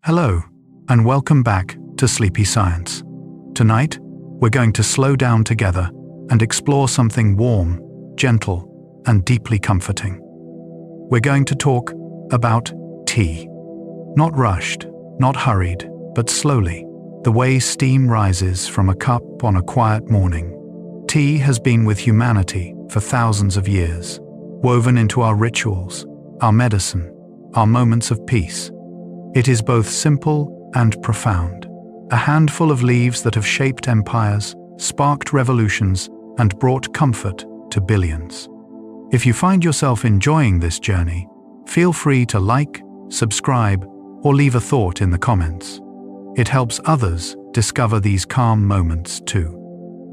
Hello, and welcome back to Sleepy Science. Tonight, we're going to slow down together and explore something warm, gentle, and deeply comforting. We're going to talk about tea. Not rushed, not hurried, but slowly, the way steam rises from a cup on a quiet morning. Tea has been with humanity for thousands of years, woven into our rituals, our medicine, our moments of peace. It is both simple and profound, a handful of leaves that have shaped empires, sparked revolutions, and brought comfort to billions. If you find yourself enjoying this journey, feel free to like, subscribe, or leave a thought in the comments. It helps others discover these calm moments too.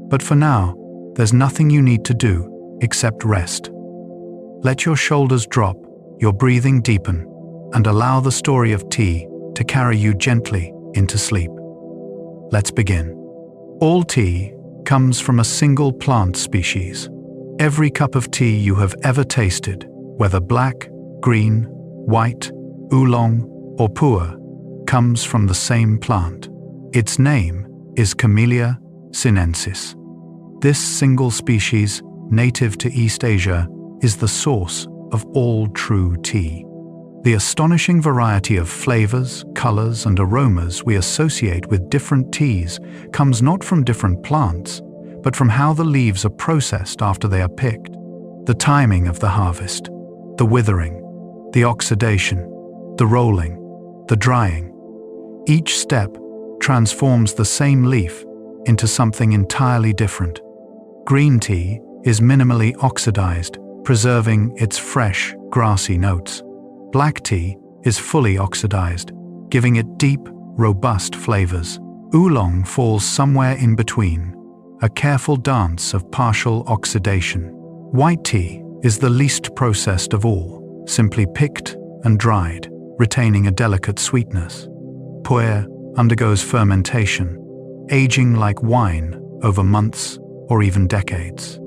But for now, there's nothing you need to do except rest. Let your shoulders drop, your breathing deepen, and allow the story of tea to carry you gently into sleep. Let's begin. All tea comes from a single plant species. Every cup of tea you have ever tasted, whether black, green, white, oolong, or pu'er, comes from the same plant. Its name is Camellia sinensis. This single species, native to East Asia, is the source of all true tea. The astonishing variety of flavors, colors, and aromas we associate with different teas comes not from different plants, but from how the leaves are processed after they are picked. The timing of the harvest, the withering, the oxidation, the rolling, the drying. Each step transforms the same leaf into something entirely different. Green tea is minimally oxidized, preserving its fresh, grassy notes. Black tea is fully oxidized, giving it deep, robust flavors. Oolong falls somewhere in between, a careful dance of partial oxidation. White tea is the least processed of all, simply picked and dried, retaining a delicate sweetness. Pu'er undergoes fermentation, aging like wine over months or even decades.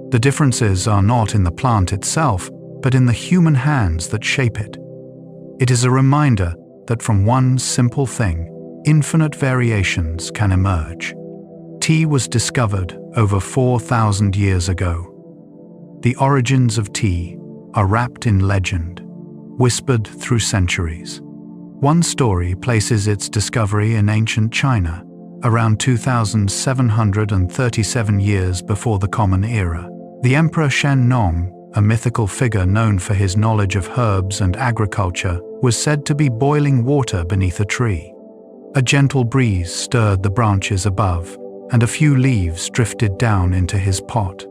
The differences are not in the plant itself, but in the human hands that shape it. It is a reminder that from one simple thing, infinite variations can emerge. Tea was discovered over 4,000 years ago. The origins of tea are wrapped in legend, whispered through centuries. One story places its discovery in ancient China, around 2,737 years before the Common Era. The Emperor Shen Nong, a mythical figure known for his knowledge of herbs and agriculture, was said to be boiling water beneath a tree. A gentle breeze stirred the branches above, and a few leaves drifted down into his pot.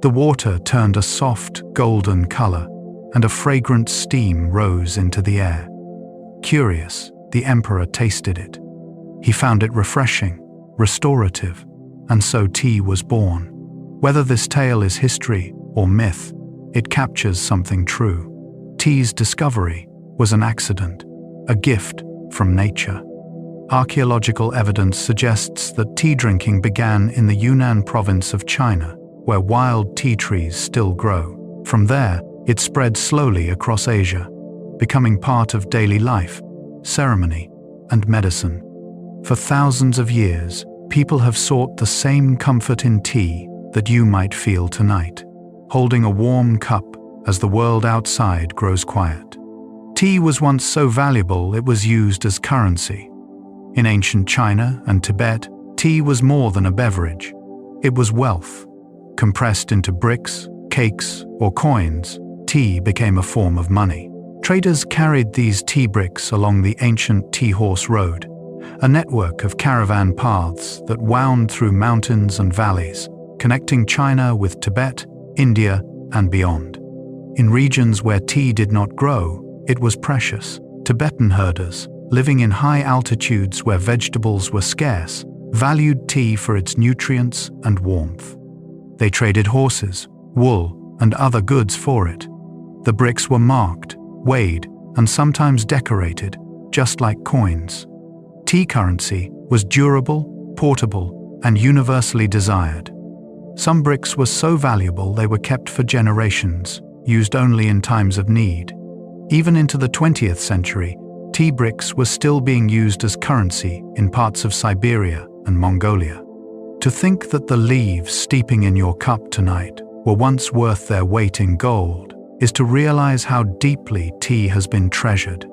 The water turned a soft, golden color, and a fragrant steam rose into the air. Curious, the emperor tasted it. He found it refreshing, restorative, and so tea was born. Whether this tale is history or myth, it captures something true. Tea's discovery was an accident, a gift from nature. Archaeological evidence suggests that tea drinking began in the Yunnan province of China, where wild tea trees still grow. From there, it spread slowly across Asia, becoming part of daily life, ceremony, and medicine. For thousands of years, people have sought the same comfort in tea that you might feel tonight, holding a warm cup as the world outside grows quiet. Tea was once so valuable it was used as currency. In ancient China and Tibet, tea was more than a beverage. It was wealth. Compressed into bricks, cakes, or coins, tea became a form of money. Traders carried these tea bricks along the ancient Tea Horse Road, a network of caravan paths that wound through mountains and valleys, connecting China with Tibet, India, and beyond. In regions where tea did not grow, it was precious. Tibetan herders, living in high altitudes where vegetables were scarce, valued tea for its nutrients and warmth. They traded horses, wool, and other goods for it. The bricks were marked, weighed, and sometimes decorated, just like coins. Tea currency was durable, portable, and universally desired. Some bricks were so valuable they were kept for generations, used only in times of need. Even into the 20th century, tea bricks were still being used as currency in parts of Siberia and Mongolia. To think that the leaves steeping in your cup tonight were once worth their weight in gold is to realize how deeply tea has been treasured.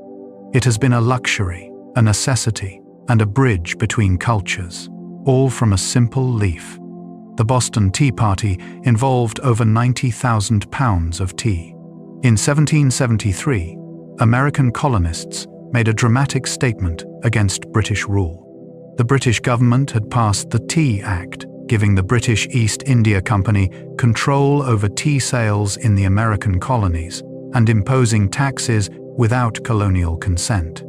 It has been a luxury, a necessity, and a bridge between cultures, all from a simple leaf. The Boston Tea Party involved over 90,000 pounds of tea. In 1773, American colonists made a dramatic statement against British rule. The British government had passed the Tea Act, giving the British East India Company control over tea sales in the American colonies and imposing taxes without colonial consent.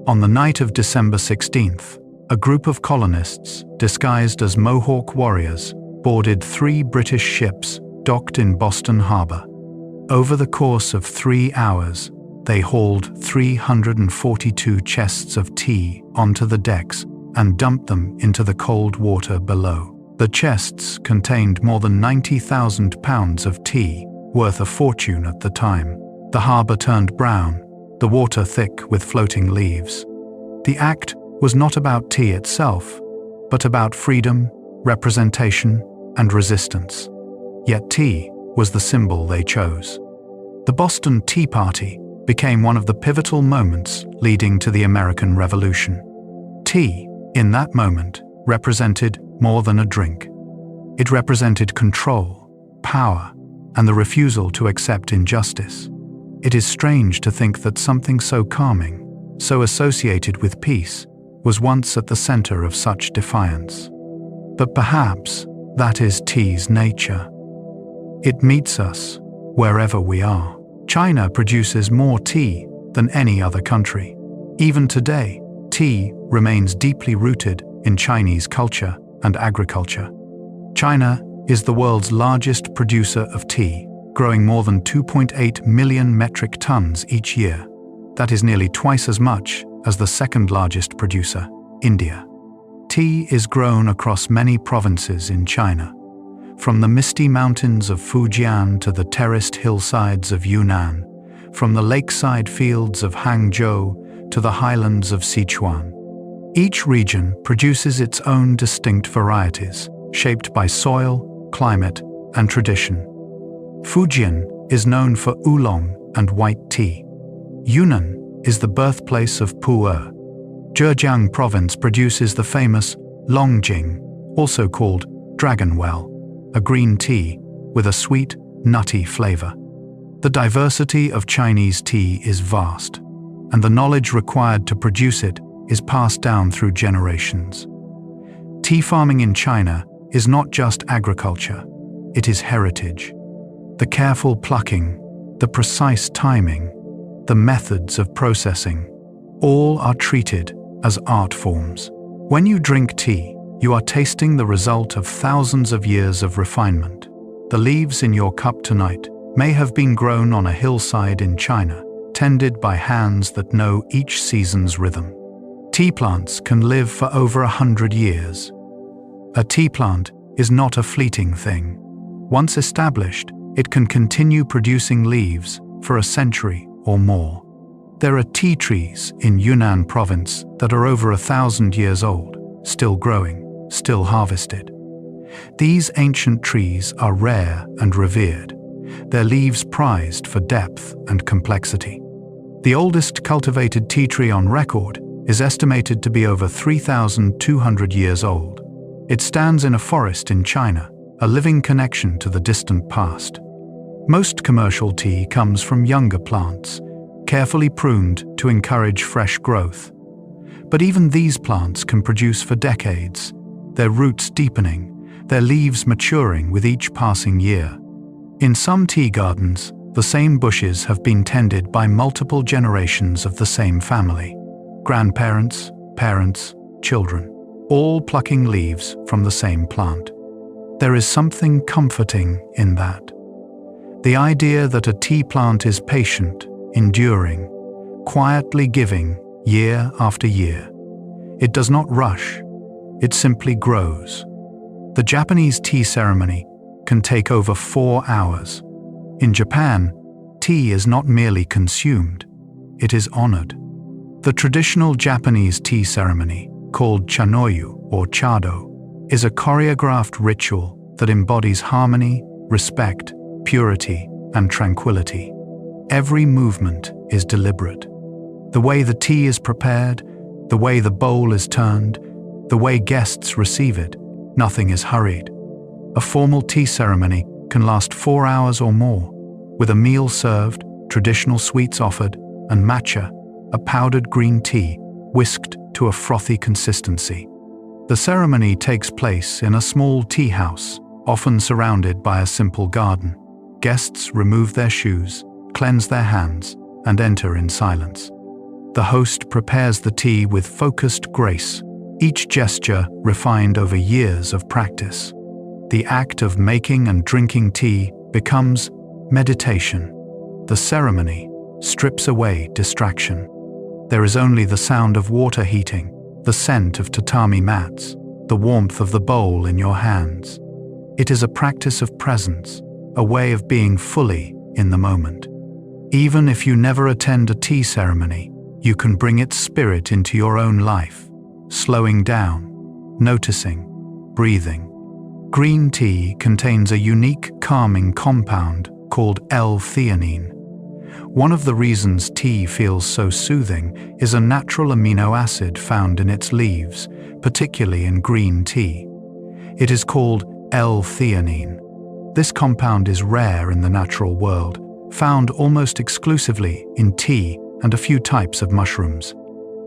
On the night of December 16th, a group of colonists, disguised as Mohawk warriors, boarded 3 British ships docked in Boston Harbor. Over the course of 3 hours, they hauled 342 chests of tea onto the decks and dumped them into the cold water below. The chests contained more than 90,000 pounds of tea, worth a fortune at the time. The harbor turned brown, the water thick with floating leaves. The act was not about tea itself, but about freedom, representation, and resistance. Yet tea was the symbol they chose. The Boston Tea Party became one of the pivotal moments leading to the American Revolution. Tea, in that moment, represented more than a drink. It represented control, power, and the refusal to accept injustice. It is strange to think that something so calming, so associated with peace, was once at the center of such defiance. But perhaps that is tea's nature. It meets us wherever we are. China produces more tea than any other country. Even today, tea remains deeply rooted in Chinese culture and agriculture. China is the world's largest producer of tea, growing more than 2.8 million metric tons each year. That is nearly twice as much as the second largest producer, India. Tea is grown across many provinces in China, from the misty mountains of Fujian to the terraced hillsides of Yunnan, from the lakeside fields of Hangzhou to the highlands of Sichuan. Each region produces its own distinct varieties, shaped by soil, climate, and tradition. Fujian is known for oolong and white tea. Yunnan is the birthplace of pu'er. Zhejiang province produces the famous longjing, also called dragonwell, a green tea with a sweet, nutty flavor. The diversity of Chinese tea is vast, and the knowledge required to produce it is passed down through generations. Tea farming in China is not just agriculture, it is heritage. The careful plucking, the precise timing, the methods of processing, all are treated as art forms. When you drink tea, you are tasting the result of thousands of years of refinement. The leaves in your cup tonight may have been grown on a hillside in China, tended by hands that know each season's rhythm. Tea plants can live for over 100 years. A tea plant is not a fleeting thing. Once established, it can continue producing leaves for a century or more. There are tea trees in Yunnan province that are over 1,000 years old, still growing, still harvested. These ancient trees are rare and revered, their leaves prized for depth and complexity. The oldest cultivated tea tree on record is estimated to be over 3,200 years old. It stands in a forest in China, a living connection to the distant past. Most commercial tea comes from younger plants, carefully pruned to encourage fresh growth. But even these plants can produce for decades, their roots deepening, their leaves maturing with each passing year. In some tea gardens, the same bushes have been tended by multiple generations of the same family. Grandparents, parents, children, all plucking leaves from the same plant. There is something comforting in that. The idea that a tea plant is patient, enduring, quietly giving year after year. It does not rush, it simply grows. The Japanese tea ceremony can take over 4 hours. In Japan, tea is not merely consumed, it is honored. The traditional Japanese tea ceremony, called chanoyu or chado, is a choreographed ritual that embodies harmony, respect, purity, and tranquility. Every movement is deliberate. The way the tea is prepared, the way the bowl is turned, the way guests receive it, nothing is hurried. A formal tea ceremony can last 4 hours or more, with a meal served, traditional sweets offered, and matcha, a powdered green tea, whisked to a frothy consistency. The ceremony takes place in a small tea house, often surrounded by a simple garden. Guests remove their shoes, cleanse their hands, and enter in silence. The host prepares the tea with focused grace, each gesture refined over years of practice. The act of making and drinking tea becomes meditation. The ceremony strips away distraction. There is only the sound of water heating, the scent of tatami mats, the warmth of the bowl in your hands. It is a practice of presence, a way of being fully in the moment. Even if you never attend a tea ceremony, you can bring its spirit into your own life, slowing down, noticing, breathing. Green tea contains a unique calming compound called L-theanine. One of the reasons tea feels so soothing is a natural amino acid found in its leaves, particularly in green tea. It is called L-theanine. This compound is rare in the natural world, found almost exclusively in tea and a few types of mushrooms.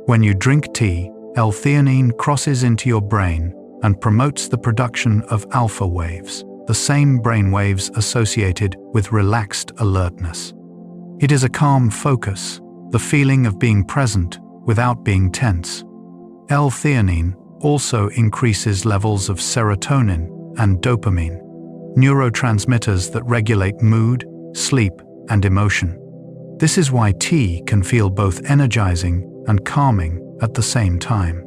When you drink tea, L-theanine crosses into your brain and promotes the production of alpha waves, the same brain waves associated with relaxed alertness. It is a calm focus, the feeling of being present without being tense. L-theanine also increases levels of serotonin and dopamine, neurotransmitters that regulate mood, sleep, and emotion. This is why tea can feel both energizing and calming at the same time.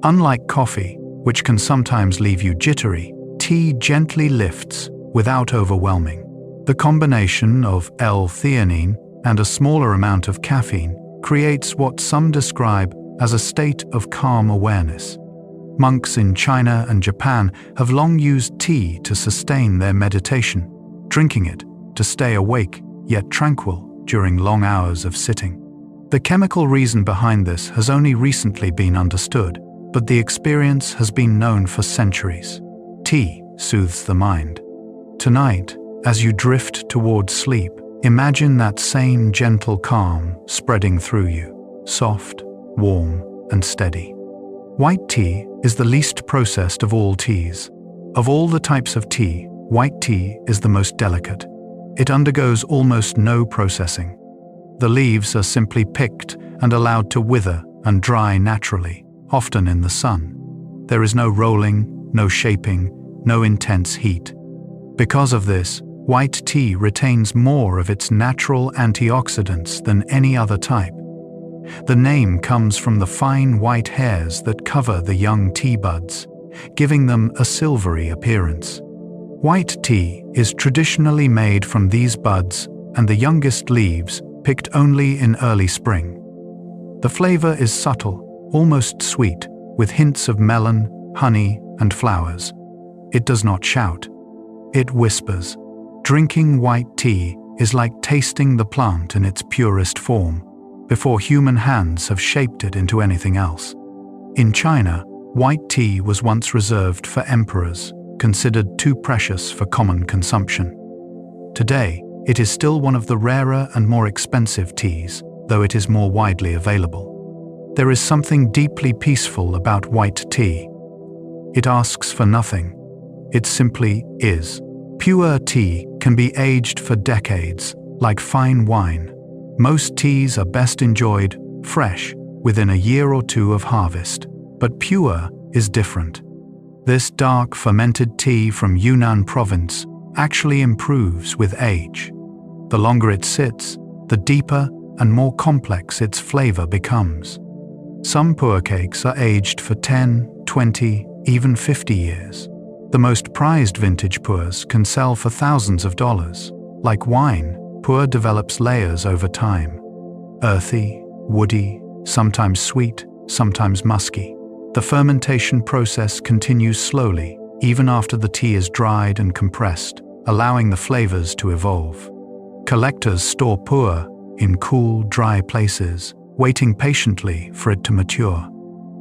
Unlike coffee, which can sometimes leave you jittery, tea gently lifts without overwhelming. The combination of L-theanine and a smaller amount of caffeine creates what some describe as a state of calm awareness. Monks in China and Japan have long used tea to sustain their meditation, drinking it to stay awake yet tranquil during long hours of sitting. The chemical reason behind this has only recently been understood, but the experience has been known for centuries. Tea soothes the mind. Tonight, as you drift towards sleep, imagine that same gentle calm spreading through you, soft, warm, and steady. White tea is the least processed of all teas. Of all the types of tea, white tea is the most delicate. It undergoes almost no processing. The leaves are simply picked and allowed to wither and dry naturally, often in the sun. There is no rolling, no shaping, no intense heat. Because of this, white tea retains more of its natural antioxidants than any other type. The name comes from the fine white hairs that cover the young tea buds, giving them a silvery appearance. White tea is traditionally made from these buds and the youngest leaves, picked only in early spring. The flavor is subtle, almost sweet, with hints of melon, honey, and flowers. It does not shout. It whispers. Drinking white tea is like tasting the plant in its purest form, before human hands have shaped it into anything else. In China, white tea was once reserved for emperors, considered too precious for common consumption. Today, it is still one of the rarer and more expensive teas, though it is more widely available. There is something deeply peaceful about white tea. It asks for nothing. It simply is. Pure tea can be aged for decades, like fine wine. Most teas are best enjoyed fresh, within a year or two of harvest, but pure is different. This dark fermented tea from Yunnan province actually improves with age. The longer it sits, the deeper and more complex its flavor becomes. Some pu'er cakes are aged for 10, 20, even 50 years. The most prized vintage pu'ers can sell for thousands of dollars. Like wine, pu'er develops layers over time. Earthy, woody, sometimes sweet, sometimes musky. The fermentation process continues slowly, even after the tea is dried and compressed, allowing the flavors to evolve. Collectors store pu'er in cool, dry places, waiting patiently for it to mature.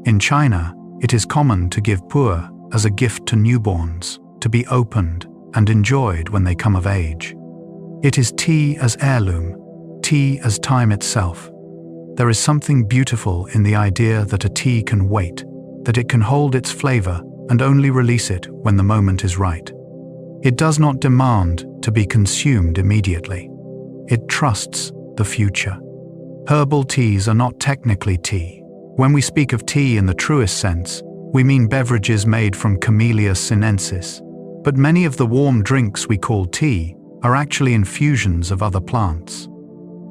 In China, it is common to give pu'er as a gift to newborns, to be opened and enjoyed when they come of age. It is tea as heirloom, tea as time itself. There is something beautiful in the idea that a tea can wait, that it can hold its flavor and only release it when the moment is right. It does not demand to be consumed immediately. It trusts the future. Herbal teas are not technically tea. When we speak of tea in the truest sense, we mean beverages made from Camellia sinensis. But many of the warm drinks we call tea are actually infusions of other plants.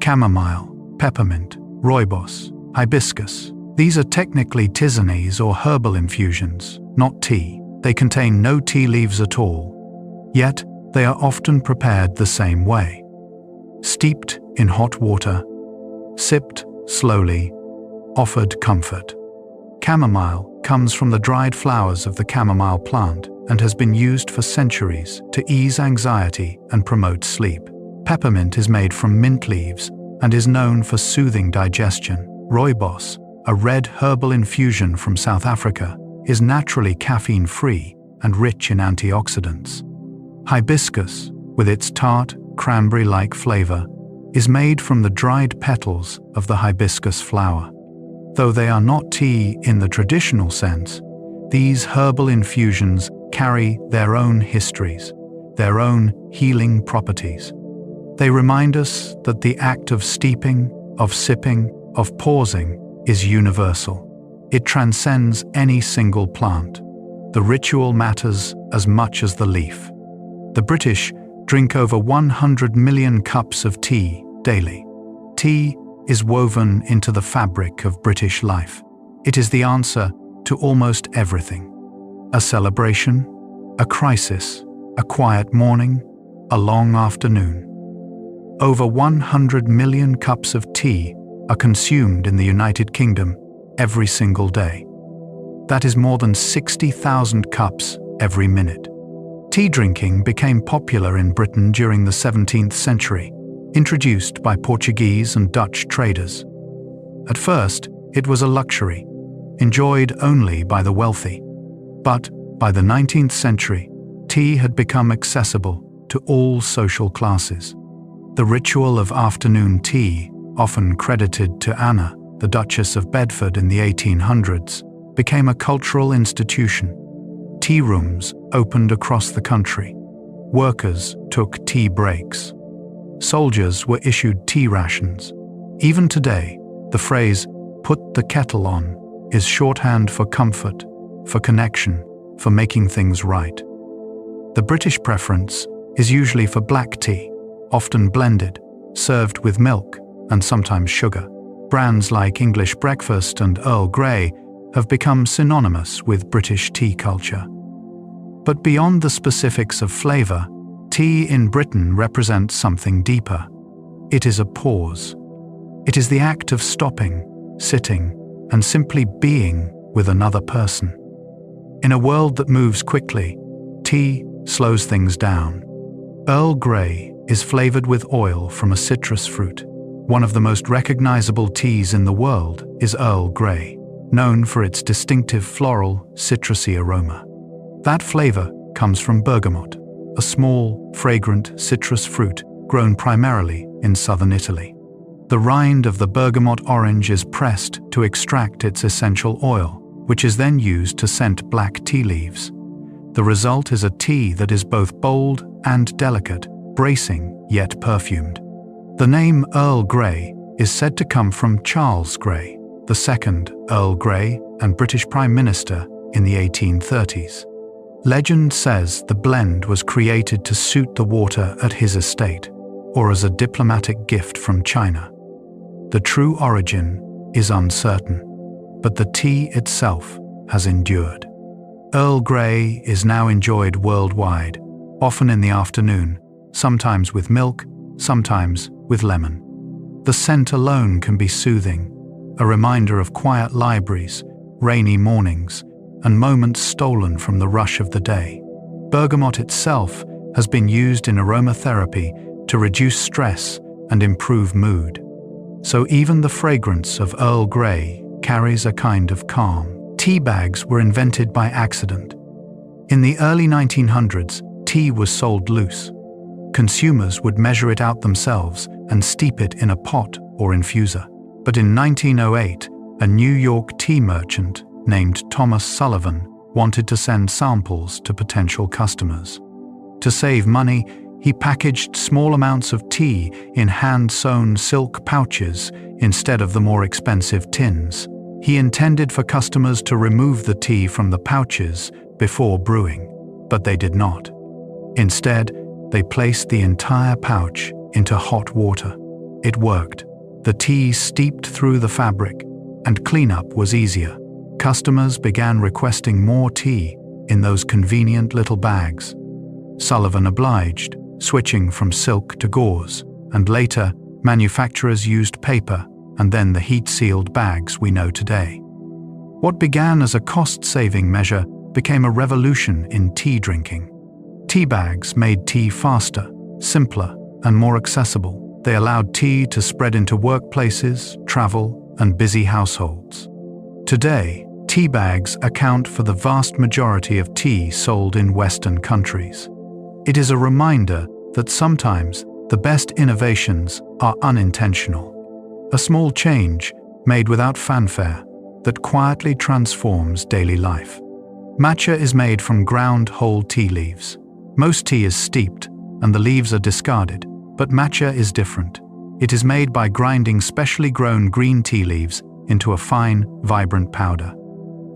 Chamomile, peppermint, rooibos, hibiscus. These are technically tisanes or herbal infusions, not tea. They contain no tea leaves at all. Yet, they are often prepared the same way. Steeped in hot water, sipped slowly, offered comfort. Chamomile comes from the dried flowers of the chamomile plant and has been used for centuries to ease anxiety and promote sleep. Peppermint is made from mint leaves and is known for soothing digestion. Rooibos, a red herbal infusion from South Africa, is naturally caffeine-free and rich in antioxidants. Hibiscus, with its tart, cranberry-like flavor, is made from the dried petals of the hibiscus flower. Though they are not tea in the traditional sense, these herbal infusions carry their own histories, their own healing properties. They remind us that the act of steeping, of sipping, of pausing is universal. It transcends any single plant. The ritual matters as much as the leaf. The British drink over 100 million cups of tea daily. Tea is woven into the fabric of British life. It is the answer to almost everything. A celebration, a crisis, a quiet morning, a long afternoon. Over 100 million cups of tea are consumed in the United Kingdom every single day. That is more than 60,000 cups every minute. Tea drinking became popular in Britain during the 17th century, introduced by Portuguese and Dutch traders. At first, it was a luxury, enjoyed only by the wealthy. But by the 19th century, tea had become accessible to all social classes. The ritual of afternoon tea, often credited to Anna, the Duchess of Bedford in the 1800s, became a cultural institution. Tea rooms opened across the country. Workers took tea breaks. Soldiers were issued tea rations. Even today, the phrase, "put the kettle on," is shorthand for comfort, for connection, for making things right. The British preference is usually for black tea, often blended, served with milk and sometimes sugar. Brands like English Breakfast and Earl Grey have become synonymous with British tea culture. But beyond the specifics of flavor, tea in Britain represents something deeper. It is a pause. It is the act of stopping, sitting, and simply being with another person. In a world that moves quickly, tea slows things down. Earl Grey is flavored with oil from a citrus fruit. One of the most recognizable teas in the world is Earl Grey, known for its distinctive floral, citrusy aroma. That flavor comes from bergamot, a small, fragrant citrus fruit grown primarily in southern Italy. The rind of the bergamot orange is pressed to extract its essential oil, which is then used to scent black tea leaves. The result is a tea that is both bold and delicate, bracing yet perfumed. The name Earl Grey is said to come from Charles Grey, the second Earl Grey and British Prime Minister in the 1830s. Legend says the blend was created to suit the water at his estate, or as a diplomatic gift from China. The true origin is uncertain, but the tea itself has endured. Earl Grey is now enjoyed worldwide, often in the afternoon, sometimes with milk, sometimes with lemon. The scent alone can be soothing, a reminder of quiet libraries, rainy mornings, and moments stolen from the rush of the day. Bergamot itself has been used in aromatherapy to reduce stress and improve mood. So even the fragrance of Earl Grey carries a kind of calm. Tea bags were invented by accident. In the early 1900s, tea was sold loose. Consumers would measure it out themselves and steep it in a pot or infuser. But in 1908, a New York tea merchant named Thomas Sullivan wanted to send samples to potential customers. To save money, he packaged small amounts of tea in hand-sewn silk pouches instead of the more expensive tins. He intended for customers to remove the tea from the pouches before brewing, but they did not. Instead, they placed the entire pouch into hot water. It worked. The tea steeped through the fabric, and cleanup was easier. Customers began requesting more tea in those convenient little bags. Sullivan obliged, switching from silk to gauze, and later, manufacturers used paper and then the heat-sealed bags we know today. What began as a cost-saving measure became a revolution in tea drinking. Tea bags made tea faster, simpler, and more accessible. They allowed tea to spread into workplaces, travel, and busy households. Today, tea bags account for the vast majority of tea sold in Western countries. It is a reminder that sometimes the best innovations are unintentional. A small change, made without fanfare, that quietly transforms daily life. Matcha is made from ground whole tea leaves. Most tea is steeped, and the leaves are discarded, but matcha is different. It is made by grinding specially grown green tea leaves into a fine, vibrant powder.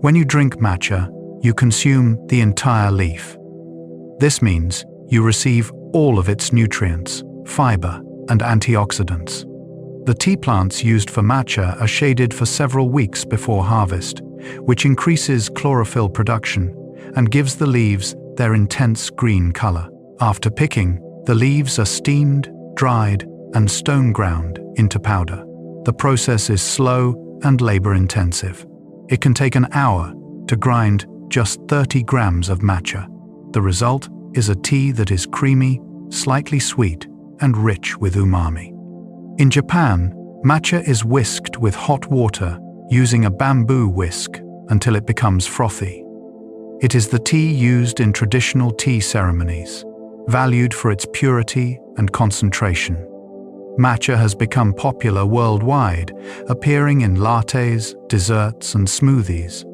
When you drink matcha, you consume the entire leaf. This means you receive all of its nutrients, fiber, and antioxidants. The tea plants used for matcha are shaded for several weeks before harvest, which increases chlorophyll production and gives the leaves their intense green color. After picking, the leaves are steamed, dried, and stone ground into powder. The process is slow and labor-intensive. It can take an hour to grind just 30 grams of matcha. The result is a tea that is creamy, slightly sweet, and rich with umami. In Japan, matcha is whisked with hot water using a bamboo whisk until it becomes frothy. It is the tea used in traditional tea ceremonies, valued for its purity and concentration. Matcha has become popular worldwide, appearing in lattes, desserts, and smoothies.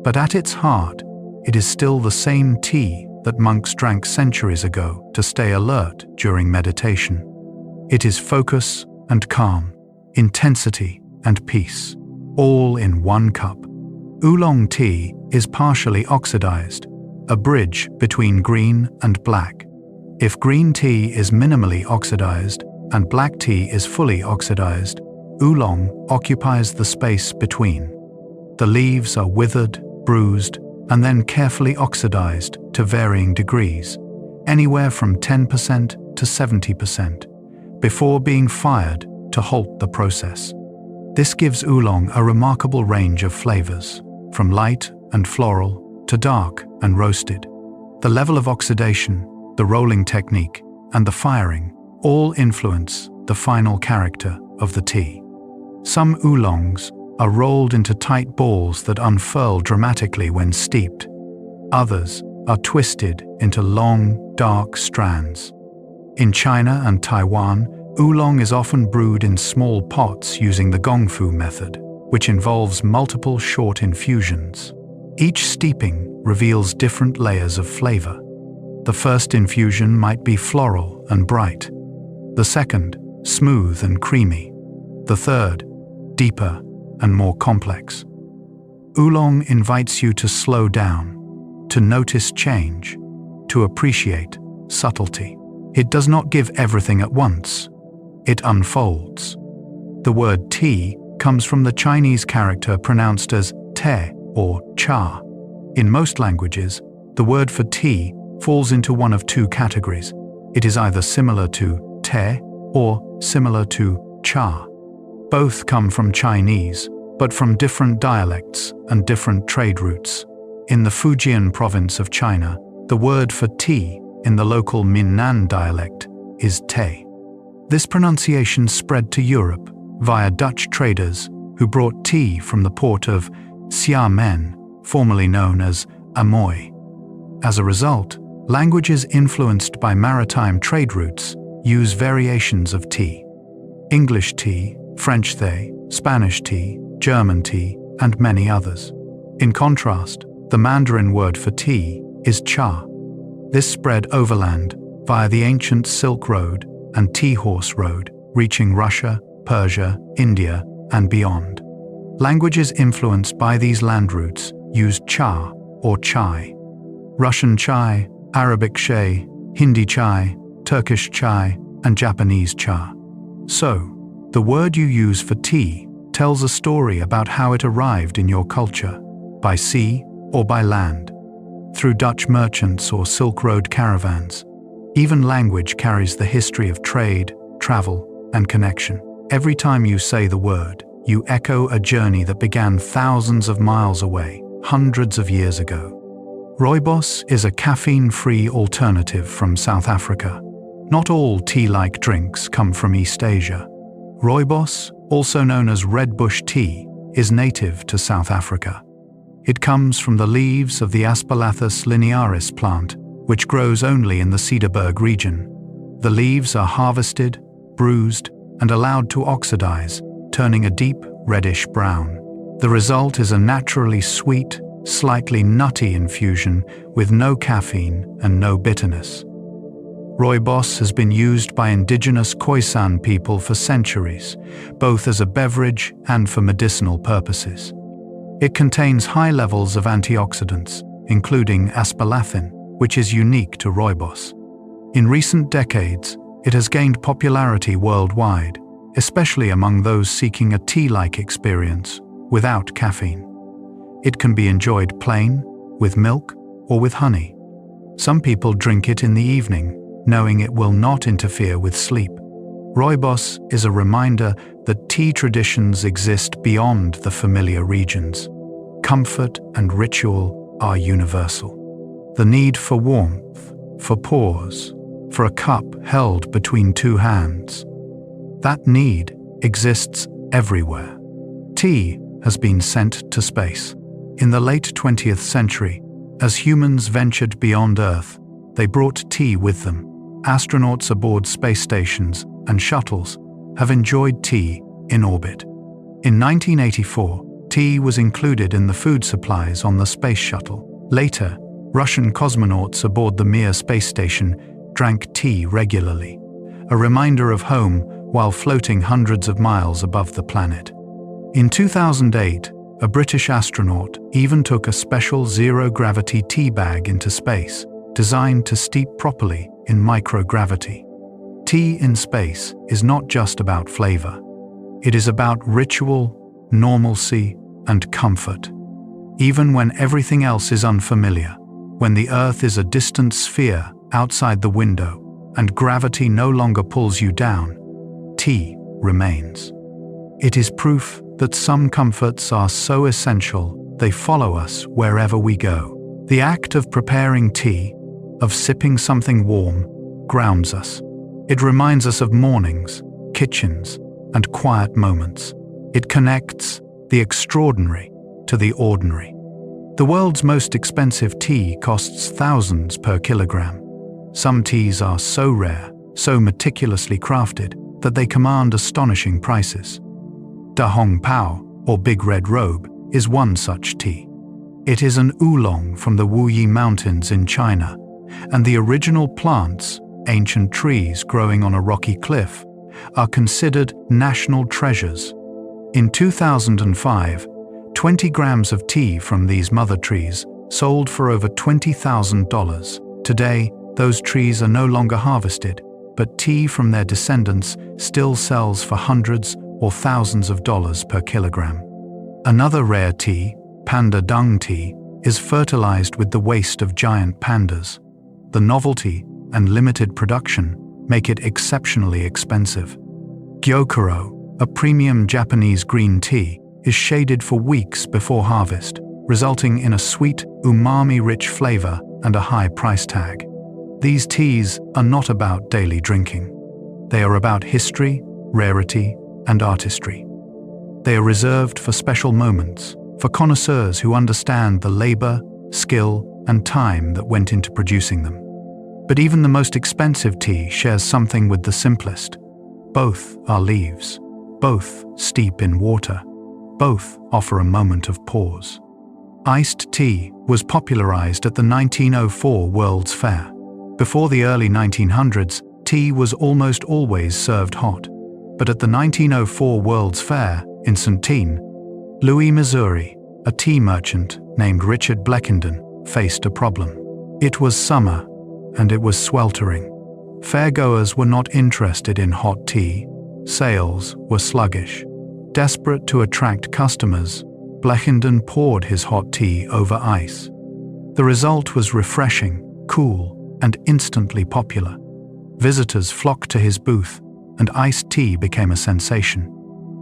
But at its heart, it is still the same tea that monks drank centuries ago to stay alert during meditation. It is focus and calm, intensity and peace, all in one cup. Oolong tea is partially oxidized, a bridge between green and black. If green tea is minimally oxidized and black tea is fully oxidized, oolong occupies the space between. The leaves are withered, bruised, and then carefully oxidized to varying degrees, anywhere from 10% to 70%, before being fired to halt the process. This gives oolong a remarkable range of flavors, from light and floral to dark and roasted. The level of oxidation, the rolling technique, and the firing all influence the final character of the tea. Some oolongs are rolled into tight balls that unfurl dramatically when steeped. Others are twisted into long, dark strands. In China and Taiwan, oolong is often brewed in small pots using the gongfu method, which involves multiple short infusions. Each steeping reveals different layers of flavor. The first infusion might be floral and bright. The second, smooth and creamy. The third, deeper and more complex. Oolong invites you to slow down, to notice change, to appreciate subtlety. It does not give everything at once. It unfolds. The word tea comes from the Chinese character pronounced as te or cha. In most languages, the word for tea falls into one of two categories. It is either similar to te or similar to cha. Both come from Chinese, but from different dialects and different trade routes. In the Fujian province of China, the word for tea in the local Minnan dialect is te. This pronunciation spread to Europe via Dutch traders who brought tea from the port of Xiamen, formerly known as Amoy. As a result, languages influenced by maritime trade routes use variations of tea. English tea, French thé, Spanish tea, German tea, and many others. In contrast, the Mandarin word for tea is cha. This spread overland via the ancient Silk Road and Tea Horse Road, reaching Russia, Persia, India, and beyond. Languages influenced by these land routes used cha or chai. Russian chai, Arabic shay, Hindi chai, Turkish chai, and Japanese cha. So, the word you use for tea tells a story about how it arrived in your culture, by sea or by land, through Dutch merchants or Silk Road caravans. Even language carries the history of trade, travel, and connection. Every time you say the word, you echo a journey that began thousands of miles away, hundreds of years ago. Rooibos is a caffeine-free alternative from South Africa. Not all tea-like drinks come from East Asia. Rooibos, also known as red bush tea, is native to South Africa. It comes from the leaves of the Aspalathus linearis plant, which grows only in the Cederberg region. The leaves are harvested, bruised, and allowed to oxidize, turning a deep reddish brown. The result is a naturally sweet, slightly nutty infusion with no caffeine and no bitterness. Rooibos has been used by indigenous Khoisan people for centuries, both as a beverage and for medicinal purposes. It contains high levels of antioxidants, including aspalathin, which is unique to rooibos. In recent decades, it has gained popularity worldwide, especially among those seeking a tea-like experience without caffeine. It can be enjoyed plain, with milk, or with honey. Some people drink it in the evening, knowing it will not interfere with sleep. Rooibos is a reminder that tea traditions exist beyond the familiar regions. Comfort and ritual are universal. The need for warmth, for pause, for a cup held between two hands. That need exists everywhere. Tea has been sent to space. In the late 20th century, as humans ventured beyond Earth, they brought tea with them. Astronauts aboard space stations and shuttles have enjoyed tea in orbit. In 1984, tea was included in the food supplies on the space shuttle. Later, Russian cosmonauts aboard the Mir space station drank tea regularly, a reminder of home while floating hundreds of miles above the planet. In 2008, a British astronaut even took a special zero-gravity tea bag into space, designed to steep properly in microgravity. Tea in space is not just about flavor. It is about ritual, normalcy, and comfort. Even when everything else is unfamiliar, when the Earth is a distant sphere outside the window and gravity no longer pulls you down, tea remains. It is proof that some comforts are so essential they follow us wherever we go. The act of preparing tea, of sipping something warm, grounds us. It reminds us of mornings, kitchens, and quiet moments. It connects the extraordinary to the ordinary. The world's most expensive tea costs thousands per kilogram. Some teas are so rare, so meticulously crafted, that they command astonishing prices. Da Hong Pao, or Big Red Robe, is one such tea. It is an oolong from the Wuyi Mountains in China, and the original plants, ancient trees growing on a rocky cliff, are considered national treasures. In 2005, 20 grams of tea from these mother trees sold for over $20,000. Today, those trees are no longer harvested, but tea from their descendants still sells for hundreds or thousands of dollars per kilogram. Another rare tea, panda dung tea, is fertilized with the waste of giant pandas. The novelty and limited production make it exceptionally expensive. Gyokuro, a premium Japanese green tea, is shaded for weeks before harvest, resulting in a sweet, umami-rich flavor and a high price tag. These teas are not about daily drinking. They are about history, rarity, and artistry. They are reserved for special moments, for connoisseurs who understand the labor, skill, and time that went into producing them. But even the most expensive tea shares something with the simplest. Both are leaves. Both steep in water. Both offer a moment of pause. Iced tea was popularized at the 1904 World's Fair. Before the early 1900s, tea was almost always served hot. But at the 1904 World's Fair in St. Louis, Missouri, a tea merchant named Richard Bleckenden faced a problem. It was summer, and it was sweltering. Fairgoers were not interested in hot tea. Sales were sluggish. Desperate to attract customers, Bleckenden poured his hot tea over ice. The result was refreshing, cool, and instantly popular. Visitors flocked to his booth, and iced tea became a sensation.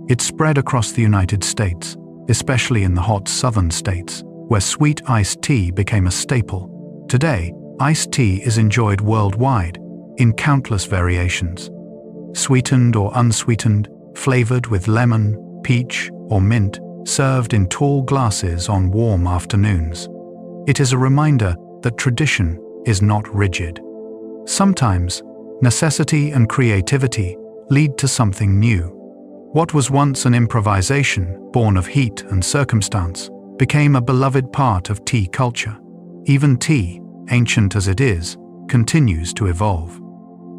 It spread across the United States, especially in the hot southern states, where sweet iced tea became a staple. Today, iced tea is enjoyed worldwide, in countless variations. Sweetened or unsweetened, flavored with lemon, peach, or mint, served in tall glasses on warm afternoons. It is a reminder that tradition is not rigid. Sometimes, necessity and creativity lead to something new. What was once an improvisation born of heat and circumstance became a beloved part of tea culture. Even tea, ancient as it is, continues to evolve.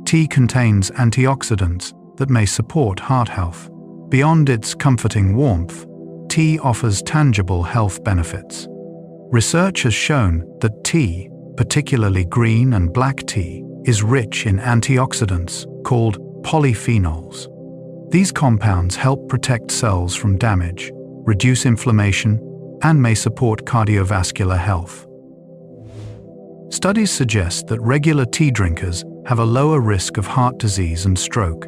Tea contains antioxidants that may support heart health. Beyond its comforting warmth, tea offers tangible health benefits. Research has shown that tea, particularly green and black tea, is rich in antioxidants called polyphenols. These compounds help protect cells from damage, reduce inflammation, and may support cardiovascular health. Studies suggest that regular tea drinkers have a lower risk of heart disease and stroke.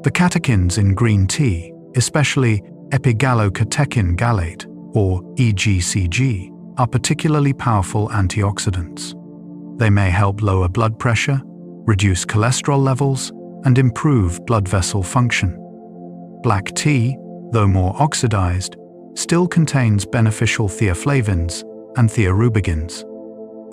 The catechins in green tea, especially epigallocatechin gallate, or EGCG, are particularly powerful antioxidants. They may help lower blood pressure, reduce cholesterol levels, and improve blood vessel function. Black tea, though more oxidized, still contains beneficial theaflavins and theorubigins.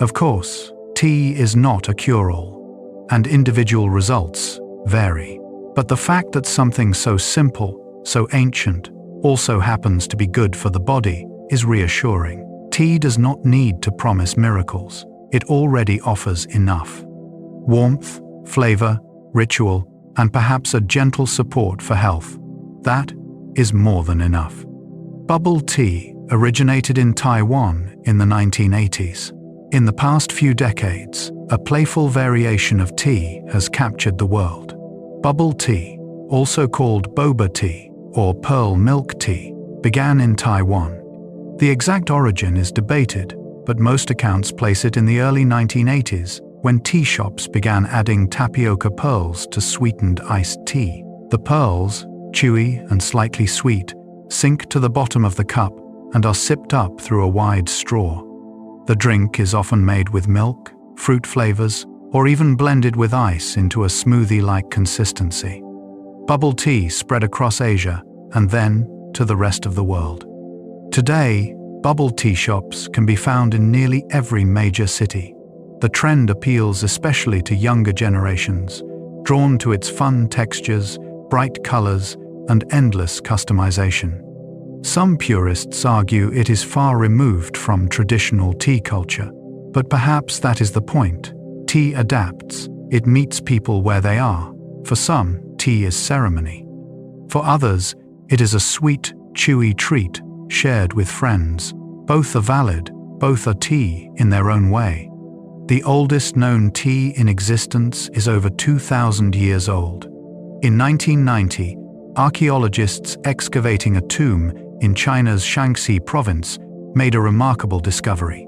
Of course, tea is not a cure-all, and individual results vary. But the fact that something so simple, so ancient, also happens to be good for the body is reassuring. Tea does not need to promise miracles. It already offers enough. Warmth, flavor, ritual, and perhaps a gentle support for health. That is more than enough. Bubble tea originated in Taiwan in the 1980s. In the past few decades, a playful variation of tea has captured the world. Bubble tea, also called boba tea or pearl milk tea, began in Taiwan. The exact origin is debated, but most accounts place it in the early 1980s when tea shops began adding tapioca pearls to sweetened iced tea. The pearls, chewy and slightly sweet, sink to the bottom of the cup and are sipped up through a wide straw. The drink is often made with milk, fruit flavors, or even blended with ice into a smoothie-like consistency. Bubble tea spread across Asia and then to the rest of the world. Today, bubble tea shops can be found in nearly every major city. The trend appeals especially to younger generations, drawn to its fun textures, bright colors, and endless customization. Some purists argue it is far removed from traditional tea culture, but perhaps that is the point. Tea adapts. It meets people where they are. For some, tea is ceremony. For others, it is a sweet, chewy treat shared with friends. Both are valid, both are tea in their own way. The oldest known tea in existence is over 2,000 years old. In 1990, archaeologists excavating a tomb in China's Shaanxi province made a remarkable discovery.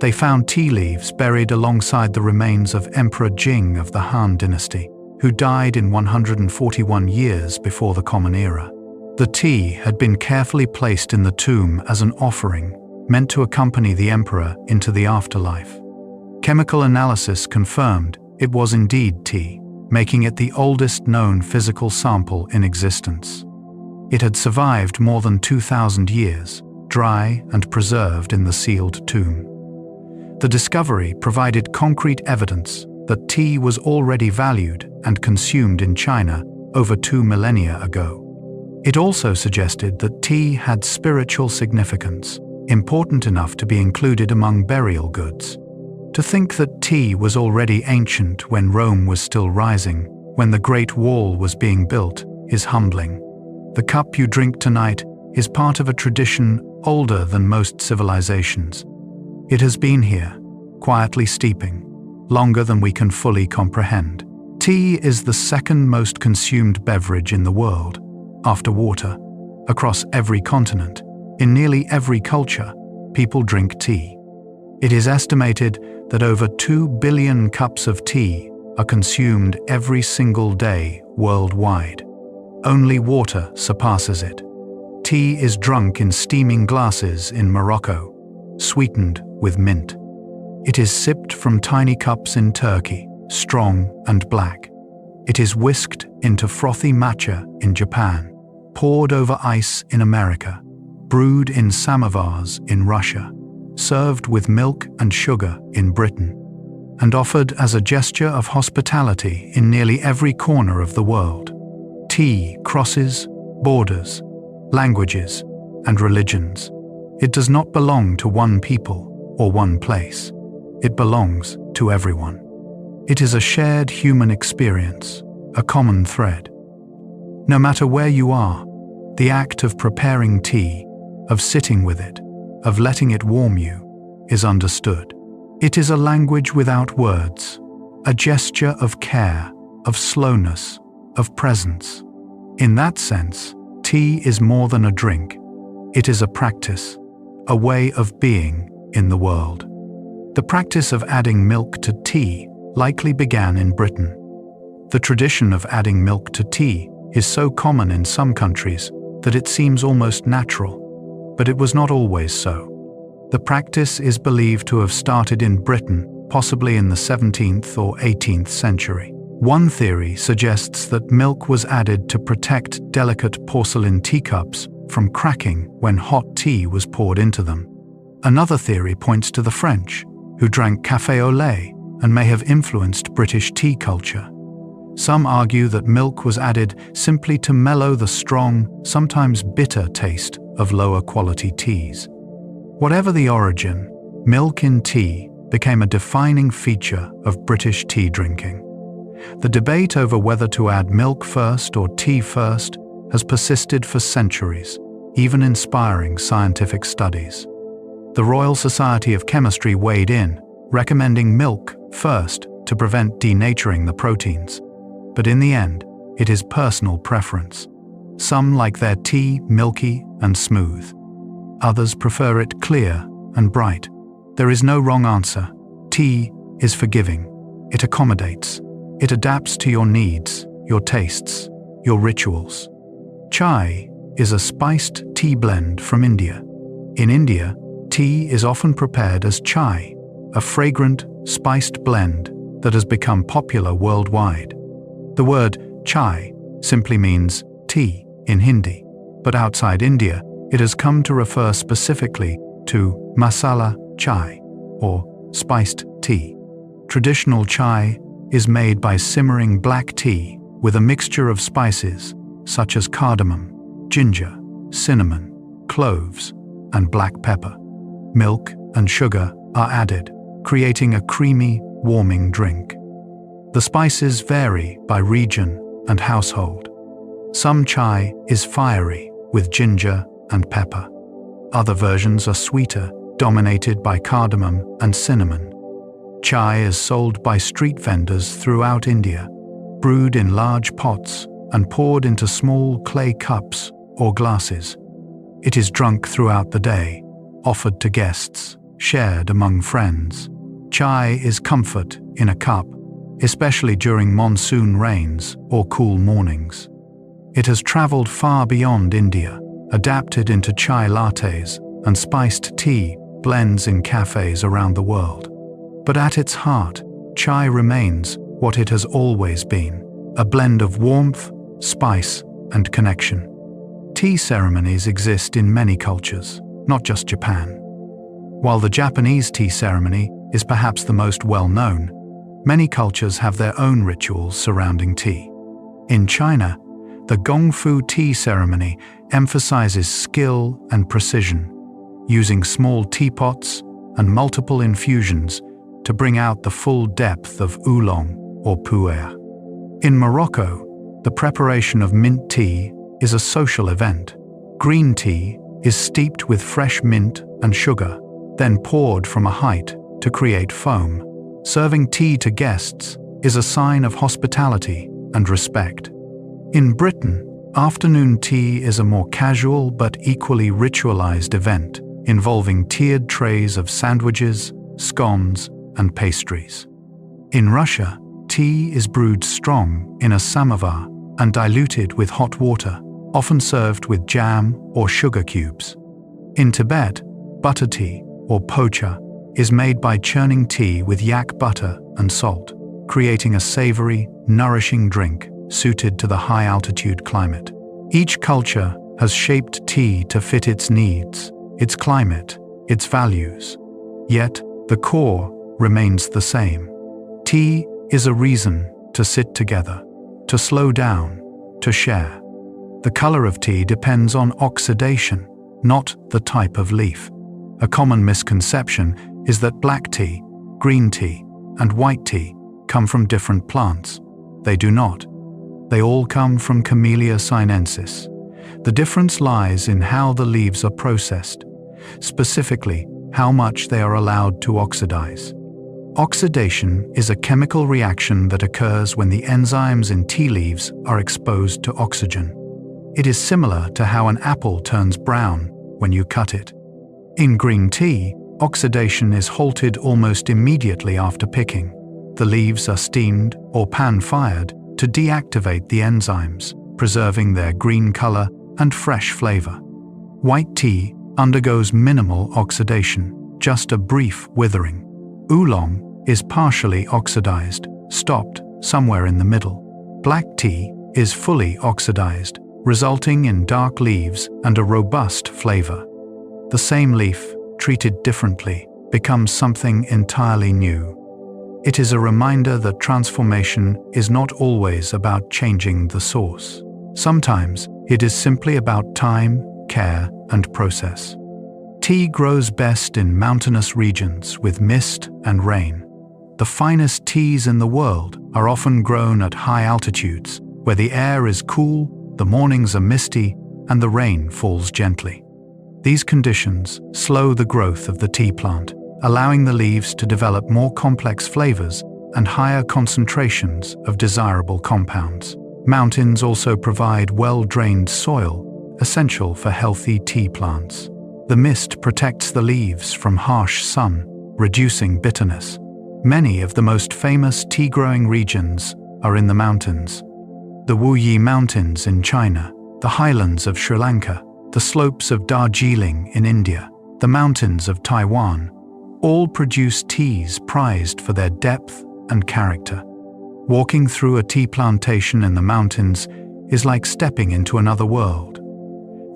They found tea leaves buried alongside the remains of Emperor Jing of the Han dynasty, who died in 141 years before the Common Era. The tea had been carefully placed in the tomb as an offering, meant to accompany the emperor into the afterlife. Chemical analysis confirmed it was indeed tea, making it the oldest known physical sample in existence. It had survived more than 2,000 years, dry and preserved in the sealed tomb. The discovery provided concrete evidence that tea was already valued and consumed in China over 2 millennia ago. It also suggested that tea had spiritual significance, important enough to be included among burial goods. To think that tea was already ancient when Rome was still rising, when the Great Wall was being built, is humbling. The cup you drink tonight is part of a tradition older than most civilizations. It has been here, quietly steeping, longer than we can fully comprehend. Tea is the second most consumed beverage in the world, after water. Across every continent, in nearly every culture, people drink tea. It is estimated that over 2 billion cups of tea are consumed every single day worldwide. Only water surpasses it. Tea is drunk in steaming glasses in Morocco, sweetened with mint. It is sipped from tiny cups in Turkey, strong and black. It is whisked into frothy matcha in Japan, poured over ice in America, brewed in samovars in Russia, served with milk and sugar in Britain, and offered as a gesture of hospitality in nearly every corner of the world. Tea crosses borders, languages, and religions. It does not belong to one people or one place. It belongs to everyone. It is a shared human experience, a common thread. No matter where you are, the act of preparing tea, of sitting with it, of letting it warm you, is understood. It is a language without words, a gesture of care, of slowness, of presence. In that sense, tea is more than a drink. It is a practice, a way of being in the world. The practice of adding milk to tea likely began in Britain. The tradition of adding milk to tea is so common in some countries that it seems almost natural, but it was not always so. The practice is believed to have started in Britain, possibly in the 17th or 18th century. One theory suggests that milk was added to protect delicate porcelain teacups from cracking when hot tea was poured into them. Another theory points to the French, who drank café au lait and may have influenced British tea culture. Some argue that milk was added simply to mellow the strong, sometimes bitter taste of lower quality teas. Whatever the origin, milk in tea became a defining feature of British tea drinking. The debate over whether to add milk first or tea first has persisted for centuries, even inspiring scientific studies. The Royal Society of Chemistry weighed in, recommending milk first to prevent denaturing the proteins. But in the end, it is personal preference. Some like their tea milky and smooth. Others prefer it clear and bright. There is no wrong answer. Tea is forgiving. It accommodates. It adapts to your needs, your tastes, your rituals. Chai is a spiced tea blend from India. In India, tea is often prepared as chai, a fragrant, spiced blend that has become popular worldwide. The word chai simply means tea in Hindi, but outside India, it has come to refer specifically to masala chai, or spiced tea. Traditional chai is made by simmering black tea with a mixture of spices such as cardamom, ginger, cinnamon, cloves, and black pepper. Milk and sugar are added, creating a creamy, warming drink. The spices vary by region and household. Some chai is fiery with ginger and pepper. Other versions are sweeter, dominated by cardamom and cinnamon. Chai is sold by street vendors throughout India, brewed in large pots and poured into small clay cups or glasses. It is drunk throughout the day, offered to guests, shared among friends. Chai is comfort in a cup, especially during monsoon rains or cool mornings. It has traveled far beyond India, adapted into chai lattes and spiced tea blends in cafes around the world. But at its heart, chai remains what it has always been, a blend of warmth, spice, and connection. Tea ceremonies exist in many cultures, not just Japan. While the Japanese tea ceremony is perhaps the most well-known, many cultures have their own rituals surrounding tea. In China, the Gongfu tea ceremony emphasizes skill and precision, using small teapots and multiple infusions to bring out the full depth of oolong or pu'er. In Morocco, the preparation of mint tea is a social event. Green tea is steeped with fresh mint and sugar, then poured from a height to create foam. Serving tea to guests is a sign of hospitality and respect. In Britain, afternoon tea is a more casual but equally ritualized event, involving tiered trays of sandwiches, scones, and pastries. In Russia, tea is brewed strong in a samovar and diluted with hot water, often served with jam or sugar cubes. In Tibet, butter tea, or pocha, is made by churning tea with yak butter and salt, creating a savory, nourishing drink suited to the high-altitude climate. Each culture has shaped tea to fit its needs, its climate, its values. Yet, the core remains the same. Tea is a reason to sit together, to slow down, to share. The color of tea depends on oxidation, not the type of leaf. A common misconception is that black tea, green tea, and white tea come from different plants. They do not. They all come from Camellia sinensis. The difference lies in how the leaves are processed, specifically how much they are allowed to oxidize. Oxidation is a chemical reaction that occurs when the enzymes in tea leaves are exposed to oxygen. It is similar to how an apple turns brown when you cut it. In green tea, oxidation is halted almost immediately after picking. The leaves are steamed or pan-fired to deactivate the enzymes, preserving their green color and fresh flavor. White tea undergoes minimal oxidation, just a brief withering. Oolong is partially oxidized, stopped somewhere in the middle. Black tea is fully oxidized, resulting in dark leaves and a robust flavor. The same leaf, treated differently, becomes something entirely new. It is a reminder that transformation is not always about changing the source. Sometimes it is simply about time, care, and process. Tea grows best in mountainous regions with mist and rain. The finest teas in the world are often grown at high altitudes, where the air is cool, the mornings are misty, and the rain falls gently. These conditions slow the growth of the tea plant, allowing the leaves to develop more complex flavors and higher concentrations of desirable compounds. Mountains also provide well-drained soil, essential for healthy tea plants. The mist protects the leaves from harsh sun, reducing bitterness. Many of the most famous tea-growing regions are in the mountains. The Wuyi Mountains in China, the highlands of Sri Lanka, the slopes of Darjeeling in India, the mountains of Taiwan, all produce teas prized for their depth and character. Walking through a tea plantation in the mountains is like stepping into another world.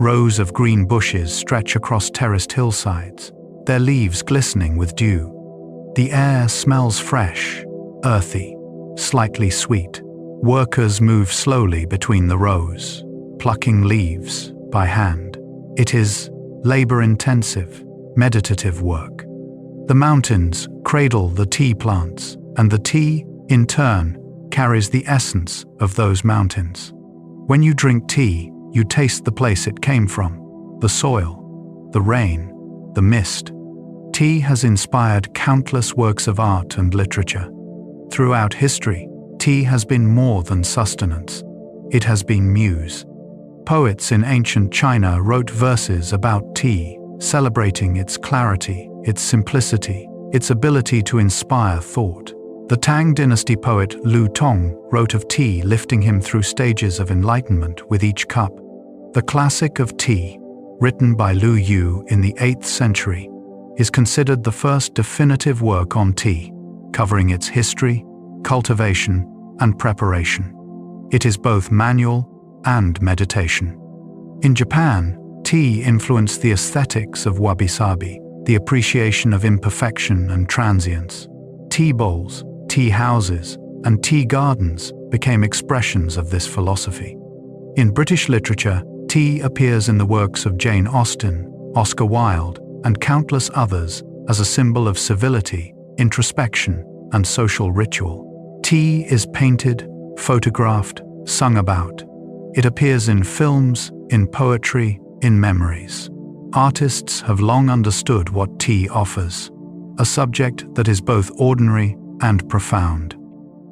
Rows of green bushes stretch across terraced hillsides, their leaves glistening with dew. The air smells fresh, earthy, slightly sweet. Workers move slowly between the rows, plucking leaves by hand. It is labor-intensive, meditative work. The mountains cradle the tea plants, and the tea, in turn, carries the essence of those mountains. When you drink tea, you taste the place it came from, the soil, the rain, the mist. Tea has inspired countless works of art and literature. Throughout history, tea has been more than sustenance. It has been muse. Poets in ancient China wrote verses about tea, celebrating its clarity, its simplicity, its ability to inspire thought. The Tang dynasty poet Lu Tong wrote of tea lifting him through stages of enlightenment with each cup. The classic of tea, written by Lu Yu in the 8th century, is considered the first definitive work on tea, covering its history, cultivation, and preparation. It is both manual and meditation. In Japan, tea influenced the aesthetics of wabi-sabi, the appreciation of imperfection and transience. Tea bowls, tea houses, and tea gardens became expressions of this philosophy. In British literature, tea appears in the works of Jane Austen, Oscar Wilde, and countless others as a symbol of civility, introspection, and social ritual. Tea is painted, photographed, sung about. It appears in films, in poetry, in memories. Artists have long understood what tea offers, a subject that is both ordinary and profound.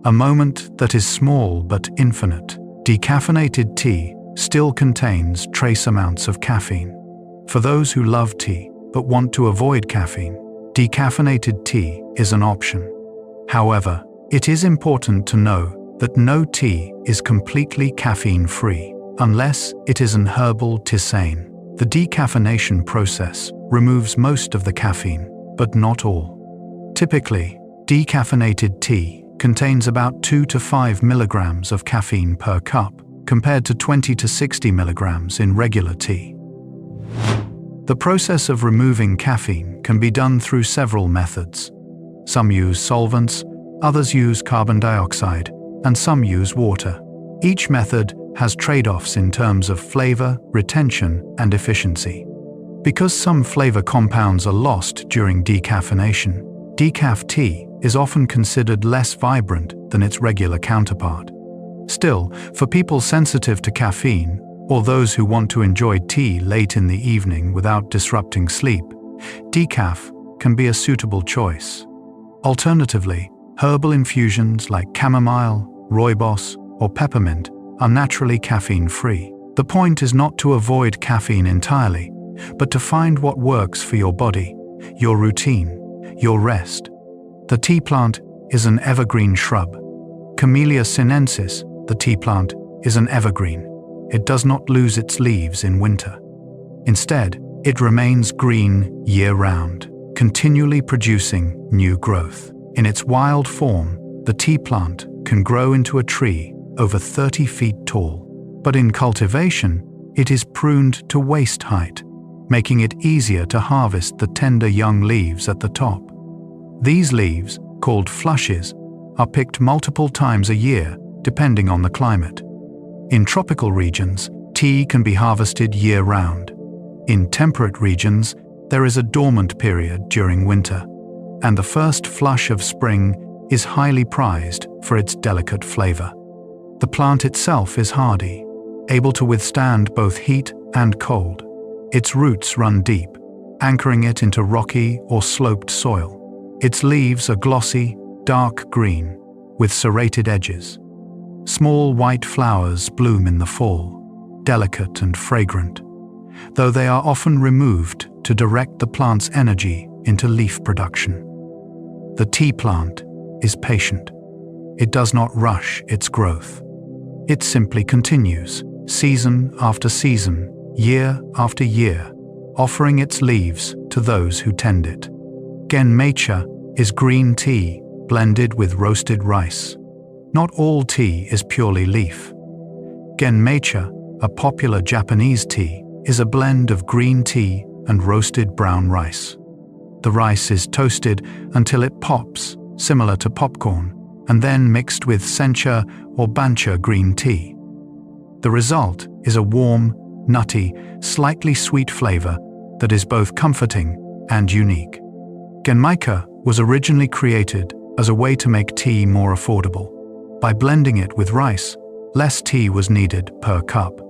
A moment that is small but infinite. Decaffeinated tea still contains trace amounts of caffeine. For those who love tea but want to avoid caffeine, decaffeinated tea is an option. However, it is important to know that no tea is completely caffeine-free, unless it is an herbal tisane. The decaffeination process removes most of the caffeine, but not all. Typically, decaffeinated tea contains about 2 to 5 milligrams of caffeine per cup, compared to 20 to 60 milligrams in regular tea. The process of removing caffeine can be done through several methods. Some use solvents, others use carbon dioxide, and some use water. Each method has trade-offs in terms of flavor, retention, and efficiency. Because some flavor compounds are lost during decaffeination, decaf tea is often considered less vibrant than its regular counterpart. Still, for people sensitive to caffeine, or those who want to enjoy tea late in the evening without disrupting sleep, decaf can be a suitable choice. Alternatively, herbal infusions like chamomile, rooibos, or peppermint are naturally caffeine-free. The point is not to avoid caffeine entirely, but to find what works for your body, your routine, your rest. The tea plant is an evergreen shrub. Camellia sinensis, the tea plant, is an evergreen. It does not lose its leaves in winter. Instead, it remains green year-round, continually producing new growth. In its wild form, the tea plant can grow into a tree over 30 feet tall, but in cultivation, it is pruned to waist height, making it easier to harvest the tender young leaves at the top. These leaves, called flushes, are picked multiple times a year, depending on the climate. In tropical regions, tea can be harvested year-round. In temperate regions, there is a dormant period during winter, and the first flush of spring is highly prized for its delicate flavor. The plant itself is hardy, able to withstand both heat and cold. Its roots run deep, anchoring it into rocky or sloped soil. Its leaves are glossy, dark green, with serrated edges. Small white flowers bloom in the fall, delicate and fragrant, though they are often removed to direct the plant's energy into leaf production. The tea plant is patient. It does not rush its growth. It simply continues, season after season, year after year, offering its leaves to those who tend it. Genmaicha is green tea blended with roasted rice. Not all tea is purely leaf. Genmaicha, a popular Japanese tea, is a blend of green tea and roasted brown rice. The rice is toasted until it pops, similar to popcorn, and then mixed with sencha or bancha green tea. The result is a warm, nutty, slightly sweet flavor that is both comforting and unique. Genmaicha was originally created as a way to make tea more affordable. By blending it with rice, less tea was needed per cup.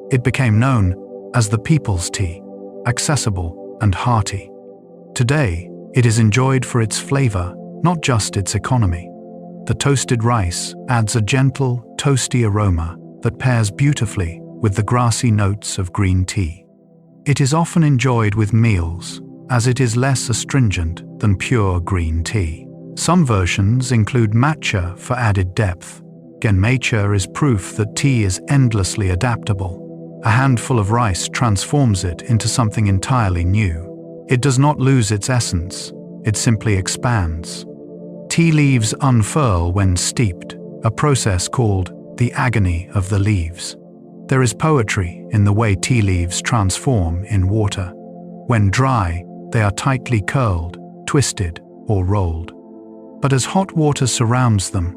It became known as the people's tea, accessible and hearty. Today, it is enjoyed for its flavor, not just its economy. The toasted rice adds a gentle, toasty aroma that pairs beautifully with the grassy notes of green tea. It is often enjoyed with meals, as it is less astringent than pure green tea. Some versions include matcha for added depth. Genmaicha is proof that tea is endlessly adaptable. A handful of rice transforms it into something entirely new. It does not lose its essence, it simply expands. Tea leaves unfurl when steeped, a process called the agony of the leaves. There is poetry in the way tea leaves transform in water. When dry, they are tightly curled, twisted, or rolled. But as hot water surrounds them,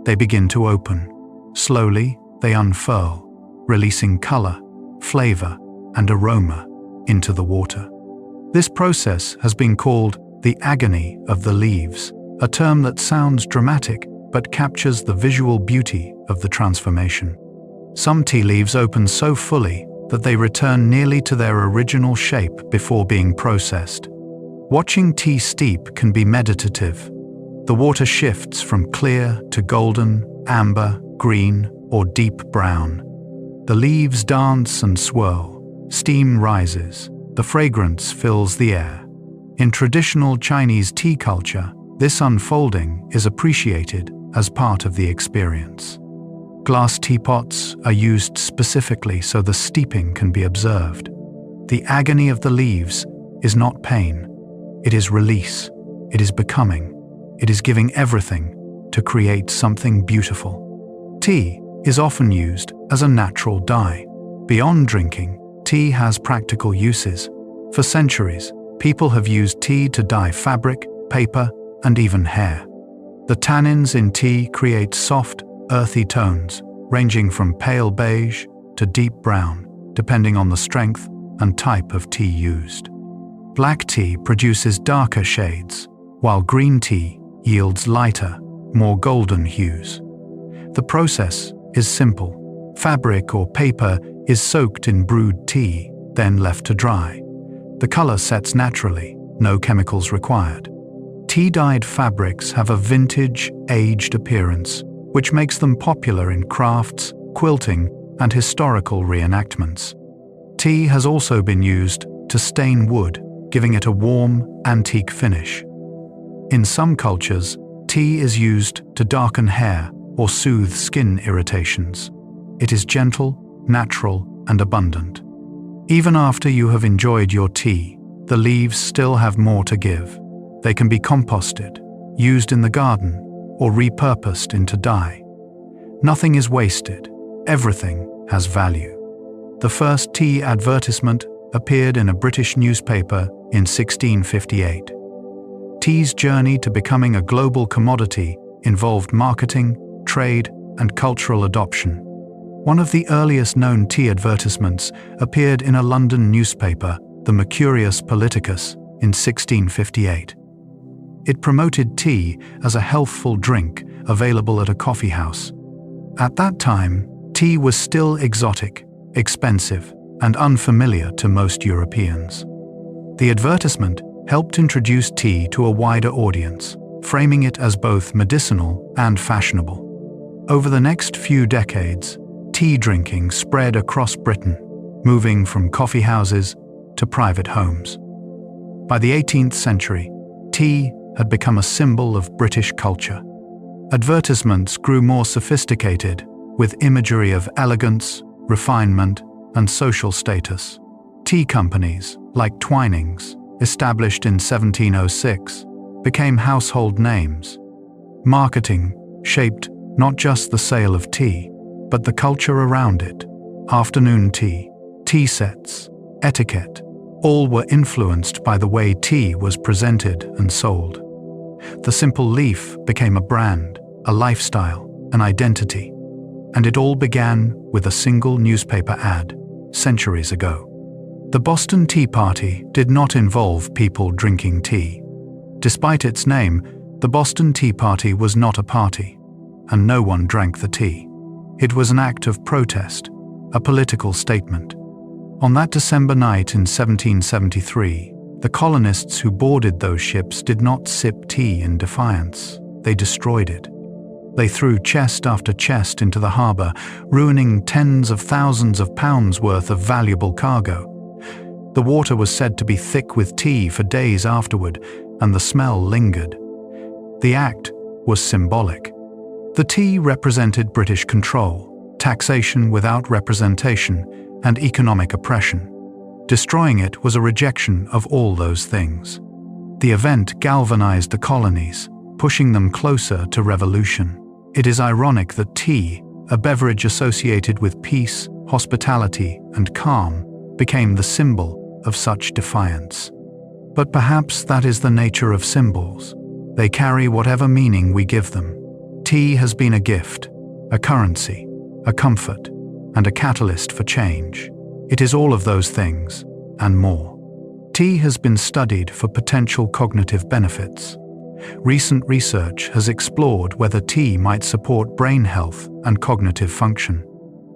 they begin to open. Slowly, they unfurl, releasing color, flavor, and aroma into the water. This process has been called the agony of the leaves, a term that sounds dramatic but captures the visual beauty of the transformation. Some tea leaves open so fully that they return nearly to their original shape before being processed. Watching tea steep can be meditative. The water shifts from clear to golden, amber, green, or deep brown. The leaves dance and swirl. Steam rises. The fragrance fills the air. In traditional Chinese tea culture, this unfolding is appreciated as part of the experience. Glass teapots are used specifically so the steeping can be observed. The agony of the leaves is not pain. It is release. It is becoming. It is giving everything to create something beautiful. Tea is often used as a natural dye. Beyond drinking, tea has practical uses. For centuries, people have used tea to dye fabric, paper, and even hair. The tannins in tea create soft, earthy tones, ranging from pale beige to deep brown, depending on the strength and type of tea used. Black tea produces darker shades, while green tea yields lighter, more golden hues. The process is simple. Fabric or paper is soaked in brewed tea, then left to dry. The color sets naturally, no chemicals required. Tea-dyed fabrics have a vintage, aged appearance, which makes them popular in crafts, quilting, and historical reenactments. Tea has also been used to stain wood, giving it a warm, antique finish. In some cultures, tea is used to darken hair or soothe skin irritations. It is gentle, natural, and abundant. Even after you have enjoyed your tea, the leaves still have more to give. They can be composted, used in the garden, or repurposed into dye. Nothing is wasted. Everything has value. The first tea advertisement appeared in a British newspaper in 1658. Tea's journey to becoming a global commodity involved marketing, trade, and cultural adoption. One of the earliest known tea advertisements appeared in a London newspaper, the Mercurius Politicus, in 1658. It promoted tea as a healthful drink available at a coffee house. At that time, tea was still exotic, expensive, and unfamiliar to most Europeans. The advertisement helped introduce tea to a wider audience, framing it as both medicinal and fashionable. Over the next few decades, tea drinking spread across Britain, moving from coffee houses to private homes. By the 18th century, tea had become a symbol of British culture. Advertisements grew more sophisticated, with imagery of elegance, refinement, and social status. Tea companies, like Twinings, established in 1706, became household names. Marketing shaped not just the sale of tea, but the culture around it. Afternoon tea, tea sets, etiquette, all were influenced by the way tea was presented and sold. The simple leaf became a brand, a lifestyle, an identity. And it all began with a single newspaper ad, centuries ago. The Boston Tea Party did not involve people drinking tea. Despite its name, the Boston Tea Party was not a party, and no one drank the tea. It was an act of protest, a political statement. On that December night in 1773, the colonists who boarded those ships did not sip tea in defiance. They destroyed it. They threw chest after chest into the harbor, ruining tens of thousands of pounds worth of valuable cargo. The water was said to be thick with tea for days afterward, and the smell lingered. The act was symbolic. The tea represented British control, taxation without representation, and economic oppression. Destroying it was a rejection of all those things. The event galvanized the colonies, pushing them closer to revolution. It is ironic that tea, a beverage associated with peace, hospitality, and calm, became the symbol of such defiance. But perhaps that is the nature of symbols. They carry whatever meaning we give them. Tea has been a gift, a currency, a comfort, and a catalyst for change. It is all of those things, and more. Tea has been studied for potential cognitive benefits. Recent research has explored whether tea might support brain health and cognitive function.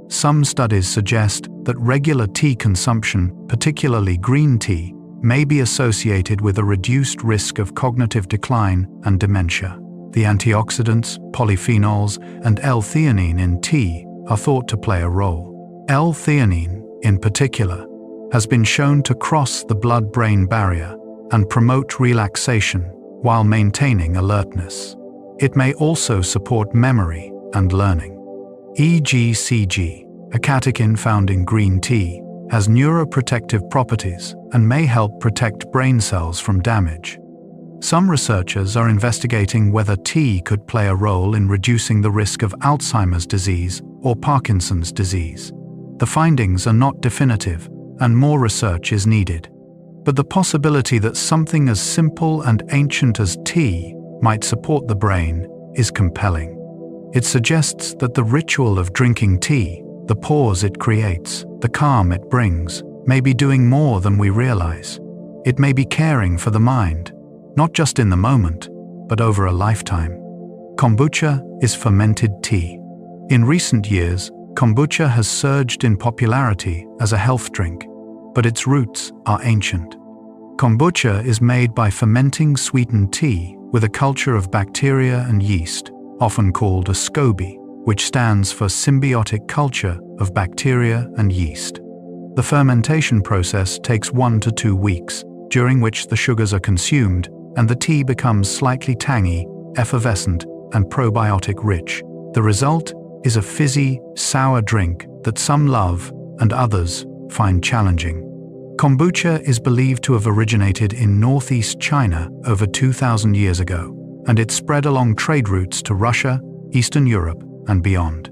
Some studies suggest that regular tea consumption, particularly green tea, may be associated with a reduced risk of cognitive decline and dementia. The antioxidants, polyphenols, and L-theanine in tea are thought to play a role. L-theanine, in particular, has been shown to cross the blood-brain barrier and promote relaxation while maintaining alertness. It may also support memory and learning. EGCG, a catechin found in green tea, has neuroprotective properties and may help protect brain cells from damage. Some researchers are investigating whether tea could play a role in reducing the risk of Alzheimer's disease or Parkinson's disease. The findings are not definitive, and more research is needed. But the possibility that something as simple and ancient as tea might support the brain is compelling. It suggests that the ritual of drinking tea, the pause it creates, the calm it brings, may be doing more than we realize. It may be caring for the mind, not just in the moment, but over a lifetime. Kombucha is fermented tea. In recent years, kombucha has surged in popularity as a health drink, but its roots are ancient. Kombucha is made by fermenting sweetened tea with a culture of bacteria and yeast, often called a SCOBY, which stands for symbiotic culture of bacteria and yeast. The fermentation process takes 1 to 2 weeks, during which the sugars are consumed and the tea becomes slightly tangy, effervescent, and probiotic-rich. The result is a fizzy, sour drink that some love and others find challenging. Kombucha is believed to have originated in northeast China over 2,000 years ago, and it spread along trade routes to Russia, Eastern Europe, and beyond.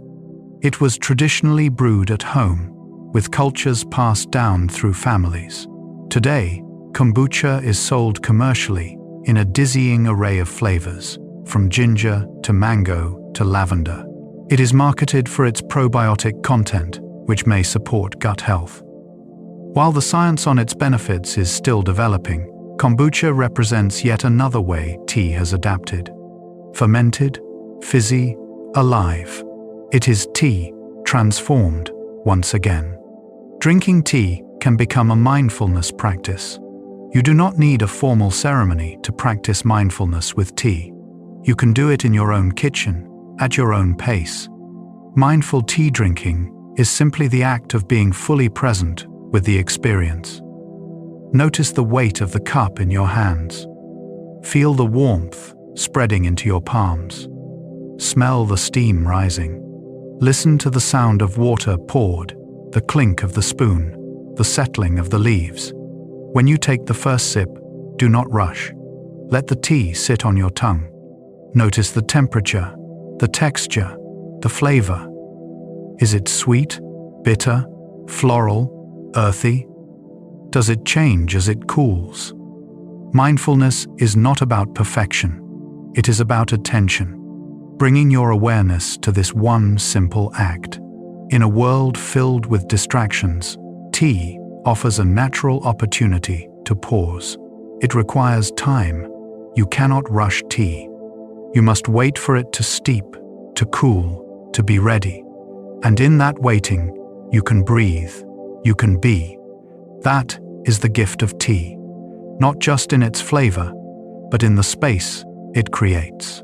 It was traditionally brewed at home, with cultures passed down through families. Today, kombucha is sold commercially in a dizzying array of flavors, from ginger to mango to lavender. It is marketed for its probiotic content, which may support gut health. While the science on its benefits is still developing, kombucha represents yet another way tea has adapted. Fermented, fizzy, alive. It is tea, transformed once again. Drinking tea can become a mindfulness practice. You do not need a formal ceremony to practice mindfulness with tea. You can do it in your own kitchen, at your own pace. Mindful tea drinking is simply the act of being fully present with the experience. Notice the weight of the cup in your hands. Feel the warmth spreading into your palms. Smell the steam rising. Listen to the sound of water poured, the clink of the spoon, the settling of the leaves. When you take the first sip, do not rush. Let the tea sit on your tongue. Notice the temperature, the texture, the flavor. Is it sweet, bitter, floral, earthy? Does it change as it cools? Mindfulness is not about perfection. It is about attention, bringing your awareness to this one simple act. In a world filled with distractions, tea offers a natural opportunity to pause. It requires time. You cannot rush tea. You must wait for it to steep, to cool, to be ready. And in that waiting, you can breathe, you can be. That is the gift of tea, not just in its flavor, but in the space it creates,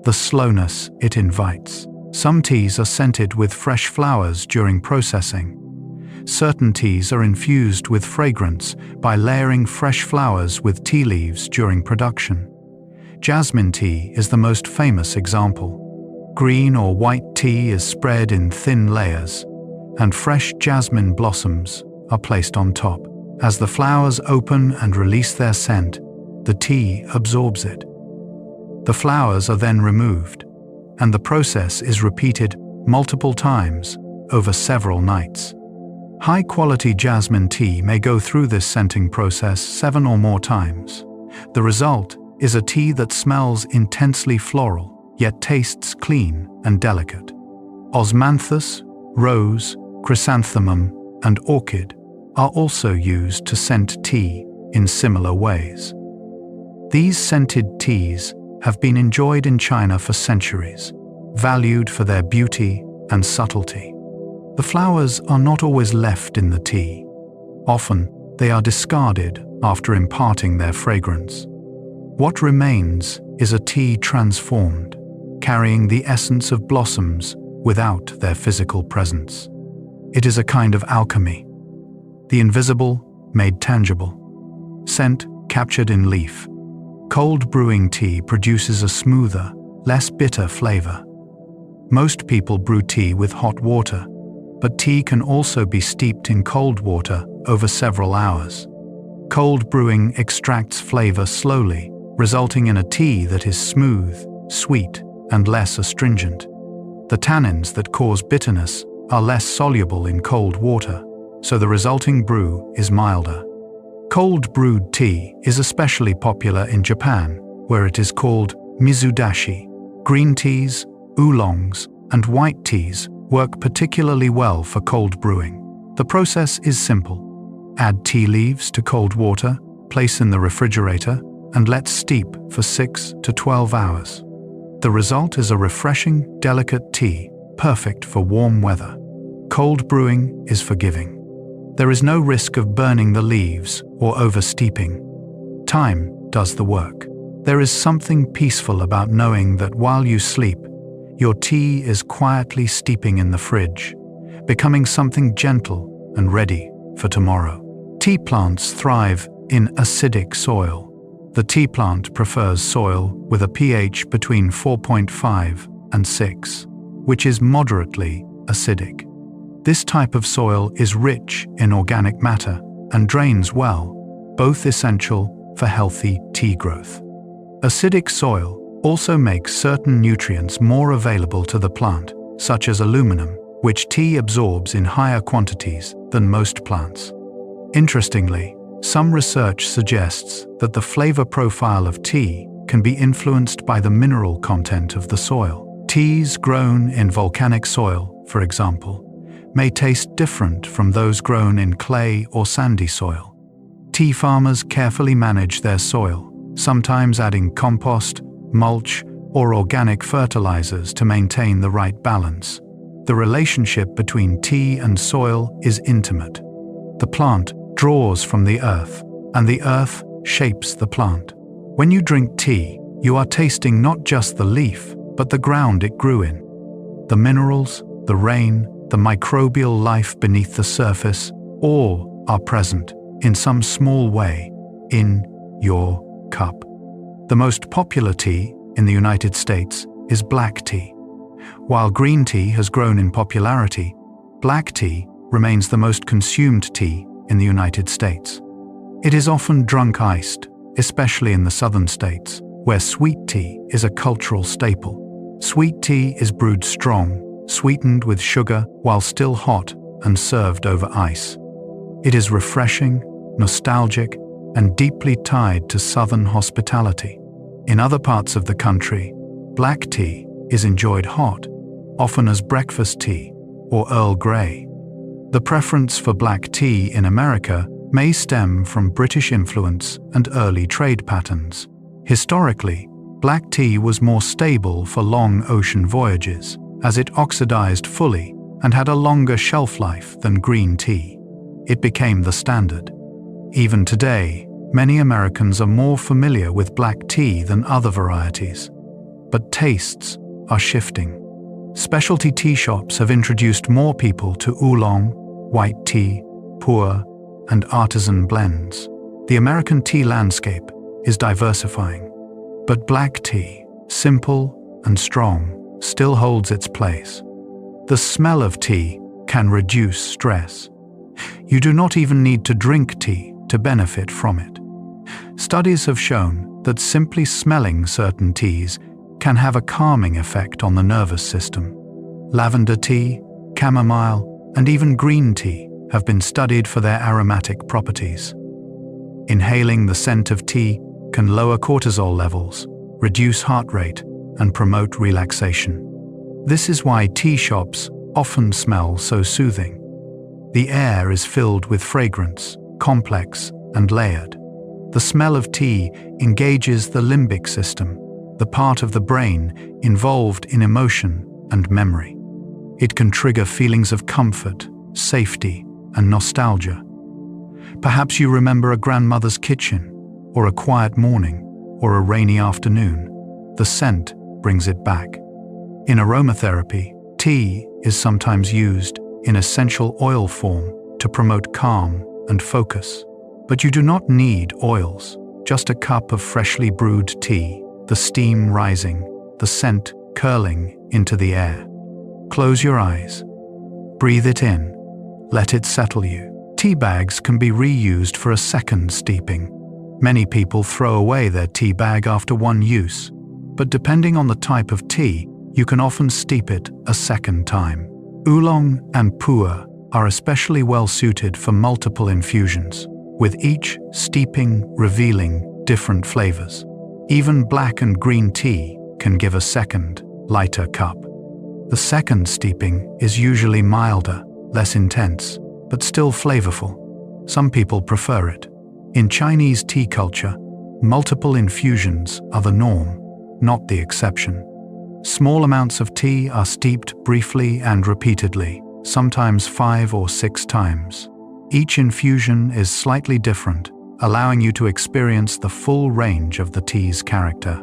the slowness it invites. Some teas are scented with fresh flowers during processing. Certain teas are infused with fragrance by layering fresh flowers with tea leaves during production. Jasmine tea is the most famous example. Green or white tea is spread in thin layers, and fresh jasmine blossoms are placed on top. As the flowers open and release their scent, the tea absorbs it. The flowers are then removed, and the process is repeated multiple times over several nights. High-quality jasmine tea may go through this scenting process 7 or more times. The result is a tea that smells intensely floral, yet tastes clean and delicate. Osmanthus, rose, chrysanthemum, and orchid are also used to scent tea in similar ways. These scented teas have been enjoyed in China for centuries, valued for their beauty and subtlety. The flowers are not always left in the tea. Often, they are discarded after imparting their fragrance. What remains is a tea transformed, carrying the essence of blossoms without their physical presence. It is a kind of alchemy. The invisible made tangible. Scent captured in leaf. Cold brewing tea produces a smoother, less bitter flavor. Most people brew tea with hot water, but tea can also be steeped in cold water over several hours. Cold brewing extracts flavor slowly, resulting in a tea that is smooth, sweet, and less astringent. The tannins that cause bitterness are less soluble in cold water, so the resulting brew is milder. Cold brewed tea is especially popular in Japan, where it is called mizudashi. Green teas, oolongs, and white teas work particularly well for cold brewing. The process is simple. Add tea leaves to cold water, place in the refrigerator, and let steep for 6 to 12 hours. The result is a refreshing, delicate tea, perfect for warm weather. Cold brewing is forgiving. There is no risk of burning the leaves or oversteeping. Time does the work. There is something peaceful about knowing that while you sleep, your tea is quietly steeping in the fridge, becoming something gentle and ready for tomorrow. Tea plants thrive in acidic soil. The tea plant prefers soil with a pH between 4.5 and 6, which is moderately acidic. This type of soil is rich in organic matter and drains well, both essential for healthy tea growth. Acidic soil also makes certain nutrients more available to the plant, such as aluminum, which tea absorbs in higher quantities than most plants. Interestingly, some research suggests that the flavor profile of tea can be influenced by the mineral content of the soil. Teas grown in volcanic soil, for example, may taste different from those grown in clay or sandy soil. Tea farmers carefully manage their soil, sometimes adding compost, mulch, or organic fertilizers to maintain the right balance. The relationship between tea and soil is intimate. The plant draws from the earth, and the earth shapes the plant. When you drink tea, you are tasting not just the leaf, but the ground it grew in. The minerals, the rain, the microbial life beneath the surface, all are present, in some small way, in your cup. The most popular tea in the United States is black tea. While green tea has grown in popularity, black tea remains the most consumed tea in the United States. It is often drunk iced, especially in the southern states, where sweet tea is a cultural staple. Sweet tea is brewed strong, sweetened with sugar while still hot and served over ice. It is refreshing, nostalgic, and deeply tied to southern hospitality. In other parts of the country, black tea is enjoyed hot, often as breakfast tea or Earl Grey. The preference for black tea in America may stem from British influence and early trade patterns. Historically, black tea was more stable for long ocean voyages, as it oxidized fully and had a longer shelf life than green tea. It became the standard. Even today, many Americans are more familiar with black tea than other varieties, but tastes are shifting. Specialty tea shops have introduced more people to oolong, white tea, pu'er, and artisan blends. The American tea landscape is diversifying. But black tea, simple and strong, still holds its place. The smell of tea can reduce stress. You do not even need to drink tea to benefit from it. Studies have shown that simply smelling certain teas can have a calming effect on the nervous system. Lavender tea, chamomile, and even green tea have been studied for their aromatic properties. Inhaling the scent of tea can lower cortisol levels, reduce heart rate, and promote relaxation. This is why tea shops often smell so soothing. The air is filled with fragrance, complex and layered. The smell of tea engages the limbic system, the part of the brain involved in emotion and memory. It can trigger feelings of comfort, safety, and nostalgia. Perhaps you remember a grandmother's kitchen, or a quiet morning, or a rainy afternoon. The scent brings it back. In aromatherapy, tea is sometimes used in essential oil form to promote calm and focus. But you do not need oils, just a cup of freshly brewed tea, the steam rising, the scent curling into the air. Close your eyes. Breathe it in. Let it settle you. Tea bags can be reused for a second steeping. Many people throw away their tea bag after one use, but depending on the type of tea, you can often steep it a second time. Oolong and pu'er are especially well suited for multiple infusions, with each steeping revealing different flavors. Even black and green tea can give a second, lighter cup. The second steeping is usually milder, less intense, but still flavorful. Some people prefer it. In Chinese tea culture, multiple infusions are the norm, not the exception. Small amounts of tea are steeped briefly and repeatedly, sometimes 5 or 6 times. Each infusion is slightly different, allowing you to experience the full range of the tea's character.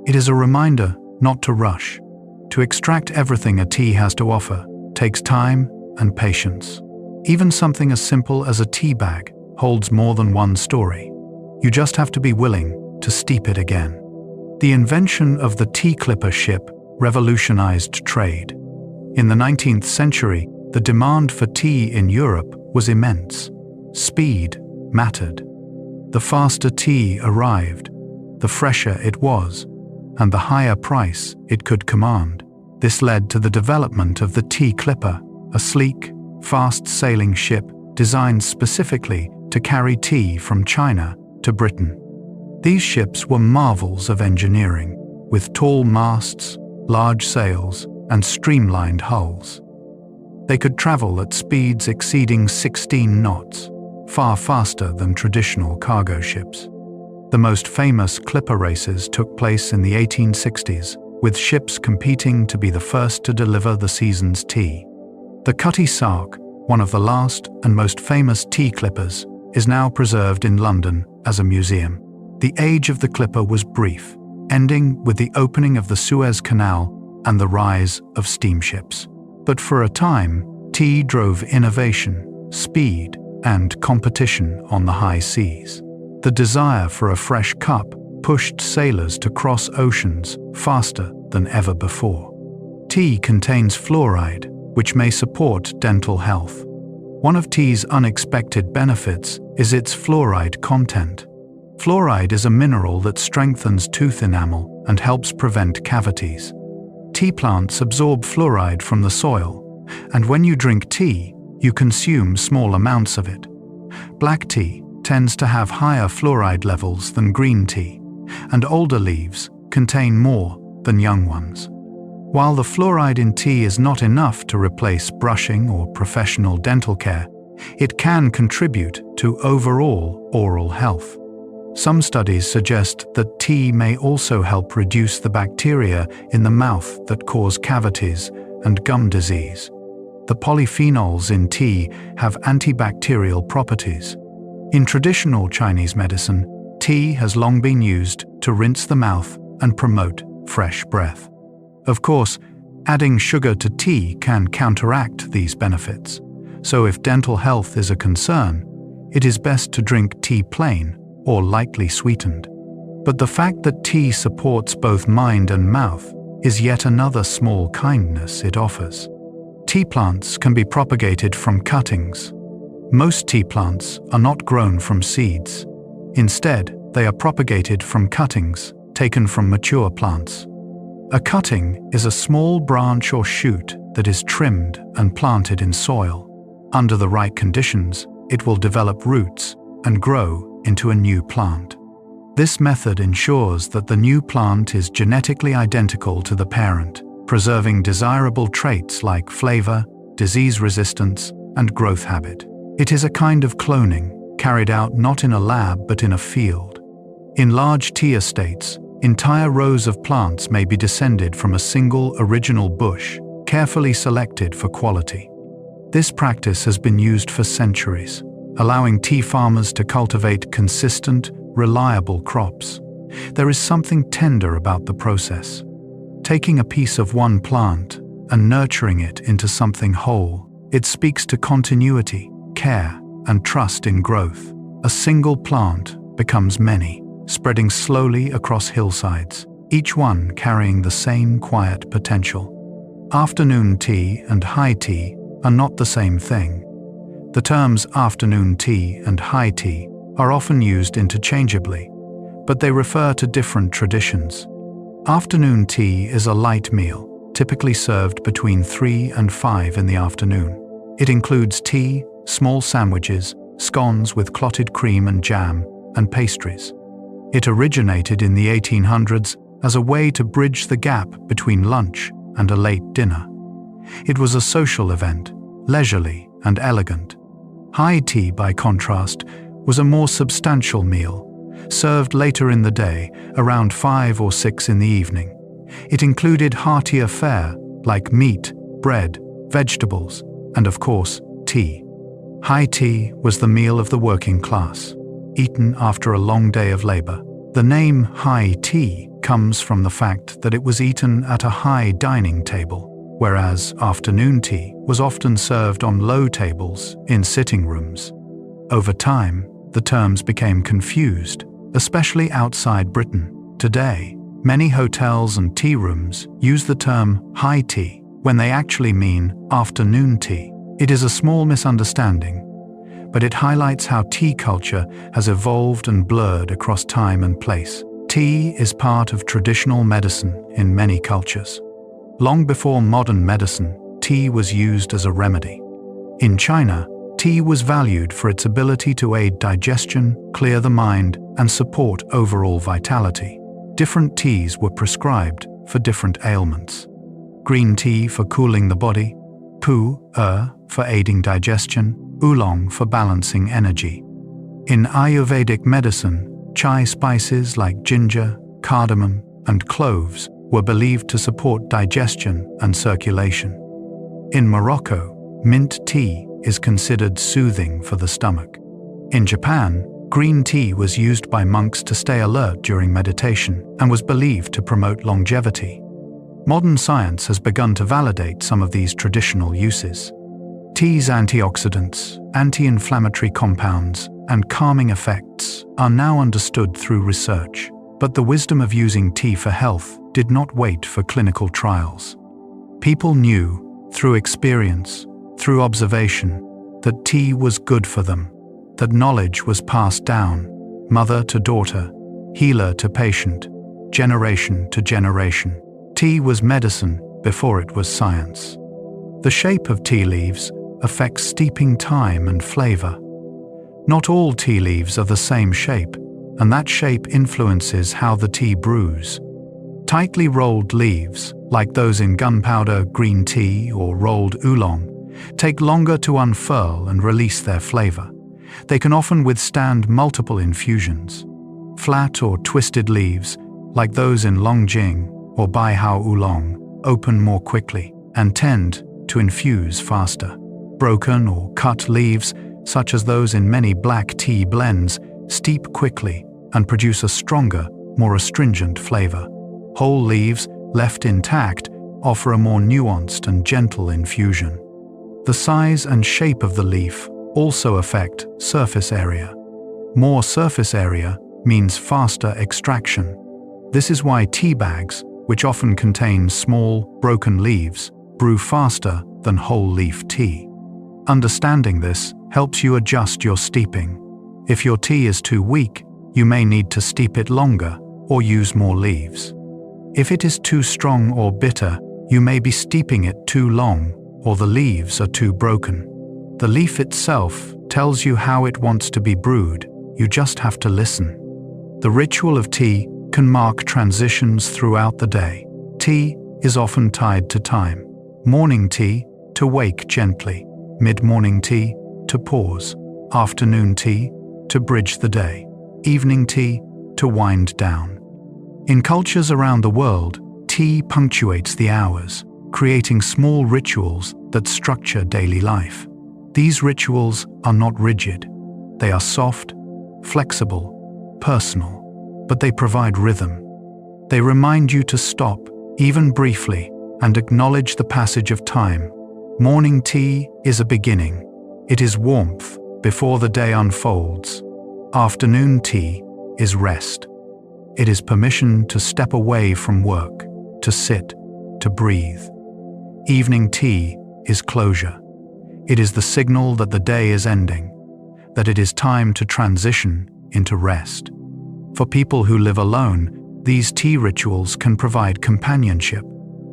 It is a reminder not to rush. To extract everything a tea has to offer takes time and patience. Even something as simple as a tea bag holds more than one story. You just have to be willing to steep it again. The invention of the tea clipper ship revolutionized trade. In the 19th century, the demand for tea in Europe was immense. Speed mattered. The faster tea arrived, the fresher it was, and the higher price it could command. This led to the development of the tea clipper, a sleek, fast-sailing ship designed specifically to carry tea from China to Britain. These ships were marvels of engineering, with tall masts, large sails, and streamlined hulls. They could travel at speeds exceeding 16 knots, far faster than traditional cargo ships. The most famous clipper races took place in the 1860s, with ships competing to be the first to deliver the season's tea. The Cutty Sark, one of the last and most famous tea clippers, is now preserved in London as a museum. The age of the clipper was brief, ending with the opening of the Suez Canal and the rise of steamships. But for a time, tea drove innovation, speed, and competition on the high seas. The desire for a fresh cup pushed sailors to cross oceans faster than ever before. Tea contains fluoride, which may support dental health. One of tea's unexpected benefits is its fluoride content. Fluoride is a mineral that strengthens tooth enamel and helps prevent cavities. Tea plants absorb fluoride from the soil, and when you drink tea, you consume small amounts of it. Black tea tends to have higher fluoride levels than green tea, and older leaves contain more than young ones. While the fluoride in tea is not enough to replace brushing or professional dental care, it can contribute to overall oral health. Some studies suggest that tea may also help reduce the bacteria in the mouth that cause cavities and gum disease. The polyphenols in tea have antibacterial properties. In traditional Chinese medicine, tea has long been used to rinse the mouth and promote fresh breath. Of course, adding sugar to tea can counteract these benefits, so if dental health is a concern, it is best to drink tea plain or lightly sweetened. But the fact that tea supports both mind and mouth is yet another small kindness it offers. Tea plants can be propagated from cuttings. Most tea plants are not grown from seeds. Instead, they are propagated from cuttings taken from mature plants. A cutting is a small branch or shoot that is trimmed and planted in soil. Under the right conditions, it will develop roots and grow into a new plant. This method ensures that the new plant is genetically identical to the parent, preserving desirable traits like flavor, disease resistance, and growth habit. It is a kind of cloning, carried out not in a lab but in a field. In large tea estates, entire rows of plants may be descended from a single original bush, carefully selected for quality. This practice has been used for centuries, allowing tea farmers to cultivate consistent, reliable crops. There is something tender about the process. Taking a piece of one plant and nurturing it into something whole, it speaks to continuity, care, and trust in growth. A single plant becomes many, spreading slowly across hillsides, each one carrying the same quiet potential. Afternoon tea and high tea are not the same thing. The terms afternoon tea and high tea are often used interchangeably, but they refer to different traditions. Afternoon tea is a light meal, typically served between 3 and 5 in the afternoon. It includes tea, small sandwiches, scones with clotted cream and jam, and pastries. It originated in the 1800s as a way to bridge the gap between lunch and a late dinner. It was a social event, leisurely and elegant. High tea, by contrast, was a more substantial meal, served later in the day, around 5 or 6 in the evening. It included heartier fare, like meat, bread, vegetables, and of course, tea. High tea was the meal of the working class, eaten after a long day of labor. The name high tea comes from the fact that it was eaten at a high dining table, whereas afternoon tea was often served on low tables in sitting rooms. Over time, the terms became confused, especially outside Britain. Today, many hotels and tea rooms use the term high tea when they actually mean afternoon tea. It is a small misunderstanding, but it highlights how tea culture has evolved and blurred across time and place. Tea is part of traditional medicine in many cultures. Long before modern medicine, tea was used as a remedy. In China, tea was valued for its ability to aid digestion, clear the mind, and support overall vitality. Different teas were prescribed for different ailments. Green tea for cooling the body, pu, for aiding digestion, oolong for balancing energy. In Ayurvedic medicine, chai spices like ginger, cardamom, and cloves were believed to support digestion and circulation. In Morocco, mint tea is considered soothing for the stomach. In Japan, green tea was used by monks to stay alert during meditation and was believed to promote longevity. Modern science has begun to validate some of these traditional uses. Tea's antioxidants, anti-inflammatory compounds, and calming effects are now understood through research, but the wisdom of using tea for health did not wait for clinical trials. People knew, through experience, through observation, that tea was good for them, that knowledge was passed down, mother to daughter, healer to patient, generation to generation. Tea was medicine before it was science. The shape of tea leaves affects steeping time and flavor. Not all tea leaves are the same shape, and that shape influences how the tea brews. Tightly rolled leaves, like those in gunpowder green tea or rolled oolong, take longer to unfurl and release their flavor. They can often withstand multiple infusions. Flat or twisted leaves, like those in Longjing or Baihao oolong, open more quickly and tend to infuse faster. Broken or cut leaves, such as those in many black tea blends, steep quickly and produce a stronger, more astringent flavor. Whole leaves, left intact, offer a more nuanced and gentle infusion. The size and shape of the leaf also affect surface area. More surface area means faster extraction. This is why tea bags, which often contain small, broken leaves, brew faster than whole leaf tea. Understanding this helps you adjust your steeping. If your tea is too weak, you may need to steep it longer or use more leaves. If it is too strong or bitter, you may be steeping it too long or the leaves are too broken. The leaf itself tells you how it wants to be brewed, you just have to listen. The ritual of tea can mark transitions throughout the day. Tea is often tied to time. Morning tea, to wake gently. Mid-morning tea, to pause. Afternoon tea, to bridge the day. Evening tea, to wind down. In cultures around the world, tea punctuates the hours, creating small rituals that structure daily life. These rituals are not rigid. They are soft, flexible, personal, but they provide rhythm. They remind you to stop, even briefly, and acknowledge the passage of time. Morning tea is a beginning. It is warmth before the day unfolds. Afternoon tea is rest. It is permission to step away from work, to sit, to breathe. Evening tea is closure. It is the signal that the day is ending, that it is time to transition into rest. For people who live alone, these tea rituals can provide companionship.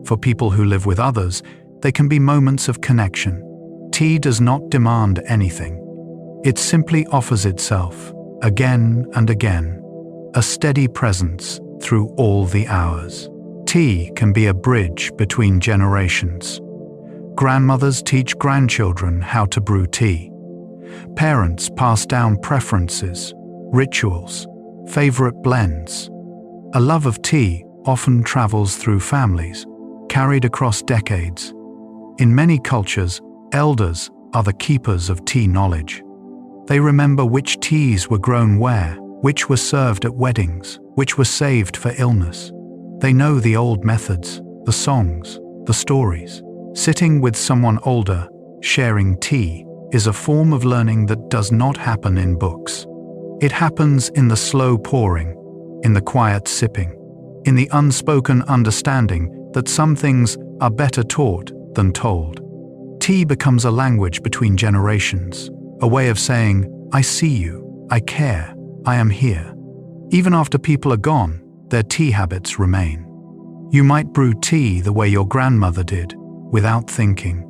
For people who live with others, they can be moments of connection. Tea does not demand anything. It simply offers itself, again and again, a steady presence through all the hours. Tea can be a bridge between generations. Grandmothers teach grandchildren how to brew tea. Parents pass down preferences, rituals, favorite blends. A love of tea often travels through families, carried across decades. In many cultures, elders are the keepers of tea knowledge. They remember which teas were grown where, which were served at weddings, which were saved for illness. They know the old methods, the songs, the stories. Sitting with someone older, sharing tea, is a form of learning that does not happen in books. It happens in the slow pouring, in the quiet sipping, in the unspoken understanding that some things are better taught than told. Tea becomes a language between generations, a way of saying, I see you, I care, I am here. Even after people are gone, their tea habits remain. You might brew tea the way your grandmother did, without thinking.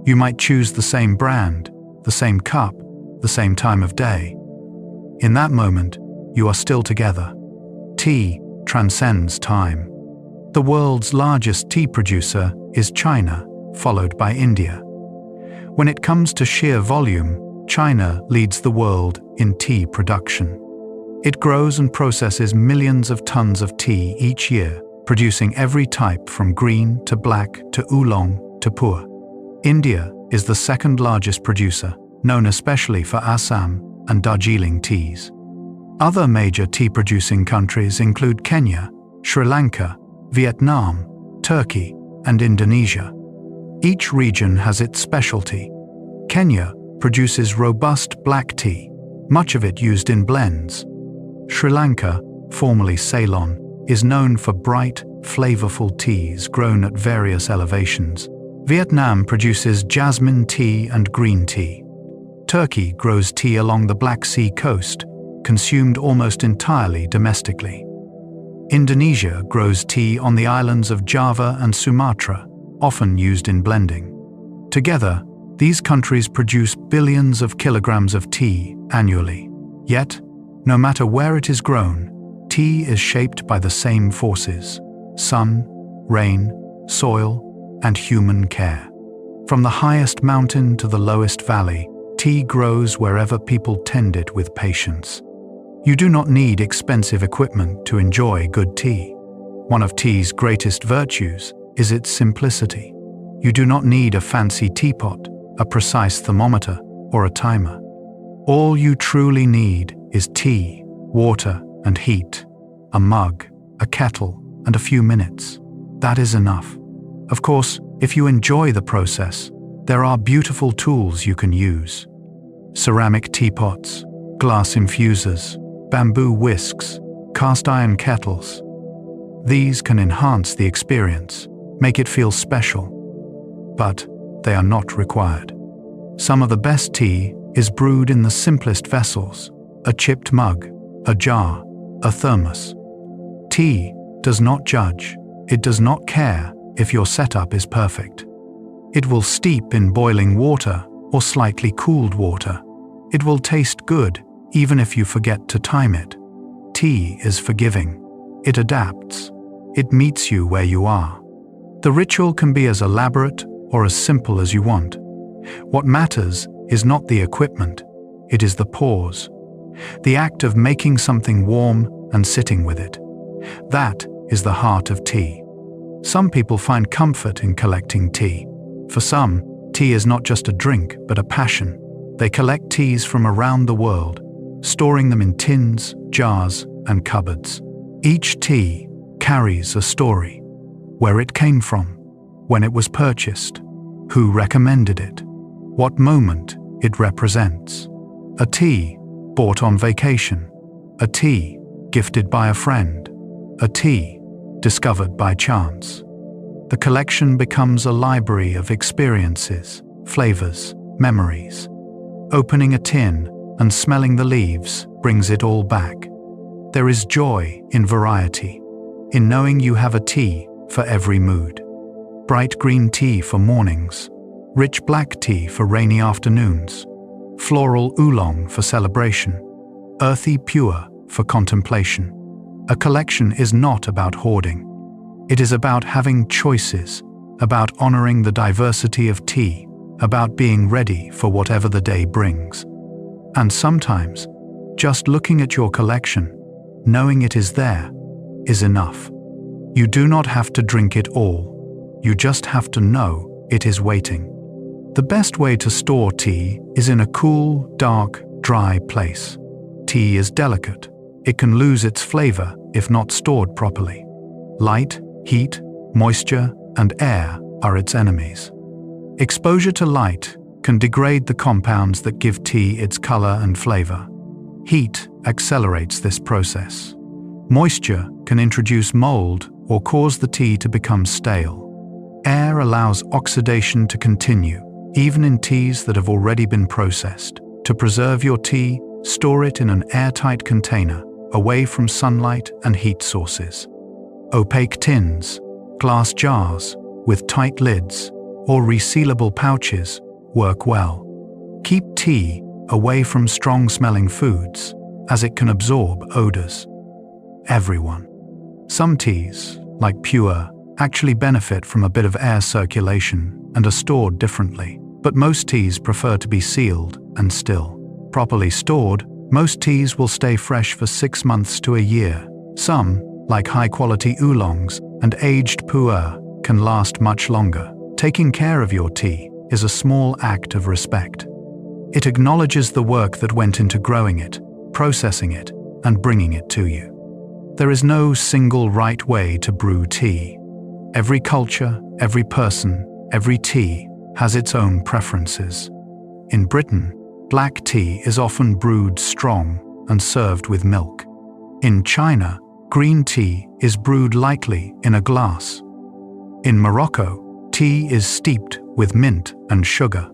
You might choose the same brand, the same cup, the same time of day. In that moment, you are still together. Tea transcends time. The world's largest tea producer is China, followed by India. When it comes to sheer volume, China leads the world in tea production. It grows and processes millions of tons of tea each year, producing every type from green to black to oolong to pur. India is the second largest producer, known especially for Assam and Darjeeling teas. Other major tea-producing countries include Kenya, Sri Lanka, Vietnam, Turkey, and Indonesia. Each region has its specialty. Kenya produces robust black tea, much of it used in blends. Sri Lanka, formerly Ceylon, is known for bright, flavorful teas grown at various elevations. Vietnam produces jasmine tea and green tea. Turkey grows tea along the Black Sea coast, consumed almost entirely domestically. Indonesia grows tea on the islands of Java and Sumatra, often used in blending. Together, these countries produce billions of kilograms of tea annually. Yet, no matter where it is grown, tea is shaped by the same forces: sun, rain, soil, and human care. From the highest mountain to the lowest valley, tea grows wherever people tend it with patience. You do not need expensive equipment to enjoy good tea. One of tea's greatest virtues is its simplicity. You do not need a fancy teapot, a precise thermometer, or a timer. All you truly need is tea, water, and heat, a mug, a kettle, and a few minutes. That is enough. Of course, if you enjoy the process, there are beautiful tools you can use. Ceramic teapots, glass infusers, bamboo whisks, cast iron kettles. These can enhance the experience, make it feel special, but they are not required. Some of the best tea is brewed in the simplest vessels: a chipped mug, a jar, a thermos. Tea does not judge. It does not care if your setup is perfect. It will steep in boiling water or slightly cooled water. It will taste good even if you forget to time it. Tea is forgiving. It adapts. It meets you where you are. The ritual can be as elaborate or as simple as you want. What matters is not the equipment, it is the pause. The act of making something warm and sitting with it. That is the heart of tea. Some people find comfort in collecting tea. For some, tea is not just a drink, but a passion. They collect teas from around the world, storing them in tins, jars, and cupboards. Each tea carries a story: where it came from, when it was purchased, who recommended it, what moment it represents. A tea bought on vacation, a tea gifted by a friend, a tea discovered by chance. The collection becomes a library of experiences, flavors, memories. Opening a tin and smelling the leaves brings it all back. There is joy in variety, in knowing you have a tea for every mood. Bright green tea for mornings, rich black tea for rainy afternoons, floral oolong for celebration, earthy pure for contemplation. A collection is not about hoarding. It is about having choices, about honoring the diversity of tea, about being ready for whatever the day brings. And sometimes, just looking at your collection, knowing it is there, is enough. You do not have to drink it all. You just have to know it is waiting. The best way to store tea is in a cool, dark, dry place. Tea is delicate. It can lose its flavor if not stored properly. Light, heat, moisture, and air are its enemies. Exposure to light can degrade the compounds that give tea its color and flavor. Heat accelerates this process. Moisture can introduce mold or cause the tea to become stale. Air allows oxidation to continue, even in teas that have already been processed. To preserve your tea, store it in an airtight container, away from sunlight and heat sources. Opaque tins, glass jars with tight lids, or resealable pouches work well. Keep tea away from strong-smelling foods, as it can absorb odors. Everyone. Some teas, like pure, actually benefit from a bit of air circulation and are stored differently, but most teas prefer to be sealed and still. Properly stored, most teas will stay fresh for 6 months to a year. Some, like high-quality oolongs and aged pu'er, can last much longer. Taking care of your tea is a small act of respect. It acknowledges the work that went into growing it, processing it, and bringing it to you. There is no single right way to brew tea. Every culture, every person, every tea has its own preferences. In Britain, black tea is often brewed strong and served with milk. In China, green tea is brewed lightly in a glass. In Morocco, tea is steeped with mint and sugar.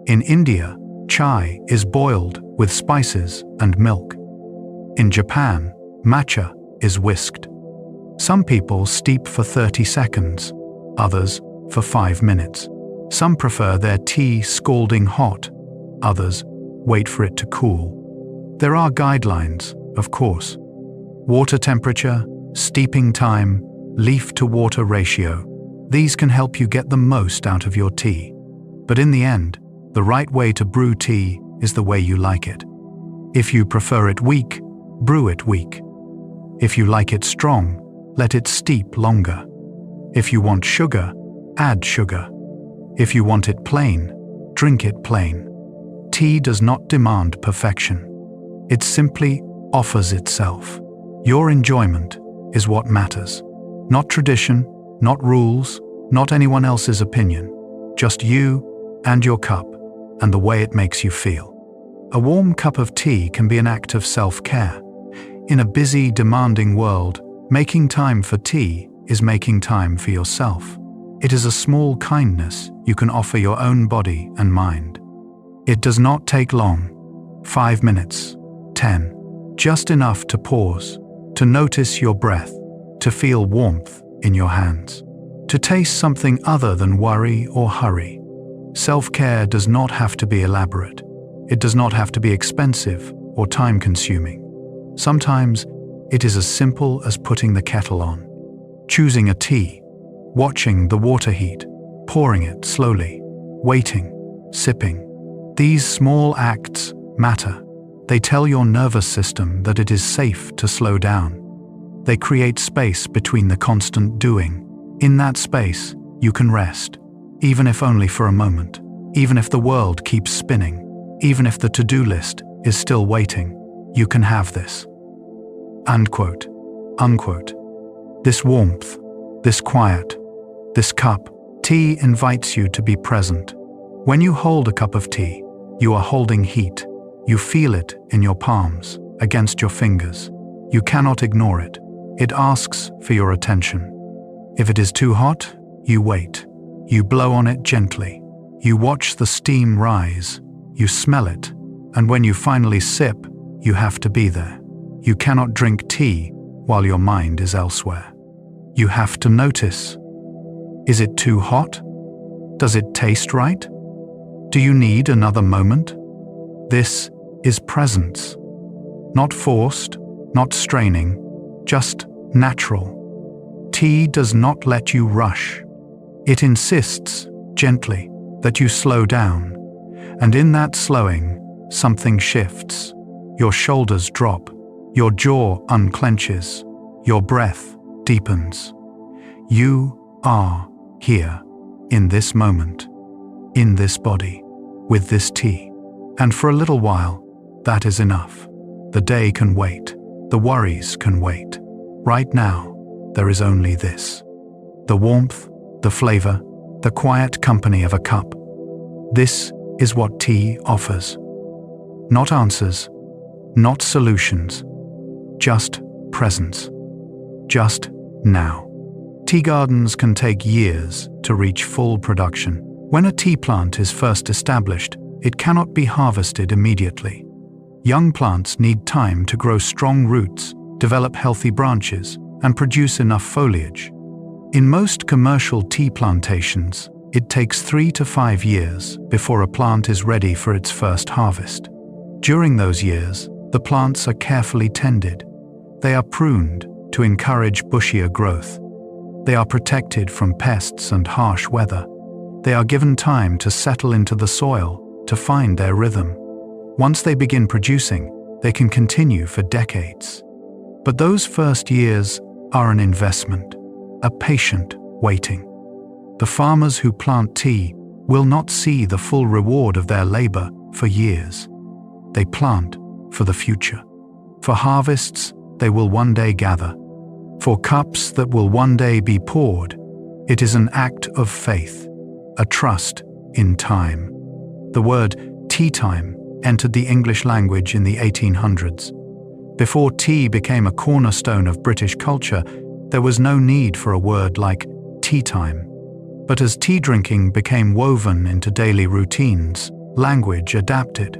In India, chai is boiled with spices and milk. In Japan, matcha is whisked. Some people steep for 30 seconds, others for 5 minutes. Some prefer their tea scalding hot, others wait for it to cool. There are guidelines, of course. Water temperature, steeping time, leaf to water ratio. These can help you get the most out of your tea. But in the end, the right way to brew tea is the way you like it. If you prefer it weak, brew it weak. If you like it strong, let it steep longer. If you want sugar, add sugar. If you want it plain, drink it plain. Tea does not demand perfection. It simply offers itself. Your enjoyment is what matters. Not tradition, not rules, not anyone else's opinion. Just you and your cup and the way it makes you feel. A warm cup of tea can be an act of self-care. In a busy, demanding world, making time for tea is making time for yourself. It is a small kindness you can offer your own body and mind. It does not take long. 5 minutes, 10, just enough to pause, to notice your breath, to feel warmth in your hands, to taste something other than worry or hurry. Self-care does not have to be elaborate. It does not have to be expensive or time-consuming. Sometimes it is as simple as putting the kettle on, choosing a tea, watching the water heat, pouring it slowly, waiting, sipping. These small acts matter. They tell your nervous system that it is safe to slow down. They create space between the constant doing. In that space, you can rest, even if only for a moment, even if the world keeps spinning, even if the to-do list is still waiting, you can have this. Unquote. Unquote. This warmth, this quiet, this cup. Tea invites you to be present. When you hold a cup of tea, you are holding heat. You feel it in your palms, against your fingers. You cannot ignore it. It asks for your attention. If it is too hot, you wait. You blow on it gently. You watch the steam rise. You smell it. And when you finally sip, you have to be there. You cannot drink tea while your mind is elsewhere. You have to notice. Is it too hot? Does it taste right? Do you need another moment? This is presence. Not forced, not straining, just natural. Tea does not let you rush. It insists, gently, that you slow down. And in that slowing, something shifts. Your shoulders drop. Your jaw unclenches. Your breath deepens. You are here, in this moment, in this body, with this tea. And for a little while, that is enough. The day can wait. The worries can wait. Right now, there is only this. The warmth, the flavor, the quiet company of a cup. This is what tea offers. Not answers, not solutions, just presence. Just now. Tea gardens can take years to reach full production. When a tea plant is first established, it cannot be harvested immediately. Young plants need time to grow strong roots, develop healthy branches, and produce enough foliage. In most commercial tea plantations, it takes 3 to 5 years before a plant is ready for its first harvest. During those years, the plants are carefully tended. They are pruned to encourage bushier growth. They are protected from pests and harsh weather. They are given time to settle into the soil, to find their rhythm. Once they begin producing, they can continue for decades. But those first years are an investment, a patient waiting. The farmers who plant tea will not see the full reward of their labor for years. They plant for the future, for harvests they will one day gather, for cups that will one day be poured. It is an act of faith, a trust in time. The word tea time entered the English language in the 1800s. Before tea became a cornerstone of British culture, there was no need for a word like tea time. But as tea drinking became woven into daily routines, language adapted.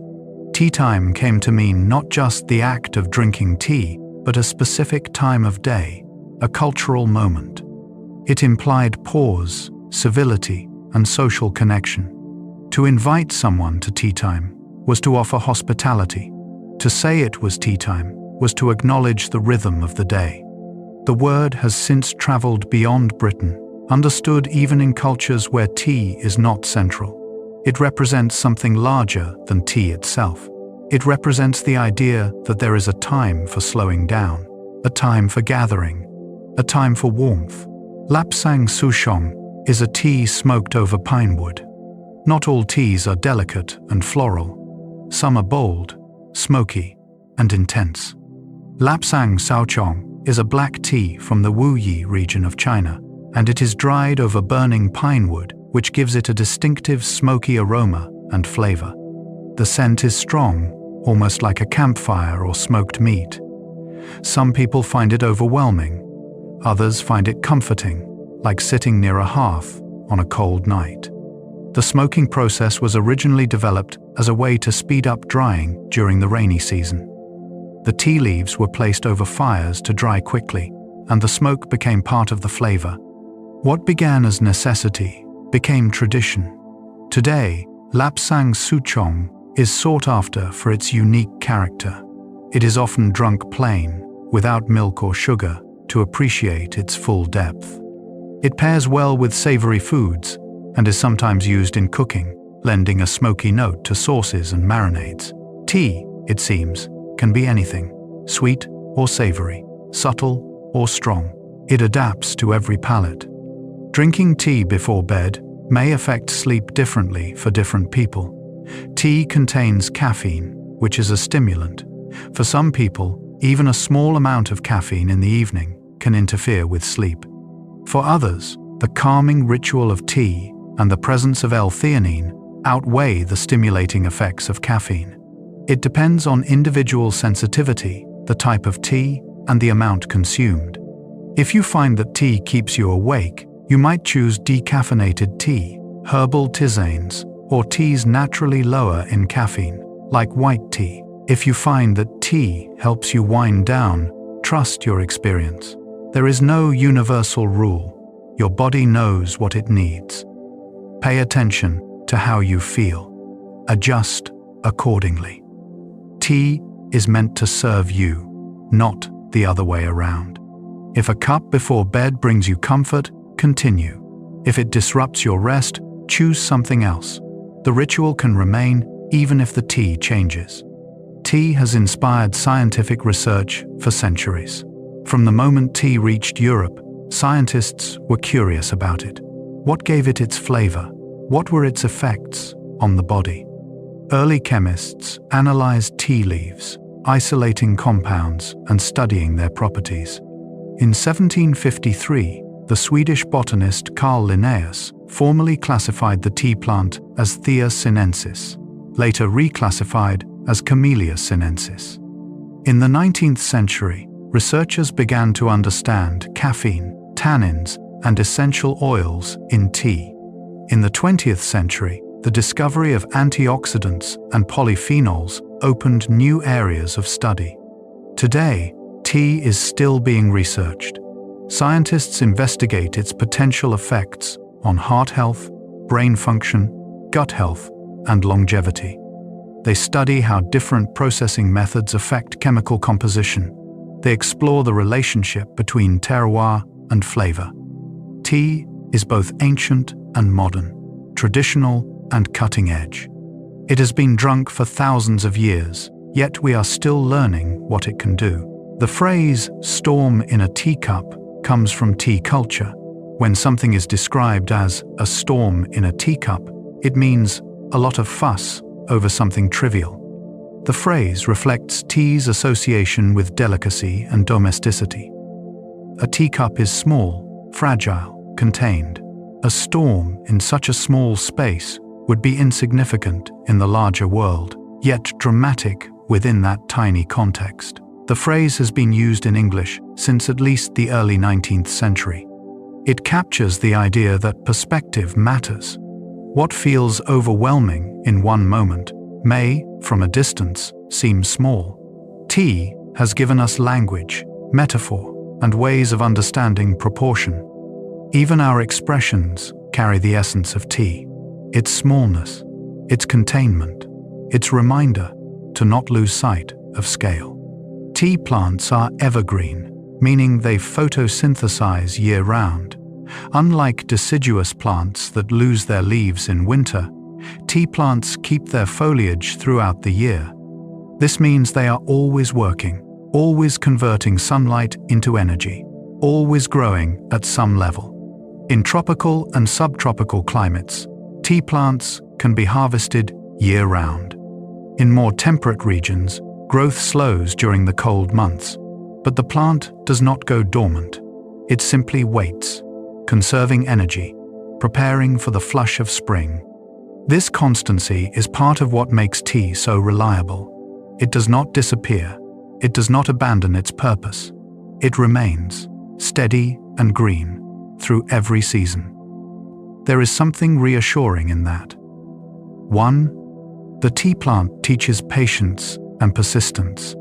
Tea time came to mean not just the act of drinking tea, but a specific time of day, a cultural moment. It implied pause, civility, and social connection. To invite someone to tea time was to offer hospitality. To say it was tea time was to acknowledge the rhythm of the day. The word has since traveled beyond Britain, understood even in cultures where tea is not central. It represents something larger than tea itself. It represents the idea that there is a time for slowing down, a time for gathering, a time for warmth. Lapsang Souchong is a tea smoked over pine wood. Not all teas are delicate and floral. Some are bold, smoky, and intense. Lapsang Souchong is a black tea from the Wuyi region of China, and it is dried over burning pine wood, which gives it a distinctive smoky aroma and flavor. The scent is strong, almost like a campfire or smoked meat. Some people find it overwhelming. Others find it comforting, like sitting near a hearth on a cold night. The smoking process was originally developed as a way to speed up drying during the rainy season. The tea leaves were placed over fires to dry quickly, and the smoke became part of the flavor. What began as necessity became tradition. Today, Lapsang Souchong is sought after for its unique character. It is often drunk plain, without milk or sugar, to appreciate its full depth. It pairs well with savory foods and is sometimes used in cooking, lending a smoky note to sauces and marinades. Tea, it seems, can be anything, sweet or savory, subtle or strong. It adapts to every palate. Drinking tea before bed may affect sleep differently for different people. Tea contains caffeine, which is a stimulant. For some people, even a small amount of caffeine in the evening can interfere with sleep. For others, the calming ritual of tea and the presence of L-theanine outweigh the stimulating effects of caffeine. It depends on individual sensitivity, the type of tea, and the amount consumed. If you find that tea keeps you awake, you might choose decaffeinated tea, herbal tisanes, or teas naturally lower in caffeine, like white tea. If you find that tea helps you wind down, trust your experience. There is no universal rule. Your body knows what it needs. Pay attention to how you feel. Adjust accordingly. Tea is meant to serve you, not the other way around. If a cup before bed brings you comfort, continue. If it disrupts your rest, choose something else. The ritual can remain even if the tea changes. Tea has inspired scientific research for centuries. From the moment tea reached Europe, scientists were curious about it. What gave it its flavor? What were its effects on the body? Early chemists analyzed tea leaves, isolating compounds and studying their properties. In 1753, the Swedish botanist Carl Linnaeus formally classified the tea plant as Thea sinensis, later reclassified as Camellia sinensis. In the 19th century, researchers began to understand caffeine, tannins, and essential oils in tea. In the 20th century, the discovery of antioxidants and polyphenols opened new areas of study. Today, tea is still being researched. Scientists investigate its potential effects on heart health, brain function, gut health, and longevity. They study how different processing methods affect chemical composition. They explore the relationship between terroir and flavor. Tea is both ancient and modern, traditional and cutting edge. It has been drunk for thousands of years, yet we are still learning what it can do. The phrase "storm in a teacup" comes from tea culture. When something is described as a storm in a teacup, it means a lot of fuss over something trivial. The phrase reflects tea's association with delicacy and domesticity. A teacup is small, fragile, contained. A storm in such a small space would be insignificant in the larger world, yet dramatic within that tiny context. The phrase has been used in English since at least the early 19th century. It captures the idea that perspective matters. What feels overwhelming in one moment may, from a distance, seem small. Tea has given us language, metaphor, and ways of understanding proportion. Even our expressions carry the essence of tea. Its smallness, its containment, its reminder to not lose sight of scale. Tea plants are evergreen, meaning they photosynthesize year-round. Unlike deciduous plants that lose their leaves in winter, tea plants keep their foliage throughout the year. This means they are always working, always converting sunlight into energy, always growing at some level. In tropical and subtropical climates, tea plants can be harvested year-round. In more temperate regions, growth slows during the cold months, but the plant does not go dormant. It simply waits, conserving energy, preparing for the flush of spring. This constancy is part of what makes tea so reliable. It does not disappear. It does not abandon its purpose. It remains steady and green through every season. There is something reassuring in that. 1. The tea plant teaches patience and persistence.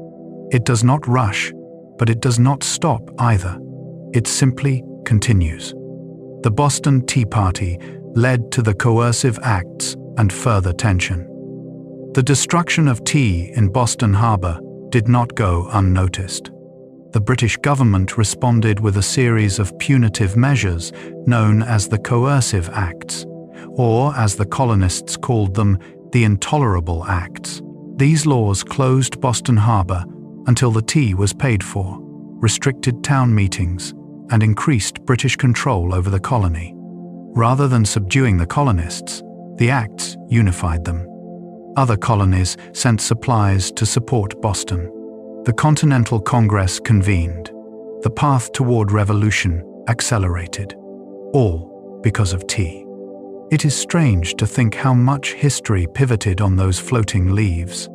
It does not rush, but it does not stop either. It simply continues. The Boston Tea Party led to the coercive acts and further tension. The destruction of tea in Boston Harbor did not go unnoticed. The British government responded with a series of punitive measures known as the Coercive Acts, or as the colonists called them, the Intolerable Acts. These laws closed Boston Harbor until the tea was paid for, restricted town meetings, and increased British control over the colony. Rather than subduing the colonists, the acts unified them. Other colonies sent supplies to support Boston. The Continental Congress convened. The path toward revolution accelerated. All because of tea. It is strange to think how much history pivoted on those floating leaves,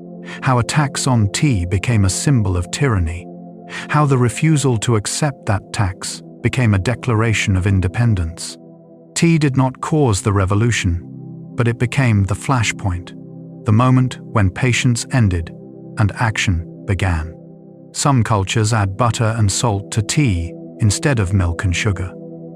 how a tax on tea became a symbol of tyranny, how the refusal to accept that tax became a declaration of independence. Tea did not cause the revolution, but it became the flashpoint, the moment when patience ended and action began. Some cultures add butter and salt to tea instead of milk and sugar.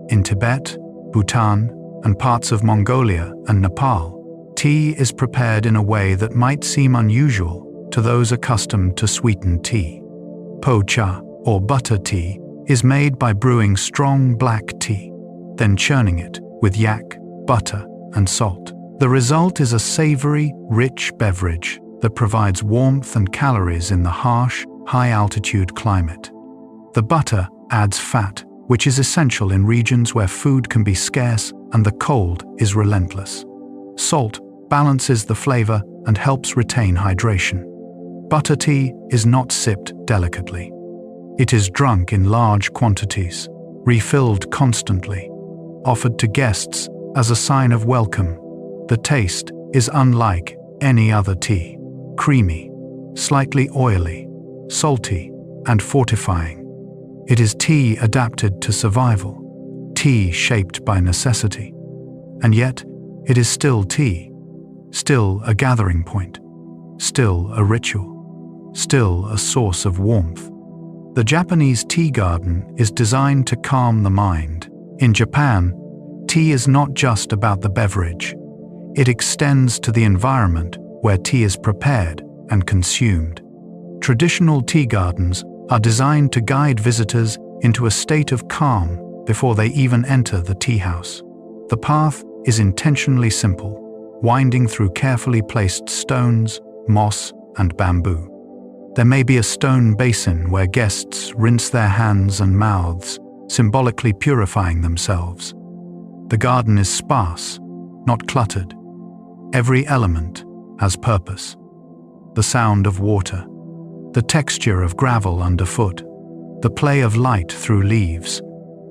In Tibet, Bhutan, and parts of Mongolia and Nepal, tea is prepared in a way that might seem unusual to those accustomed to sweetened tea. Po cha, or butter tea, is made by brewing strong black tea, then churning it with yak, butter, and salt. The result is a savory, rich beverage that provides warmth and calories in the harsh, high-altitude climate. The butter adds fat, which is essential in regions where food can be scarce and the cold is relentless. Salt balances the flavor and helps retain hydration. Butter tea is not sipped delicately. It is drunk in large quantities, refilled constantly, offered to guests as a sign of welcome. The taste is unlike any other tea. Creamy, slightly oily, salty, and fortifying. It is tea adapted to survival, tea shaped by necessity. And yet, it is still tea, still a gathering point, still a ritual, still a source of warmth. The Japanese tea garden is designed to calm the mind. In Japan, tea is not just about the beverage. It extends to the environment where tea is prepared and consumed. Traditional tea gardens are designed to guide visitors into a state of calm before they even enter the tea house. The path is intentionally simple, winding through carefully placed stones, moss, and bamboo. There may be a stone basin where guests rinse their hands and mouths, symbolically purifying themselves. The garden is sparse, not cluttered. Every element has purpose. The sound of water, the texture of gravel underfoot, the play of light through leaves.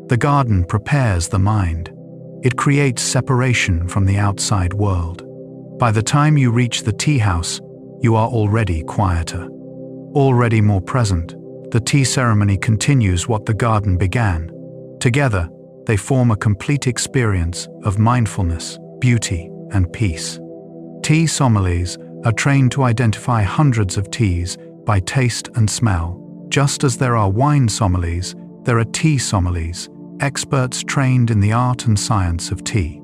The garden prepares the mind. It creates separation from the outside world. By the time you reach the tea house, you are already quieter, already more present. The tea ceremony continues what the garden began. Together, they form a complete experience of mindfulness, beauty, and peace. Tea sommeliers are trained to identify hundreds of teas by taste and smell. Just as there are wine sommeliers, there are tea sommeliers, experts trained in the art and science of tea.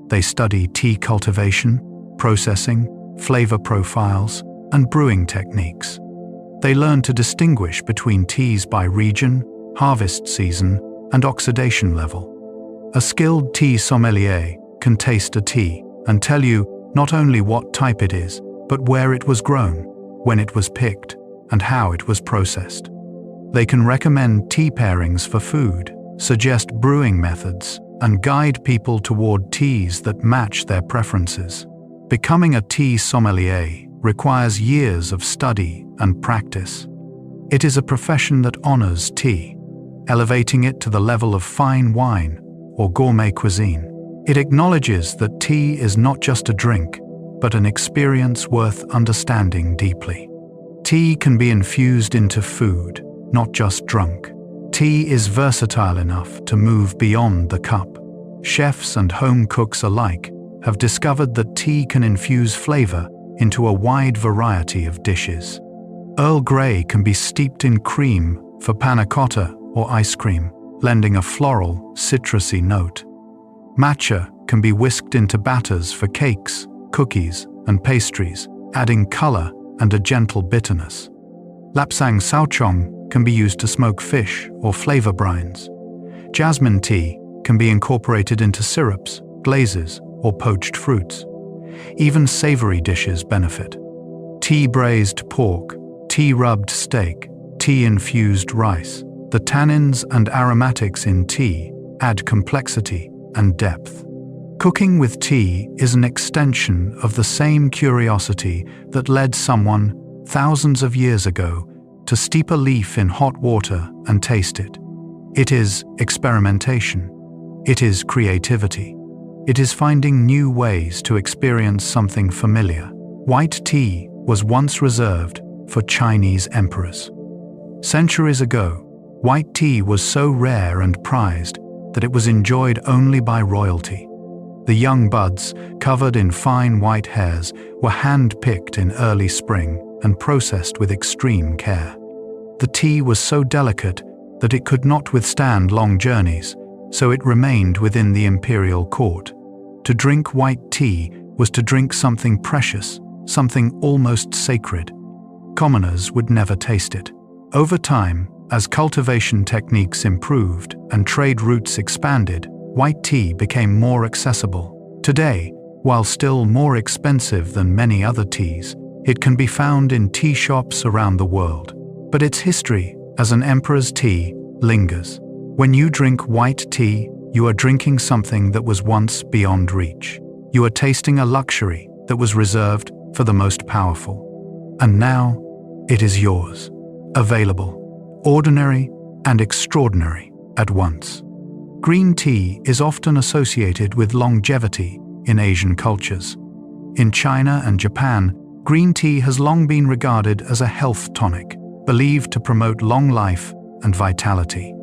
They study tea cultivation, processing, flavor profiles, and brewing techniques. They learn to distinguish between teas by region, harvest season, and oxidation level. A skilled tea sommelier can taste a tea and tell you not only what type it is, but where it was grown, when it was picked, and how it was processed. They can recommend tea pairings for food, suggest brewing methods, and guide people toward teas that match their preferences. Becoming a tea sommelier requires years of study and practice. It is a profession that honors tea, elevating it to the level of fine wine or gourmet cuisine. It acknowledges that tea is not just a drink, but an experience worth understanding deeply. Tea can be infused into food, not just drunk. Tea is versatile enough to move beyond the cup. Chefs and home cooks alike have discovered that tea can infuse flavor into a wide variety of dishes. Earl Grey can be steeped in cream for panna cotta or ice cream, lending a floral, citrusy note. Matcha can be whisked into batters for cakes, cookies, and pastries, adding color and a gentle bitterness. Lapsang Souchong can be used to smoke fish or flavor brines. Jasmine tea can be incorporated into syrups, glazes, or poached fruits. Even savory dishes benefit. Tea-braised pork, tea-rubbed steak, tea-infused rice. The tannins and aromatics in tea add complexity and depth. Cooking with tea is an extension of the same curiosity that led someone, thousands of years ago, to steep a leaf in hot water and taste it. It is experimentation. It is creativity. It is finding new ways to experience something familiar. White tea was once reserved for Chinese emperors. Centuries ago, white tea was so rare and prized that it was enjoyed only by royalty. The young buds, covered in fine white hairs, were hand-picked in early spring and processed with extreme care. The tea was so delicate that it could not withstand long journeys, so it remained within the imperial court. To drink white tea was to drink something precious, something almost sacred. Commoners would never taste it. Over time, as cultivation techniques improved and trade routes expanded, white tea became more accessible. Today, while still more expensive than many other teas, it can be found in tea shops around the world. But its history as an emperor's tea lingers. When you drink white tea, you are drinking something that was once beyond reach. You are tasting a luxury that was reserved for the most powerful. And now, it is yours. Available, ordinary and extraordinary at once. Green tea is often associated with longevity in Asian cultures. In China and Japan, green tea has long been regarded as a health tonic, believed to promote long life and vitality.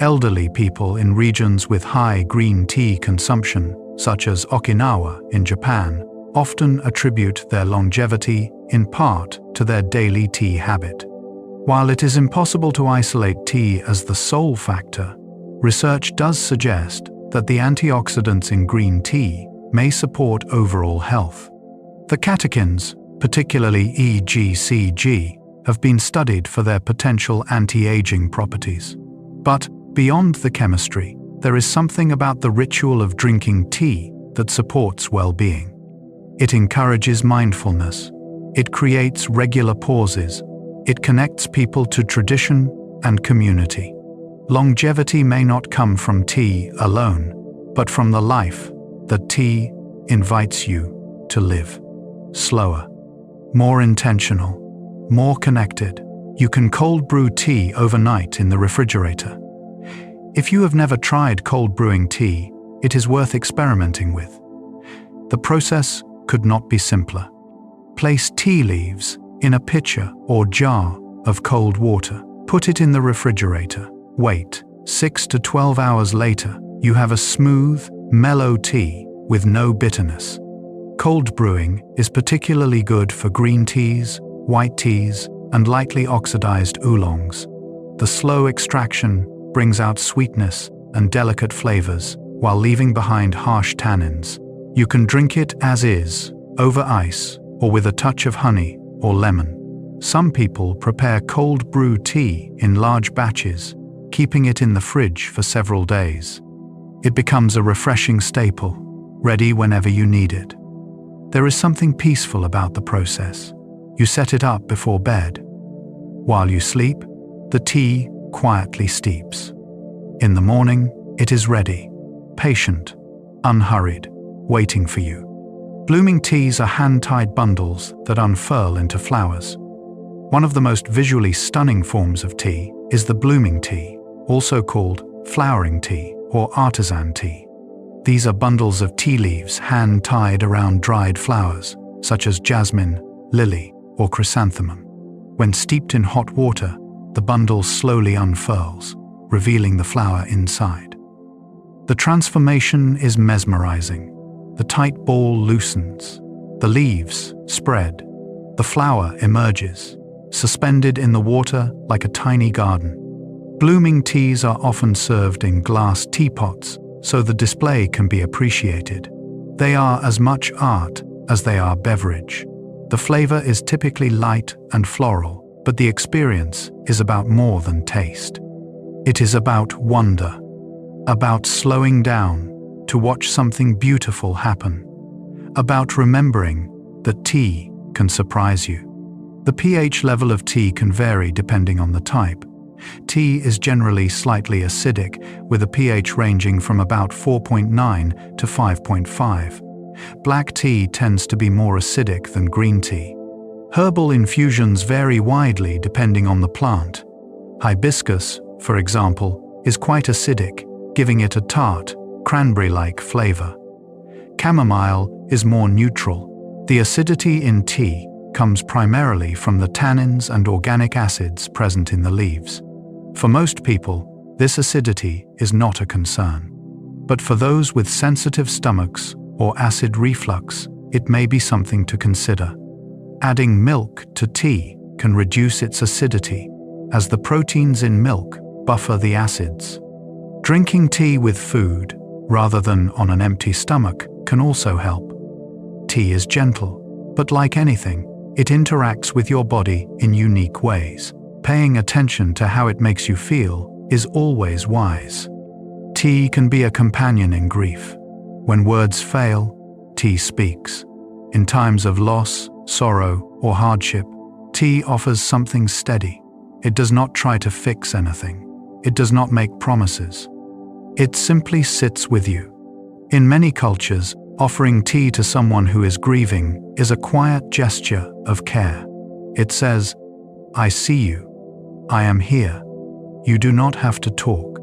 Elderly people in regions with high green tea consumption, such as Okinawa in Japan, often attribute their longevity in part to their daily tea habit. While it is impossible to isolate tea as the sole factor, research does suggest that the antioxidants in green tea may support overall health. The catechins, particularly EGCG, have been studied for their potential anti-aging properties. But beyond the chemistry, there is something about the ritual of drinking tea that supports well-being. It encourages mindfulness. It creates regular pauses. It connects people to tradition and community. Longevity may not come from tea alone, but from the life that tea invites you to live. Slower, more intentional, more connected. You can cold brew tea overnight in the refrigerator. If you have never tried cold brewing tea, it is worth experimenting with. The process could not be simpler. Place tea leaves in a pitcher or jar of cold water. Put it in the refrigerator. Wait. 6 to 12 hours later, you have a smooth, mellow tea with no bitterness. Cold brewing is particularly good for green teas, white teas, and lightly oxidized oolongs. The slow extraction brings out sweetness and delicate flavors while leaving behind harsh tannins. You can drink it as is, over ice, or with a touch of honey or lemon. Some people prepare cold brew tea in large batches, keeping it in the fridge for several days. It becomes a refreshing staple, ready whenever you need it. There is something peaceful about the process. You set it up before bed. While you sleep, the tea quietly steeps. In the morning, it is ready, patient, unhurried, waiting for you. Blooming teas are hand-tied bundles that unfurl into flowers. One of the most visually stunning forms of tea is the blooming tea, also called flowering tea or artisan tea. These are bundles of tea leaves hand-tied around dried flowers, such as jasmine, lily, or chrysanthemum. When steeped in hot water, the bundle slowly unfurls, revealing the flower inside. The transformation is mesmerizing. The tight ball loosens. The leaves spread. The flower emerges, suspended in the water like a tiny garden. Blooming teas are often served in glass teapots, so the display can be appreciated. They are as much art as they are beverage. The flavor is typically light and floral, but the experience is about more than taste. It is about wonder, about slowing down to watch something beautiful happen, about remembering that tea can surprise you. The pH level of tea can vary depending on the type. Tea is generally slightly acidic, with a pH ranging from about 4.9 to 5.5. Black tea tends to be more acidic than green tea. Herbal infusions vary widely depending on the plant. Hibiscus, for example, is quite acidic, giving it a tart, cranberry-like flavor. Chamomile is more neutral. The acidity in tea comes primarily from the tannins and organic acids present in the leaves. For most people, this acidity is not a concern. But for those with sensitive stomachs or acid reflux, it may be something to consider. Adding milk to tea can reduce its acidity, as the proteins in milk buffer the acids. Drinking tea with food, rather than on an empty stomach, can also help. Tea is gentle, but like anything, it interacts with your body in unique ways. Paying attention to how it makes you feel is always wise. Tea can be a companion in grief. When words fail, tea speaks. In times of loss, sorrow, or hardship, tea offers something steady. It does not try to fix anything. It does not make promises. It simply sits with you. In many cultures, offering tea to someone who is grieving is a quiet gesture of care. It says, "I see you. I am here. You do not have to talk."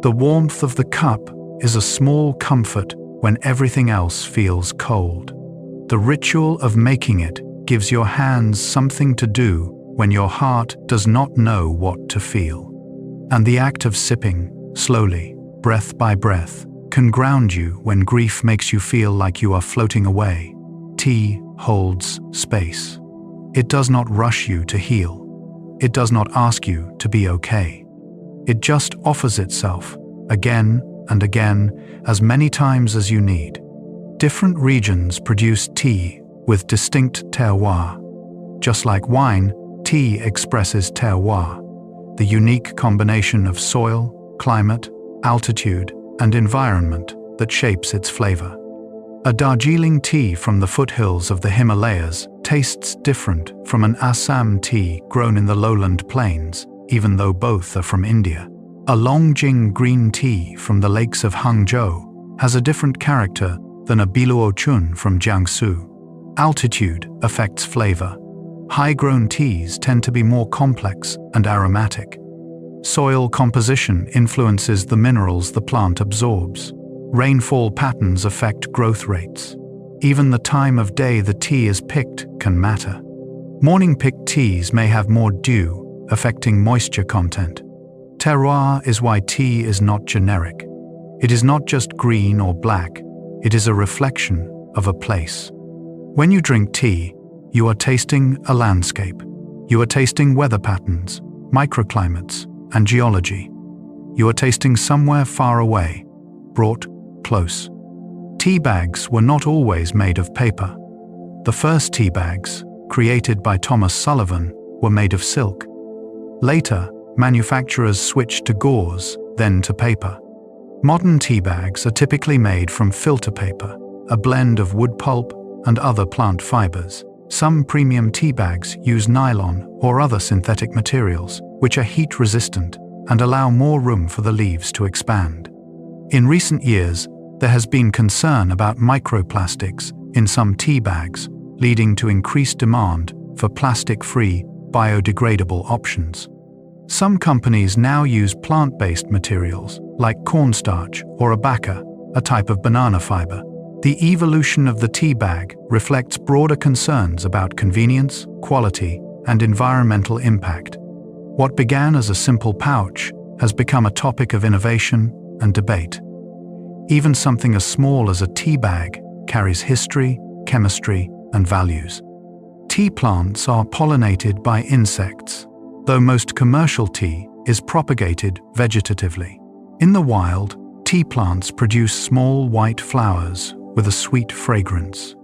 The warmth of the cup is a small comfort when everything else feels cold. The ritual of making it gives your hands something to do when your heart does not know what to feel. And the act of sipping, slowly, breath by breath, can ground you when grief makes you feel like you are floating away. Tea holds space. It does not rush you to heal. It does not ask you to be okay. It just offers itself, again and again, as many times as you need. Different regions produce tea with distinct terroir. Just like wine, tea expresses terroir, the unique combination of soil, climate, altitude, and environment that shapes its flavor. A Darjeeling tea from the foothills of the Himalayas tastes different from an Assam tea grown in the lowland plains, even though both are from India. A Longjing green tea from the lakes of Hangzhou has a different character than a Biluochun from Jiangsu. Altitude affects flavor. High-grown teas tend to be more complex and aromatic. Soil composition influences the minerals the plant absorbs. Rainfall patterns affect growth rates. Even the time of day the tea is picked can matter. Morning-picked teas may have more dew, affecting moisture content. Terroir is why tea is not generic. It is not just green or black. It is a reflection of a place. When you drink tea, you are tasting a landscape. You are tasting weather patterns, microclimates, and geology. You are tasting somewhere far away, brought close. Tea bags were not always made of paper. The first tea bags, created by Thomas Sullivan, were made of silk. Later, manufacturers switched to gauze, then to paper. Modern tea bags are typically made from filter paper, a blend of wood pulp and other plant fibers. Some premium tea bags use nylon or other synthetic materials, which are heat-resistant and allow more room for the leaves to expand. In recent years, there has been concern about microplastics in some tea bags, leading to increased demand for plastic-free, biodegradable options. Some companies now use plant-based materials, like cornstarch or abaca, a type of banana fiber. The evolution of the tea bag reflects broader concerns about convenience, quality, and environmental impact. What began as a simple pouch has become a topic of innovation and debate. Even something as small as a tea bag carries history, chemistry, and values. Tea plants are pollinated by insects, though most commercial tea is propagated vegetatively. In the wild, tea plants produce small white flowers with a sweet fragrance.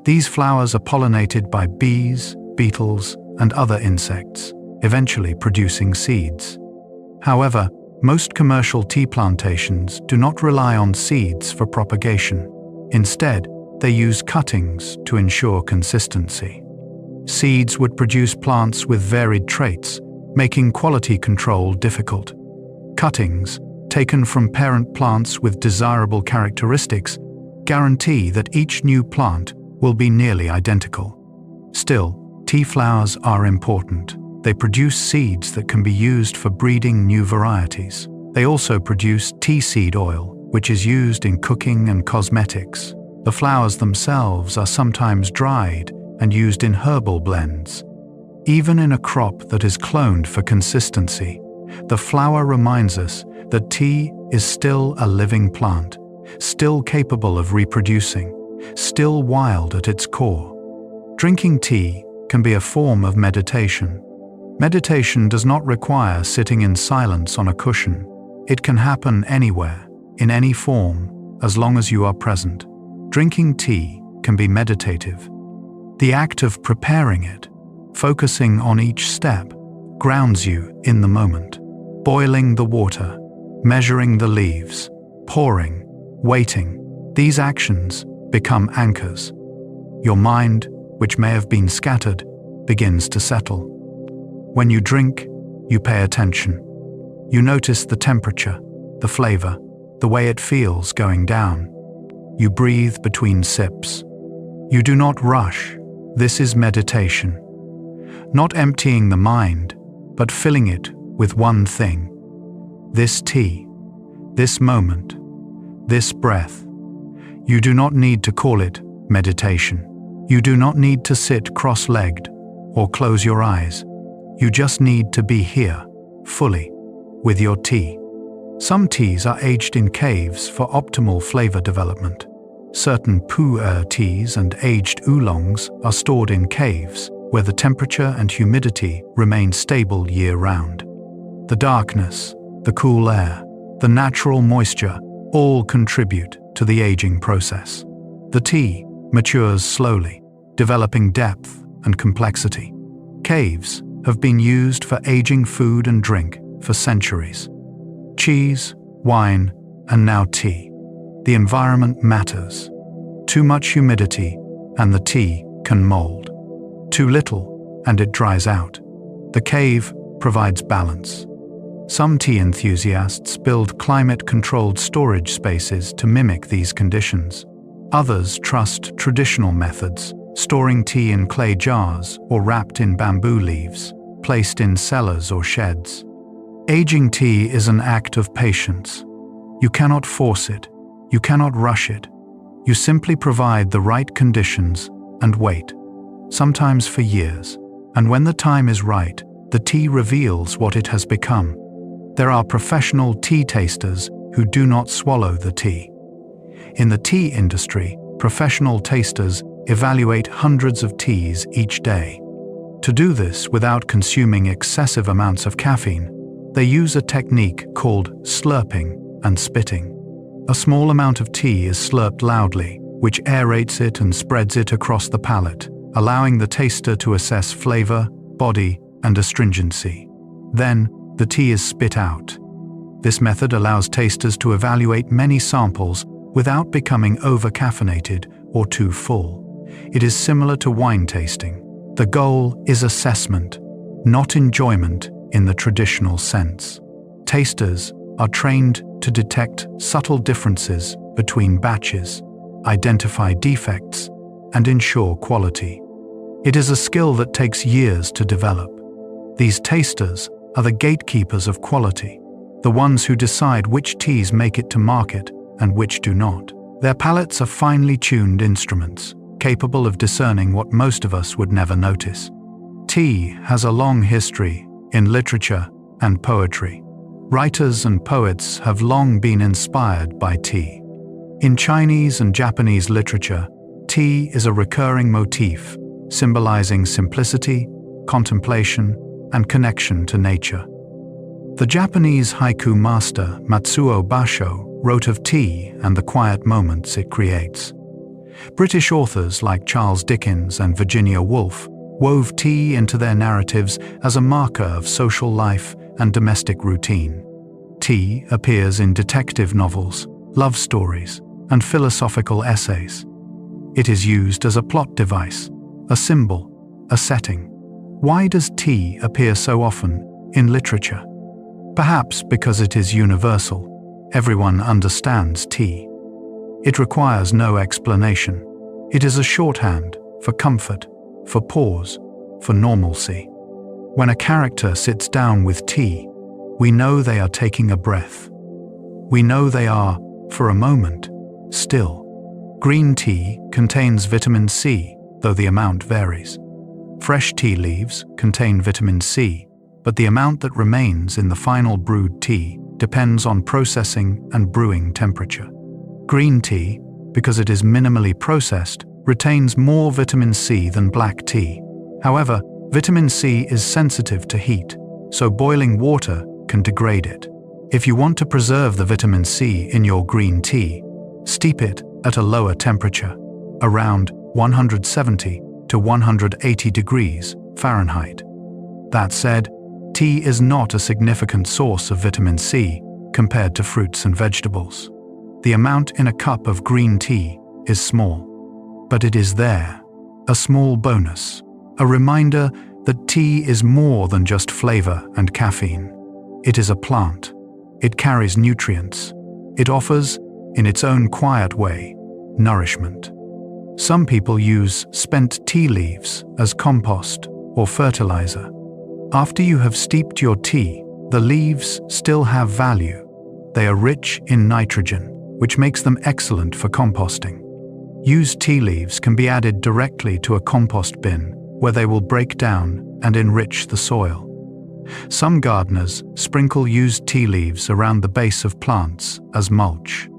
These flowers are pollinated by bees, beetles, and other insects, eventually producing seeds. However, most commercial tea plantations do not rely on seeds for propagation. Instead, they use cuttings to ensure consistency. Seeds would produce plants with varied traits, making quality control difficult. Cuttings, taken from parent plants with desirable characteristics, guarantee that each new plant will be nearly identical. Still, tea flowers are important. They produce seeds that can be used for breeding new varieties. They also produce tea seed oil, which is used in cooking and cosmetics. The flowers themselves are sometimes dried and used in herbal blends. Even in a crop that is cloned for consistency, the flower reminds us that tea is still a living plant, still capable of reproducing, still wild at its core. Drinking tea can be a form of meditation. Meditation does not require sitting in silence on a cushion. It can happen anywhere, in any form, as long as you are present. Drinking tea can be meditative. The act of preparing it, focusing on each step, grounds you in the moment. Boiling the water, measuring the leaves, pouring, waiting, these actions become anchors. Your mind, which may have been scattered, begins to settle. When you drink, you pay attention. You notice the temperature, the flavor, the way it feels going down. You breathe between sips. You do not rush. This is meditation. Not emptying the mind, but filling it with one thing. This tea, this moment, this breath. You do not need to call it meditation. You do not need to sit cross-legged or close your eyes. You just need to be here, fully, with your tea. Some teas are aged in caves for optimal flavor development. Certain pu'er teas and aged oolongs are stored in caves where the temperature and humidity remain stable year-round. The darkness, the cool air, the natural moisture all contribute to the aging process. The tea matures slowly, developing depth and complexity. Caves have been used for aging food and drink for centuries. Cheese, wine, and now tea. The environment matters. Too much humidity, and the tea can mold. Too little, and it dries out. The cave provides balance. Some tea enthusiasts build climate-controlled storage spaces to mimic these conditions. Others trust traditional methods, storing tea in clay jars or wrapped in bamboo leaves, placed in cellars or sheds. Aging tea is an act of patience. You cannot force it. You cannot rush it. You simply provide the right conditions and wait, sometimes for years. And when the time is right, the tea reveals what it has become. There are professional tea tasters who do not swallow the tea. In the tea industry, professional tasters evaluate hundreds of teas each day. To do this without consuming excessive amounts of caffeine, they use a technique called slurping and spitting. A small amount of tea is slurped loudly, which aerates it and spreads it across the palate, allowing the taster to assess flavor, body, and astringency. Then, the tea is spit out. This method allows tasters to evaluate many samples without becoming over-caffeinated or too full. It is similar to wine tasting. The goal is assessment, not enjoyment in the traditional sense. Tasters are trained to detect subtle differences between batches, identify defects, and ensure quality. It is a skill that takes years to develop. These tasters are the gatekeepers of quality, the ones who decide which teas make it to market and which do not. Their palates are finely tuned instruments, capable of discerning what most of us would never notice. Tea has a long history in literature and poetry. Writers and poets have long been inspired by tea. In Chinese and Japanese literature, tea is a recurring motif, symbolizing simplicity, contemplation, and connection to nature. The Japanese haiku master Matsuo Basho wrote of tea and the quiet moments it creates. British authors like Charles Dickens and Virginia Woolf wove tea into their narratives as a marker of social life and domestic routine. Tea appears in detective novels, love stories, and philosophical essays. It is used as a plot device, a symbol, a setting. Why does tea appear so often in literature? Perhaps because it is universal. Everyone understands tea. It requires no explanation. It is a shorthand for comfort, for pause, for normalcy. When a character sits down with tea, we know they are taking a breath. We know they are, for a moment, still. Green tea contains vitamin C, though the amount varies. Fresh tea leaves contain vitamin C, but the amount that remains in the final brewed tea depends on processing and brewing temperature. Green tea, because it is minimally processed, retains more vitamin C than black tea. However, vitamin C is sensitive to heat, so boiling water can degrade it. If you want to preserve the vitamin C in your green tea, steep it at a lower temperature, around 170 to 180 degrees Fahrenheit. That said, tea is not a significant source of vitamin C compared to fruits and vegetables. The amount in a cup of green tea is small, but it is there, a small bonus, a reminder that tea is more than just flavor and caffeine. It is a plant. It carries nutrients. It offers, in its own quiet way, nourishment. Some people use spent tea leaves as compost or fertilizer. After you have steeped your tea, the leaves still have value. They are rich in nitrogen, which makes them excellent for composting. Used tea leaves can be added directly to a compost bin, where they will break down and enrich the soil. Some gardeners sprinkle used tea leaves around the base of plants as mulch.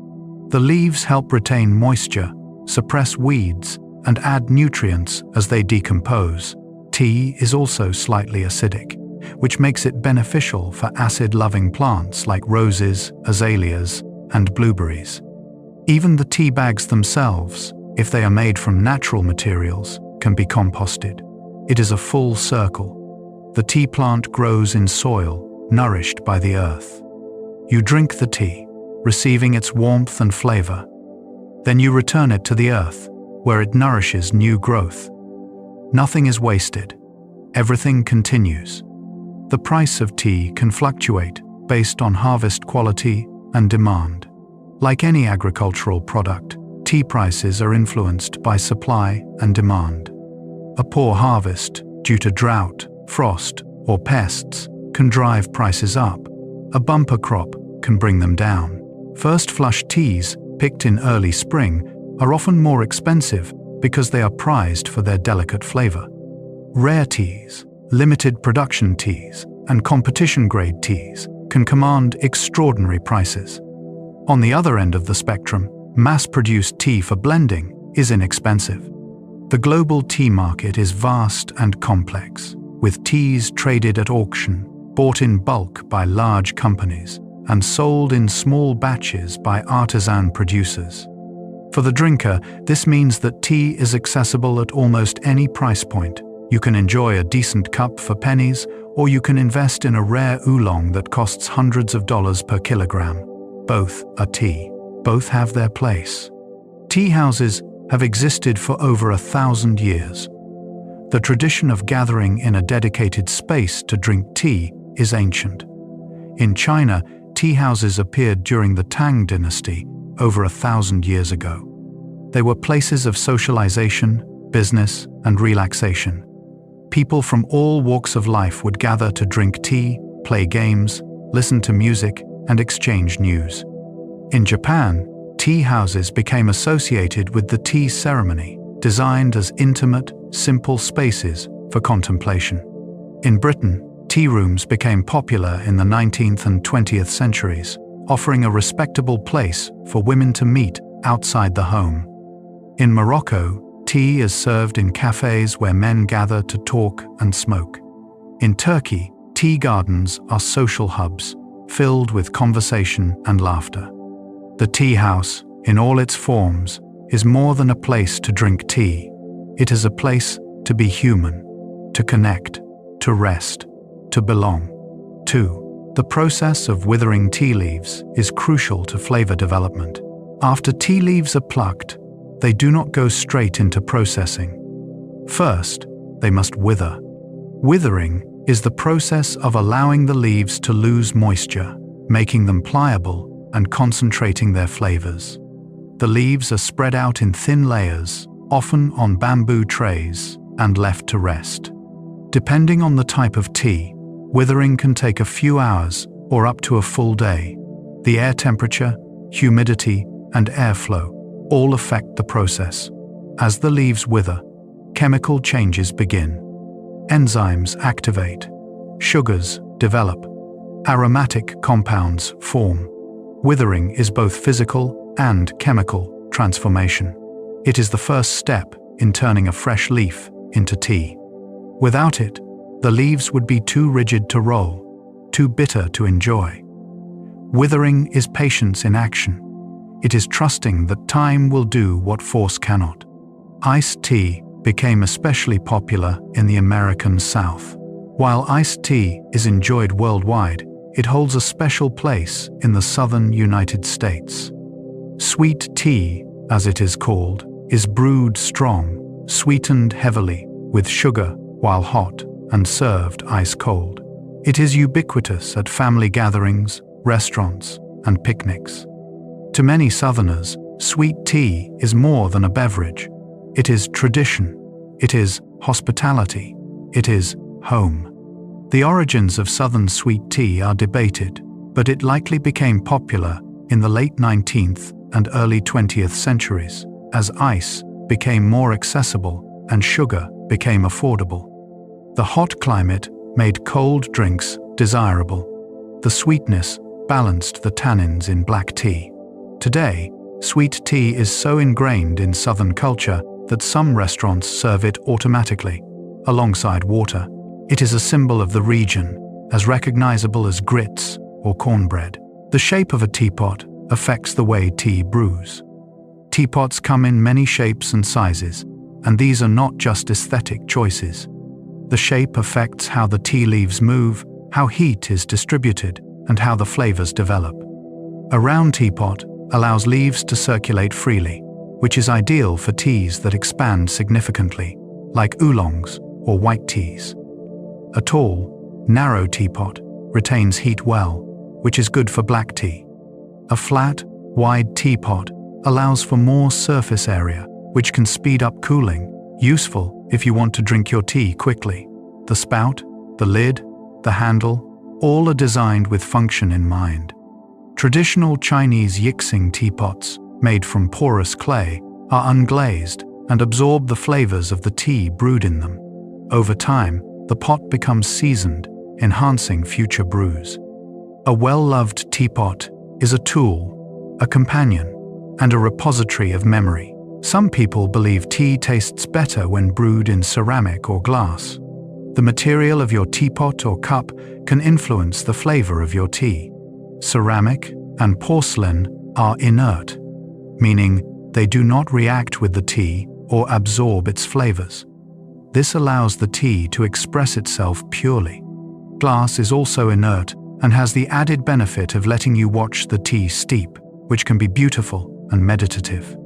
The leaves help retain moisture, suppress weeds, and add nutrients as they decompose. Tea is also slightly acidic, which makes it beneficial for acid-loving plants like roses, azaleas, and blueberries. Even the tea bags themselves, if they are made from natural materials, can be composted. It is a full circle. The tea plant grows in soil, nourished by the earth. You drink the tea, receiving its warmth and flavor. Then you return it to the earth, where it nourishes new growth. Nothing is wasted. Everything continues. The price of tea can fluctuate based on harvest quality and demand. Like any agricultural product, tea prices are influenced by supply and demand. A poor harvest, due to drought, frost, or pests, can drive prices up. A bumper crop can bring them down. First flush teas, picked in early spring, are often more expensive because they are prized for their delicate flavor. Rare teas, limited production teas, and competition-grade teas can command extraordinary prices. On the other end of the spectrum, mass-produced tea for blending is inexpensive. The global tea market is vast and complex, with teas traded at auction, bought in bulk by large companies, and sold in small batches by artisan producers. For the drinker, this means that tea is accessible at almost any price point. You can enjoy a decent cup for pennies, or you can invest in a rare oolong that costs hundreds of dollars per kilogram. Both are tea. Both have their place. Tea houses have existed for over 1,000 years. The tradition of gathering in a dedicated space to drink tea is ancient. In China, tea houses appeared during the Tang dynasty over 1,000 years ago. They were places of socialization, business, and relaxation. People from all walks of life would gather to drink tea, play games, listen to music, and exchange news. In Japan, tea houses became associated with the tea ceremony, designed as intimate, simple spaces for contemplation. In Britain, tea rooms became popular in the 19th and 20th centuries, offering a respectable place for women to meet outside the home. In Morocco, tea is served in cafes where men gather to talk and smoke. In Turkey, tea gardens are social hubs, filled with conversation and laughter. The tea house, in all its forms, is more than a place to drink tea. It is a place to be human, to connect, to rest, to belong. 2. The process of withering tea leaves is crucial to flavor development. After tea leaves are plucked, they do not go straight into processing. First, they must wither. Withering is the process of allowing the leaves to lose moisture, making them pliable and concentrating their flavors. The leaves are spread out in thin layers, often on bamboo trays, and left to rest. Depending on the type of tea, withering can take a few hours or up to a full day. The air temperature, humidity, and airflow all affect the process. As the leaves wither, chemical changes begin. Enzymes activate, sugars develop, aromatic compounds form. Withering is both physical and chemical transformation. It is the first step in turning a fresh leaf into tea. Without it, the leaves would be too rigid to roll, too bitter to enjoy. Withering is patience in action. It is trusting that time will do what force cannot. Iced tea became especially popular in the American South. While iced tea is enjoyed worldwide, it holds a special place in the southern United States. Sweet tea, as it is called, is brewed strong, sweetened heavily with sugar while hot, and served ice-cold. It is ubiquitous at family gatherings, restaurants, and picnics. To many Southerners, sweet tea is more than a beverage. It is tradition. It is hospitality. It is home. The origins of Southern sweet tea are debated, but it likely became popular in the late 19th and early 20th centuries, as ice became more accessible and sugar became affordable. The hot climate made cold drinks desirable. The sweetness balanced the tannins in black tea. Today, sweet tea is so ingrained in Southern culture that some restaurants serve it automatically, alongside water. It is a symbol of the region, as recognizable as grits or cornbread. The shape of a teapot affects the way tea brews. Teapots come in many shapes and sizes, and these are not just aesthetic choices. The shape affects how the tea leaves move, how heat is distributed, and how the flavors develop. A round teapot allows leaves to circulate freely, which is ideal for teas that expand significantly, like oolongs or white teas. A tall, narrow teapot retains heat well, which is good for black tea. A flat, wide teapot allows for more surface area, which can speed up cooling, useful if you want to drink your tea quickly. The spout, the lid, the handle, all are designed with function in mind. Traditional Chinese yixing teapots, made from porous clay, are unglazed and absorb the flavors of the tea brewed in them. Over time, the pot becomes seasoned, enhancing future brews. A well-loved teapot is a tool, a companion, and a repository of memory. Some people believe tea tastes better when brewed in ceramic or glass. The material of your teapot or cup can influence the flavor of your tea. Ceramic and porcelain are inert, meaning they do not react with the tea or absorb its flavors. This allows the tea to express itself purely. Glass is also inert and has the added benefit of letting you watch the tea steep, which can be beautiful and meditative.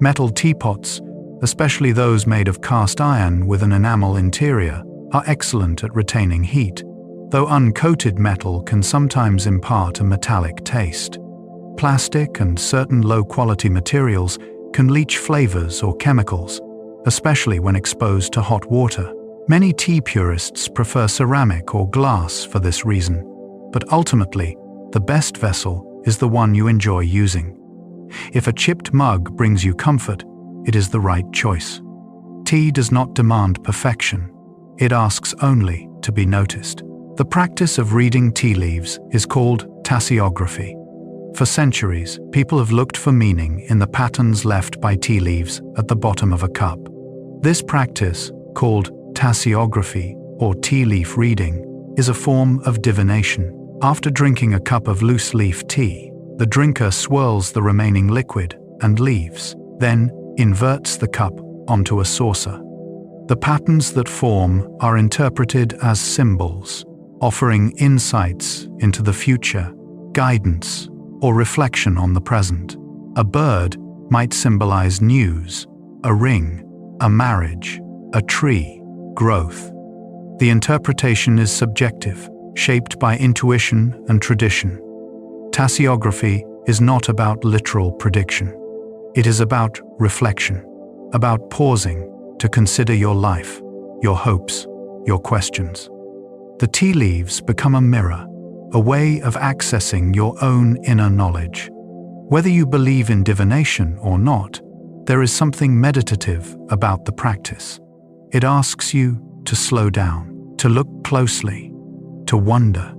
Metal teapots, especially those made of cast iron with an enamel interior, are excellent at retaining heat, though uncoated metal can sometimes impart a metallic taste. Plastic and certain low-quality materials can leach flavors or chemicals, especially when exposed to hot water. Many tea purists prefer ceramic or glass for this reason, but ultimately, the best vessel is the one you enjoy using. If a chipped mug brings you comfort, it is the right choice. Tea does not demand perfection. It asks only to be noticed. The practice of reading tea leaves is called tasseography. For centuries, people have looked for meaning in the patterns left by tea leaves at the bottom of a cup. This practice, called tasseography or tea leaf reading, is a form of divination. After drinking a cup of loose leaf tea, the drinker swirls the remaining liquid and leaves, then inverts the cup onto a saucer. The patterns that form are interpreted as symbols, offering insights into the future, guidance, or reflection on the present. A bird might symbolize news, a ring, a marriage, a tree, growth. The interpretation is subjective, shaped by intuition and tradition. Tasseography is not about literal prediction. It is about reflection, about pausing to consider your life, your hopes, your questions. The tea leaves become a mirror, a way of accessing your own inner knowledge. Whether you believe in divination or not, there is something meditative about the practice. It asks you to slow down, to look closely, to wonder.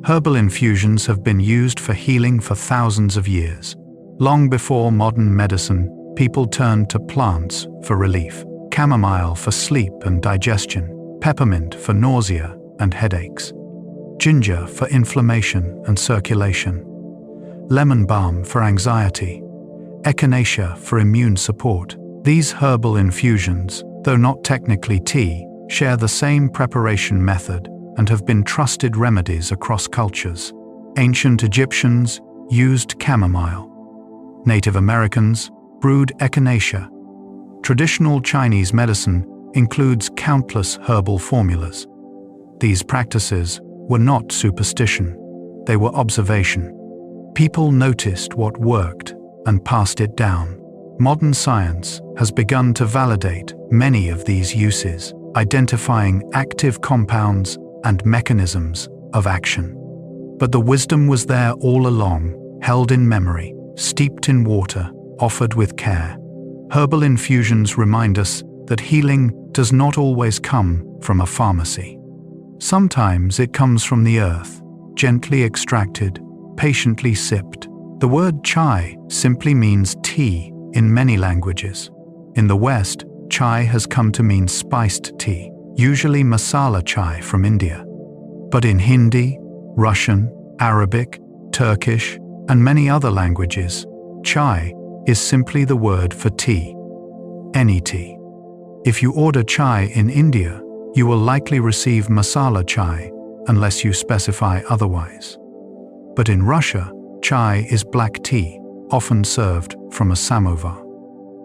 Herbal infusions have been used for healing for thousands of years. Long before modern medicine, people turned to plants for relief. Chamomile for sleep and digestion, peppermint for nausea and headaches, ginger for inflammation and circulation, lemon balm for anxiety, echinacea for immune support. These herbal infusions, though not technically tea, share the same preparation method and have been trusted remedies across cultures. Ancient Egyptians used chamomile. Native Americans brewed echinacea. Traditional Chinese medicine includes countless herbal formulas. These practices were not superstition, they were observation. People noticed what worked and passed it down. Modern science has begun to validate many of these uses, identifying active compounds and mechanisms of action. But the wisdom was there all along, held in memory, steeped in water, offered with care. Herbal infusions remind us that healing does not always come from a pharmacy. Sometimes it comes from the earth, gently extracted, patiently sipped. The word chai simply means tea in many languages. In the West, chai has come to mean spiced tea, usually masala chai from India. But in Hindi, Russian, Arabic, Turkish, and many other languages, chai is simply the word for tea. Any tea. If you order chai in India, you will likely receive masala chai unless you specify otherwise. But in Russia, chai is black tea, often served from a samovar.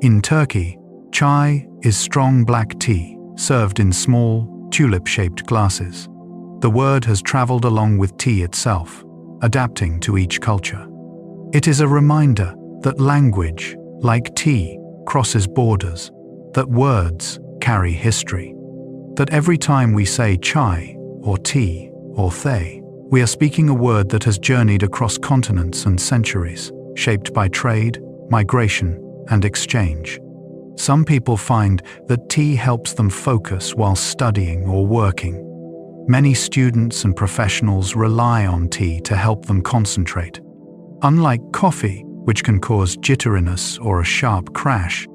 In Turkey, chai is strong black tea, served in small, tulip-shaped glasses. The word has traveled along with tea itself, adapting to each culture. It is a reminder that language, like tea, crosses borders, that words carry history, that every time we say chai, or tea, or thay, we are speaking a word that has journeyed across continents and centuries, shaped by trade, migration, and exchange. Some people find that tea helps them focus while studying or working. Many students and professionals rely on tea to help them concentrate. Unlike coffee, which can cause jitteriness or a sharp crash,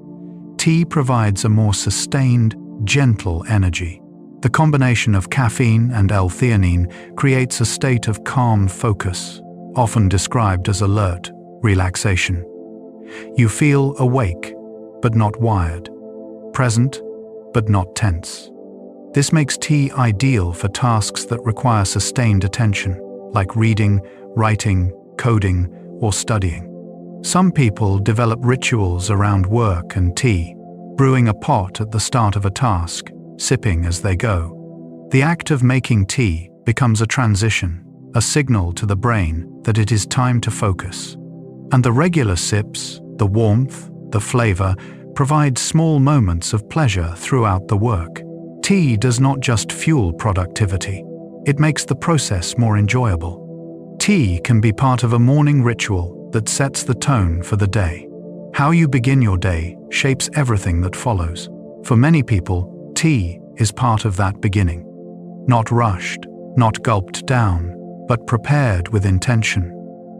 tea provides a more sustained, gentle energy. The combination of caffeine and L-theanine creates a state of calm focus, often described as alert relaxation. You feel awake, but not wired, present, but not tense. This makes tea ideal for tasks that require sustained attention, like reading, writing, coding, or studying. Some people develop rituals around work and tea, brewing a pot at the start of a task, sipping as they go. The act of making tea becomes a transition, a signal to the brain that it is time to focus. And the regular sips, the warmth, the flavor, provide small moments of pleasure throughout the work. Tea does not just fuel productivity, it makes the process more enjoyable. Tea can be part of a morning ritual that sets the tone for the day. How you begin your day shapes everything that follows. For many people, tea is part of that beginning. Not rushed, not gulped down, but prepared with intention.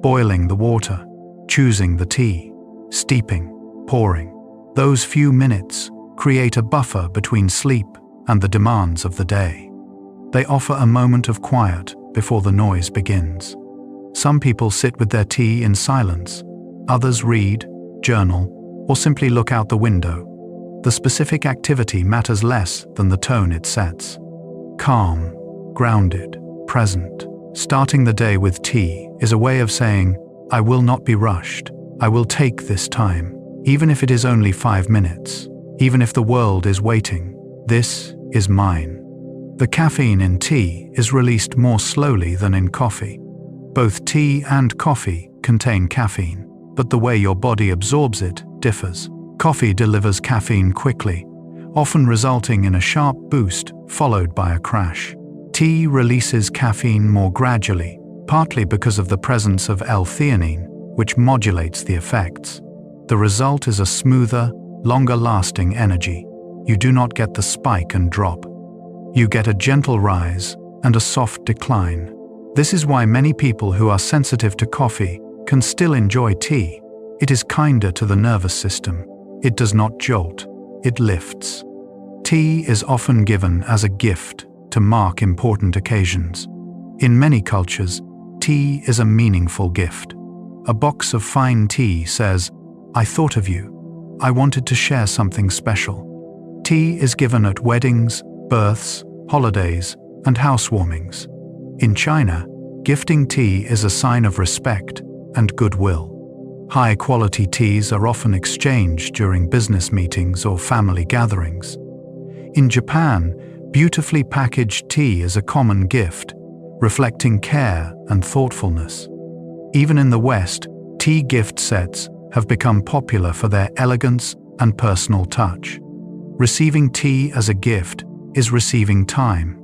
Boiling the water, choosing the tea, steeping, pouring. Those few minutes create a buffer between sleep and the demands of the day. They offer a moment of quiet before the noise begins. Some people sit with their tea in silence. Others read, journal, or simply look out the window. The specific activity matters less than the tone it sets. Calm, grounded, present. Starting the day with tea is a way of saying, I will not be rushed. I will take this time, even if it is only 5 minutes, even if the world is waiting. This is mine. The caffeine in tea is released more slowly than in coffee. Both tea and coffee contain caffeine, but the way your body absorbs it differs. Coffee delivers caffeine quickly, often resulting in a sharp boost followed by a crash. Tea releases caffeine more gradually, partly because of the presence of L-theanine, which modulates the effects. The result is a smoother, longer-lasting energy. You do not get the spike and drop. You get a gentle rise and a soft decline. This is why many people who are sensitive to coffee can still enjoy tea. It is kinder to the nervous system. It does not jolt, it lifts. Tea is often given as a gift to mark important occasions. In many cultures, tea is a meaningful gift. A box of fine tea says, I thought of you. I wanted to share something special. Tea is given at weddings, births, holidays, and housewarmings. In China, gifting tea is a sign of respect and goodwill. High-quality teas are often exchanged during business meetings or family gatherings. In Japan, beautifully packaged tea is a common gift, reflecting care and thoughtfulness. Even in the West, tea gift sets have become popular for their elegance and personal touch. Receiving tea as a gift is receiving time.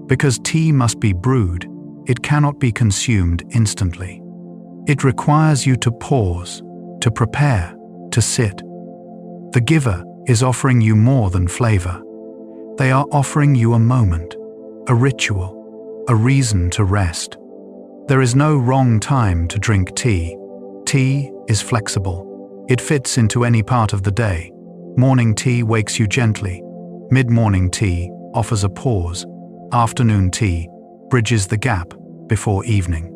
Because tea must be brewed, it cannot be consumed instantly. It requires you to pause, to prepare, to sit. The giver is offering you more than flavor. They are offering you a moment, a ritual, a reason to rest. There is no wrong time to drink tea. Tea is flexible. It fits into any part of the day. Morning tea wakes you gently. Mid-morning tea offers a pause. Afternoon tea bridges the gap before evening.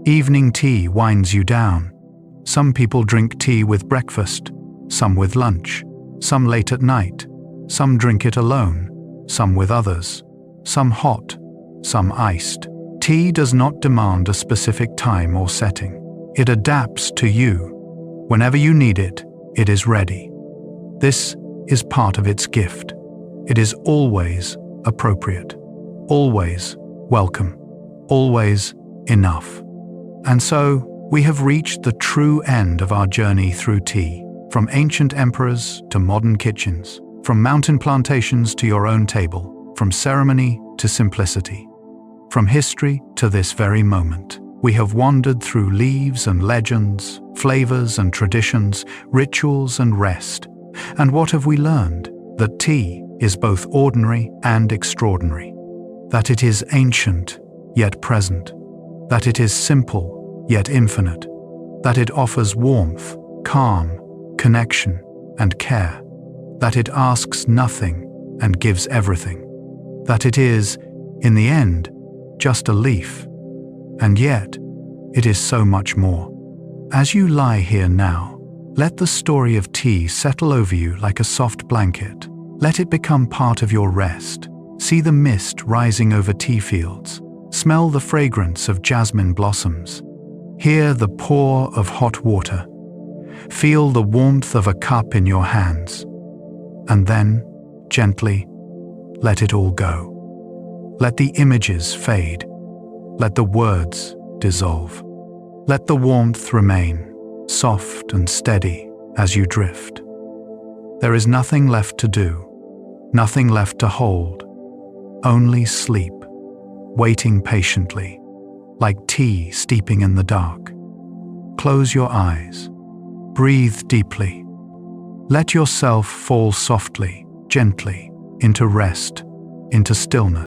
Evening tea winds you down. Some people drink tea with breakfast, some with lunch, some late at night. Some drink it alone, some with others, some hot, some iced. Tea does not demand a specific time or setting. It adapts to you. Whenever you need it, it is ready. This is part of its gift. It is always appropriate, always welcome, always enough. And so, we have reached the true end of our journey through tea, from ancient emperors to modern kitchens, from mountain plantations to your own table, from ceremony to simplicity. From history to this very moment, we have wandered through leaves and legends, flavors and traditions, rituals and rest. And what have we learned? That tea is both ordinary and extraordinary. That it is ancient, yet present. That it is simple, yet infinite. That it offers warmth, calm, connection, and care. That it asks nothing and gives everything. That it is, in the end, just a leaf. And yet, it is so much more. As you lie here now, let the story of tea settle over you like a soft blanket. Let it become part of your rest. See the mist rising over tea fields. Smell the fragrance of jasmine blossoms. Hear the pour of hot water. Feel the warmth of a cup in your hands. And then, gently, let it all go. Let the images fade. Let the words dissolve. Let the warmth remain, soft and steady as you drift. There is nothing left to do, nothing left to hold, only sleep, waiting patiently, like tea steeping in the dark. Close your eyes, breathe deeply. Let yourself fall softly, gently, into rest, into stillness.